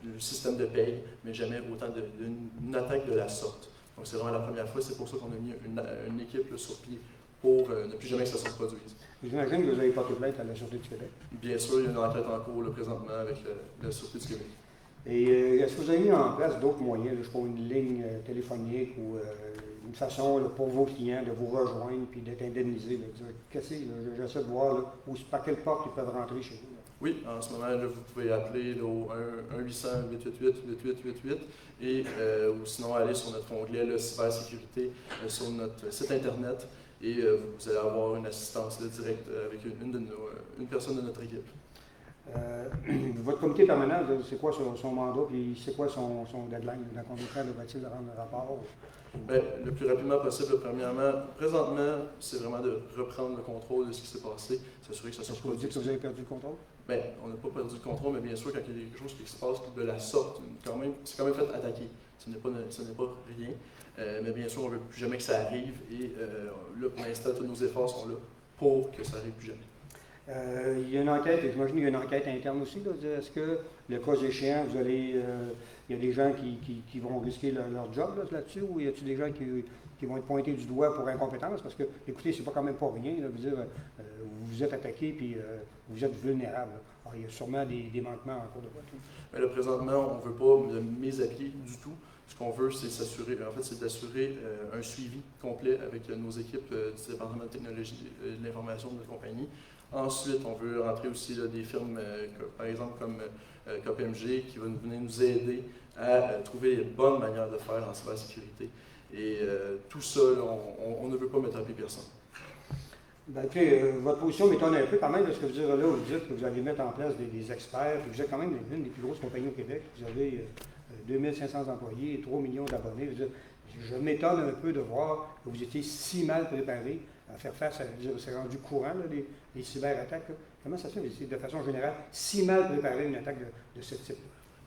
[SPEAKER 16] le système de paye, mais jamais autant d'une attaque de la sorte. Donc c'est vraiment la première fois, c'est pour ça qu'on a mis une équipe là, sur pied pour ne plus jamais que ça se reproduise.
[SPEAKER 12] J'imagine que vous avez porté plainte à la Sûreté du Québec.
[SPEAKER 16] Bien sûr, il y a une enquête en cours là, présentement avec la Sûreté du Québec.
[SPEAKER 12] Et est-ce que vous avez mis en place d'autres moyens, je sais pas, une ligne téléphonique ou une façon là, pour vos clients de vous rejoindre puis d'être indemnisés? J'essaie de voir là, par quelle porte ils peuvent rentrer chez vous. Là.
[SPEAKER 16] Oui, en ce moment, là, vous pouvez appeler là, au 1-800-888-8888 et ou sinon aller sur notre onglet là, cybersécurité sur notre site Internet et vous allez avoir une assistance là, directe avec une personne de notre équipe.
[SPEAKER 12] Votre comité permanent, c'est quoi son mandat et c'est quoi son deadline? Dans combien de temps devrait-il rendre le rapport?
[SPEAKER 16] Bien, le plus rapidement possible, premièrement. Présentement, c'est vraiment de reprendre le contrôle de ce qui s'est passé, s'assurer que ça soit
[SPEAKER 12] produit. Vous dites que vous avez perdu le contrôle?
[SPEAKER 16] Bien, on n'a pas perdu le contrôle, mais bien sûr, quand il y a quelque chose qui se passe de la sorte, c'est quand même fait attaquer. Ce n'est pas rien. Mais bien sûr, on ne veut plus jamais que ça arrive et là, pour l'instant, tous nos efforts sont là pour que ça n'arrive plus jamais.
[SPEAKER 12] Il y a une enquête, j'imagine qu'il y a une enquête interne aussi. Est-ce que, le cas échéant, vous allez, il y a des gens qui vont risquer leur job là-dessus, ou y a-t-il des gens qui vont être pointés du doigt pour incompétence? Parce que, écoutez, c'est pas quand même pas rien. Là, vous dire, vous êtes attaqué puis vous êtes vulnérable. Alors, il y a sûrement des manquements en cours de route.
[SPEAKER 16] Mais là, présentement, on ne veut pas de mise à pied du tout. Ce qu'on veut, c'est s'assurer, en fait, c'est d'assurer un suivi complet avec nos équipes du département de technologie de l'information de notre compagnie. Ensuite, on veut rentrer aussi là, des firmes, par exemple, comme KPMG, qui va venir nous aider à trouver les bonnes manières de faire en cybersécurité. Et tout ça, là, on ne veut pas mettre à pied personne.
[SPEAKER 12] Ben, écoutez, votre position m'étonne un peu quand même, parce que vous dites que vous allez mettre en place des experts, puis vous êtes quand même une des plus grosses compagnies au Québec. Vous avez 2500 employés et 3 millions d'abonnés. Je m'étonne un peu de voir que vous étiez si mal préparé à faire face à, c'est rendu courant, là, les cyberattaques. Là. Comment ça se fait, de façon générale, si mal préparé à une attaque de ce type?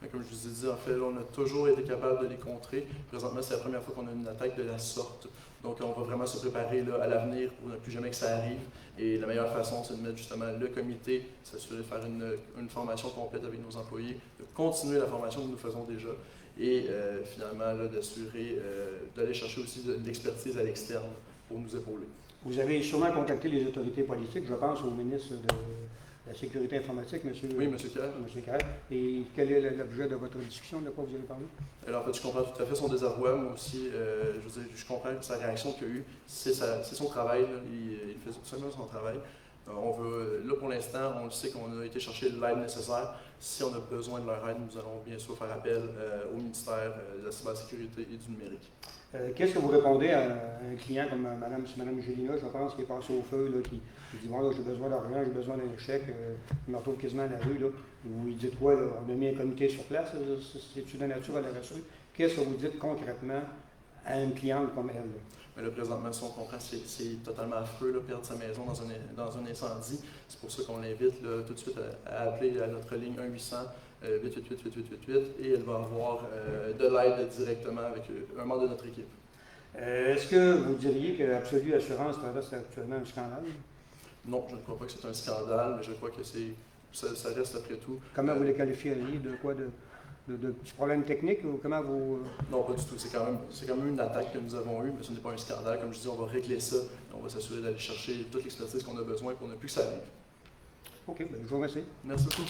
[SPEAKER 16] Mais comme je vous ai dit, en fait, là, on a toujours été capable de les contrer. Présentement, c'est la première fois qu'on a une attaque de la sorte. Donc, on va vraiment se préparer là, à l'avenir pour ne plus jamais que ça arrive. Et la meilleure façon, c'est de mettre justement le comité, s'assurer de faire une formation complète avec nos employés, de continuer la formation que nous faisons déjà et finalement d'assurer, d'aller chercher aussi de l'expertise à l'externe pour nous épauler.
[SPEAKER 12] Vous avez sûrement contacté les autorités politiques, je pense au ministre de la Sécurité informatique, M.
[SPEAKER 16] Oui, M. Carrère.
[SPEAKER 12] M. Carrère. Et quel est l'objet de votre discussion, de quoi vous avez parlé?
[SPEAKER 16] Alors, en fait, je comprends tout à fait son désarroi. Moi aussi, je comprends sa réaction qu'il a eue. C'est son travail. Là. Il fait absolument son travail. On veut, là, pour l'instant, on le sait qu'on a été chercher l'aide nécessaire. Si on a besoin de leur aide, nous allons bien sûr faire appel au ministère de la cybersécurité et du numérique.
[SPEAKER 12] Qu'est-ce que vous répondez à un client comme Mme Gélina, je pense, qui est passé au feu, là, qui dit bon, là, j'ai besoin d'argent, j'ai besoin d'un chèque, je me retrouve quasiment à la rue. Là. Vous lui dites quoi? Là, on a mis un comité sur place, c'est-tu de nature à la rassurer? Qu'est-ce que vous dites concrètement à une cliente comme elle? Là?
[SPEAKER 16] Mais là, présentement, si on comprend, c'est totalement affreux, là, perdre sa maison dans un incendie. C'est pour ça qu'on l'invite là, tout de suite à appeler à notre ligne 1-800. 888-8888 et elle va avoir de l'aide directement avec un membre de notre équipe.
[SPEAKER 12] Est-ce que vous diriez que Absolue Assurance traverse actuellement un scandale?
[SPEAKER 16] Non, je ne crois pas que c'est un scandale, mais je crois que ça reste après tout.
[SPEAKER 12] Comment vous les qualifieriez? De quoi? De petits problèmes techniques ou comment vous...
[SPEAKER 16] Non, pas du tout. C'est quand même une attaque que nous avons eue, mais ce n'est pas un scandale. Comme je dis, on va régler ça et on va s'assurer d'aller chercher toute l'expertise qu'on a besoin pour ne plus que ça arrive.
[SPEAKER 12] OK, bien, je vous remercie.
[SPEAKER 16] Merci beaucoup.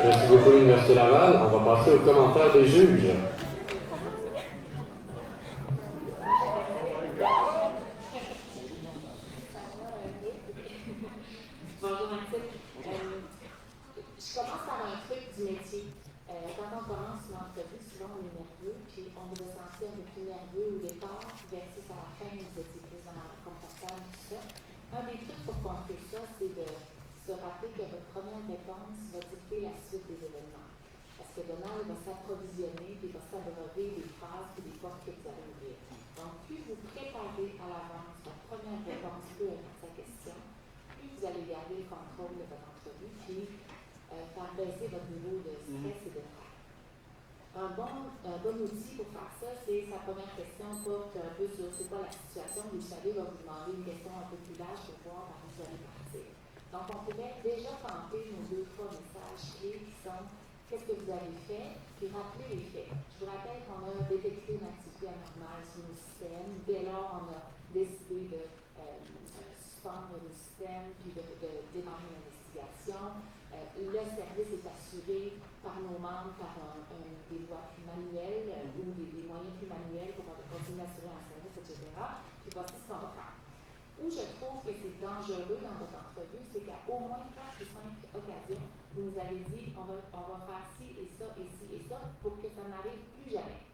[SPEAKER 14] Merci beaucoup, l'Université Laval. On va passer aux commentaires des juges.
[SPEAKER 6] Bonjour, Maxime. Je commence par un truc du métier. Quand on commence une entrevue, souvent on est nerveux, puis on va se sentir un peu plus nerveux au départ, versus à la fin, vous étiez plus confortable, tout ça. Un des trucs pour contrer ça, c'est de se rappeler que votre première réponse va dicter la suite des événements. Parce que demain, il va s'approvisionner, puis il va s'abreuver des phrases et des portes que vous allez ouvrir. Donc, plus vous préparez à l'avance votre première réponse, peu importe sa question, plus vous allez garder le contrôle de votre entrevue, puis faire baisser votre niveau de stress et de stress. Un bon outil pour faire ça, c'est sa première question porte un peu sur c'est quoi la situation. Vous savez, va vous demander une question un peu plus large pour voir par où vous allez partir. Donc, on pourrait déjà tenter nos 2-3 messages clés qui sont qu'est-ce que vous avez fait, puis rappeler les faits. Je vous rappelle qu'on a détecté une activité anormale sur nos systèmes. Dès lors, on a décidé de suspendre le système, puis de démarrer l'investigation. Le service est assuré par nos membres par des voies plus manuelles ou des moyens plus manuels pour continuer à assurer un service, etc. Puis voici ce qu'on va faire. Où je trouve que c'est dangereux dans votre entrevue, c'est qu'à au moins 4 ou 5 occasions, vous nous avez dit on va faire ci et ça et ci et ça pour que ça n'arrive plus jamais.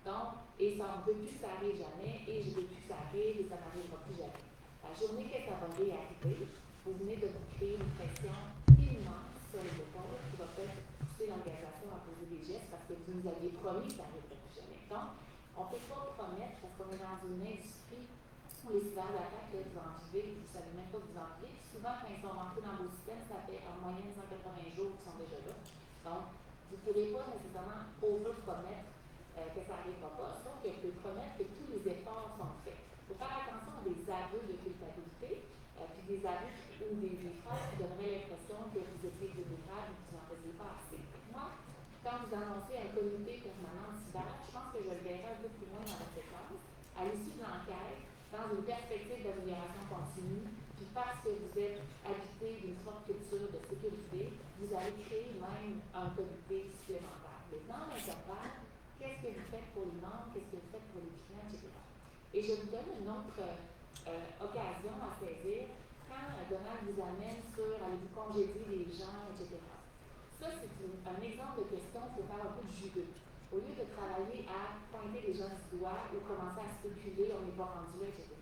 [SPEAKER 6] Donc, et ça, on ne veut plus que ça arrive jamais, et je ne veux plus que ça arrive, et ça n'arrivera plus jamais. La journée que ça va réarriver, vous venez de vous créer une pression immense sur les épaules qui va peut-être pousser l'organisation à poser des gestes parce que vous nous aviez promis que ça n'arriverait plus jamais. Donc, on ne peut pas promettre parce qu'on est dans une industrie où les cyberattaques, vous en vivez, vous ne savez même pas que vous en vivez. Souvent, quand ils sont rentrés dans vos systèmes, ça fait en moyenne 180 jours qu'ils sont déjà là. Donc,
[SPEAKER 17] Vous ne pourrez pas nécessairement over-promettre que ça n'arrivera pas, sauf que vous pouvez promettre que tous les efforts sont faits. Il faut faire attention à des aveux de culpabilité, puis des aveux ou des phrases qui donneraient l'impression que vous étiez débrouillard et que vous n'en faisiez pas assez. Moi, quand vous annoncez un comité permanent cyber, je pense que je le verrai un peu plus loin dans la séquence. À l'issue de l'enquête, dans une perspective d'amélioration continue, puis parce que vous êtes habité d'une forte culture de sécurité, vous allez créer même un comité supplémentaire. Mais dans l'intervalle, qu'est-ce que vous faites pour les membres, qu'est-ce que vous faites pour les clients, etc. Et je vous donne une autre occasion à saisir quand Donald vous amène sur allez-vous congédier les gens, etc. Ça, c'est un exemple de question pour faire un peu de judo. Au lieu de travailler à pointer les gens du doigt ou commencer à spéculer, on n'est pas rendu là, etc.,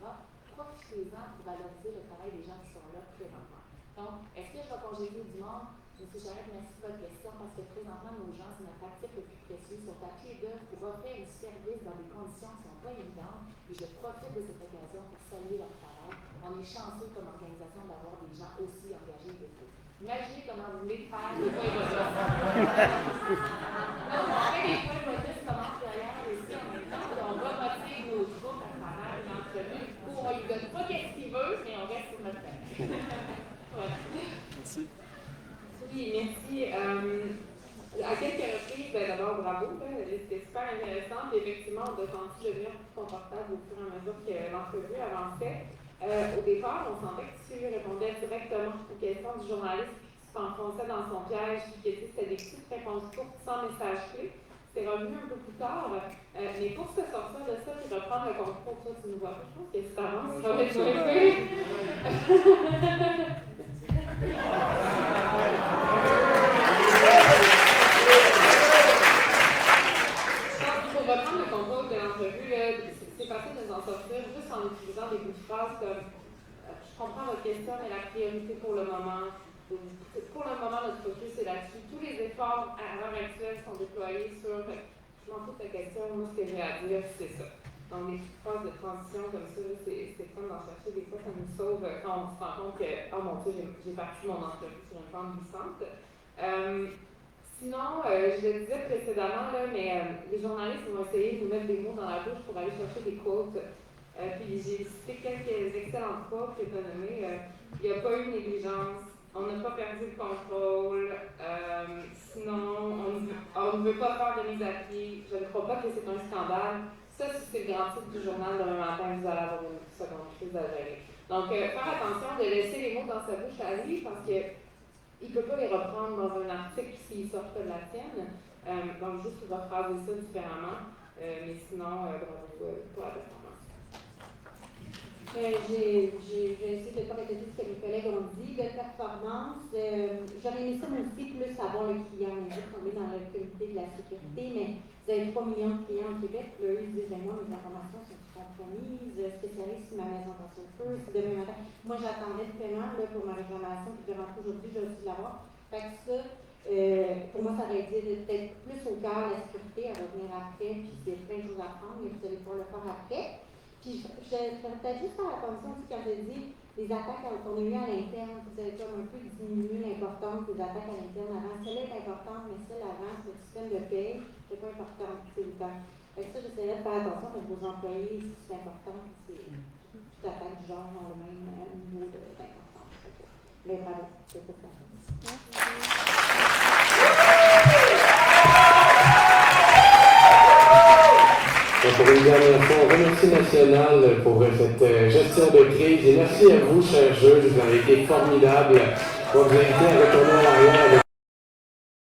[SPEAKER 17] profitez-en pour valoriser le travail des gens qui sont là présentement. Donc, est-ce que je vais congédier du monde? M. Charette, merci de votre question, parce que présentement, nos gens, c'est notre actif le plus précieux, sont à pied d'œuvre pour offrir un service dans des conditions qui ne sont pas évidentes, et je profite de cette occasion pour saluer leur travail. On est chanceux comme organisation d'avoir des gens aussi engagés que vous. Imaginez comment vous voulez faire des points de vote. Donc, on fait des points de vote, commence derrière aussi en même temps, on va voter nos groupes à travers l'entrevue. Du coup, on ne lui donne pas qu'est-ce qu'il veut, mais on reste sur notre tête. Voilà.
[SPEAKER 16] Merci.
[SPEAKER 7] Oui, merci. À quelques reprises, d'abord, bravo. C'était super intéressant. Puis effectivement, on a senti devenir plus confortable au fur et à mesure que l'entrevue avançait. Au départ, on sentait que tu répondais directement aux questions du journaliste, puis tu t'enfonçais dans son piège, puis que c'était des petites réponses courtes sans message clé. C'est revenu un peu plus tard. Mais pour se sortir de ça et reprendre le contrôle, toi, tu nous vois pas. Je pense que si t'avances, ça va être pour reprendre le contrôle de l'entrevue, c'est facile de s'en sortir juste en utilisant des bouts de phrases comme je comprends votre question, mais la priorité pour le moment, notre focus est là-dessus. Tous les efforts à l'heure actuelle sont déployés sur je m'en fous de ta question, moi ce que j'ai à dire, c'est ça. Donc des petites phrases de transition comme ça, c'est comme d'en chercher, des fois ça nous sauve quand on se rend compte que oh mon Dieu, j'ai parti mon entrevue sur une forme glissante. Sinon, je le disais précédemment, là, mais les journalistes vont essayer de nous mettre des mots dans la bouche pour aller chercher des quotes. Puis j'ai cité quelques excellentes quotes que tu as nommées. Il n'y a pas eu de négligence, on n'a pas perdu le contrôle, sinon on ne veut pas faire de mise à pied, je ne crois pas que c'est un scandale. Ça, c'est le grand titre du journal demain matin, vous allez avoir une seconde crise à gérer. Donc, faire attention de laisser les mots dans sa bouche à lui parce que il ne peut pas les reprendre dans un article s'il sort de la tienne. Donc, juste rephraser ça différemment. Mais sinon, bravo pour la performance.
[SPEAKER 8] J'ai essayé de ne pas répéter ce que mes collègues ont dit. De performance, j'aurais aimé ça aussi plus avoir le client. On est dans le comité de la sécurité, mais vous avez 3 millions de clients au Québec. Là, ils disent moi, mes informations sont compromises, spécialiste si ma maison passe au feu, si demain matin. Moi, j'attendais le paiement là, pour ma réclamation, puis je rentre aujourd'hui, je vais aussi l'avoir. Fait que ça, pour moi, ça aurait été peut-être plus au cœur de la sécurité, à revenir après, puis c'est plein de choses à prendre, mais vous allez pouvoir le faire après. Puis je voudrais peut-être juste faire attention aussi quand je dis les attaques qu'on a eues à l'interne, vous avez comme un peu diminué l'importance des attaques à l'interne avant. Celle-là est importante, mais celle avant, le système de paie, c'est pas important, c'est le temps. Fait que ça, j'essaierais de faire attention avec vos employés, si c'est important, c'est toute attaque du genre dans le même niveau d'importance. Mais bravo, c'est tout ça.
[SPEAKER 14] Pour une dernière fois, on remercie National pour cette gestion de crise et merci à vous, chers juges, vous avez été formidables. On vous invite à retourner en arrière.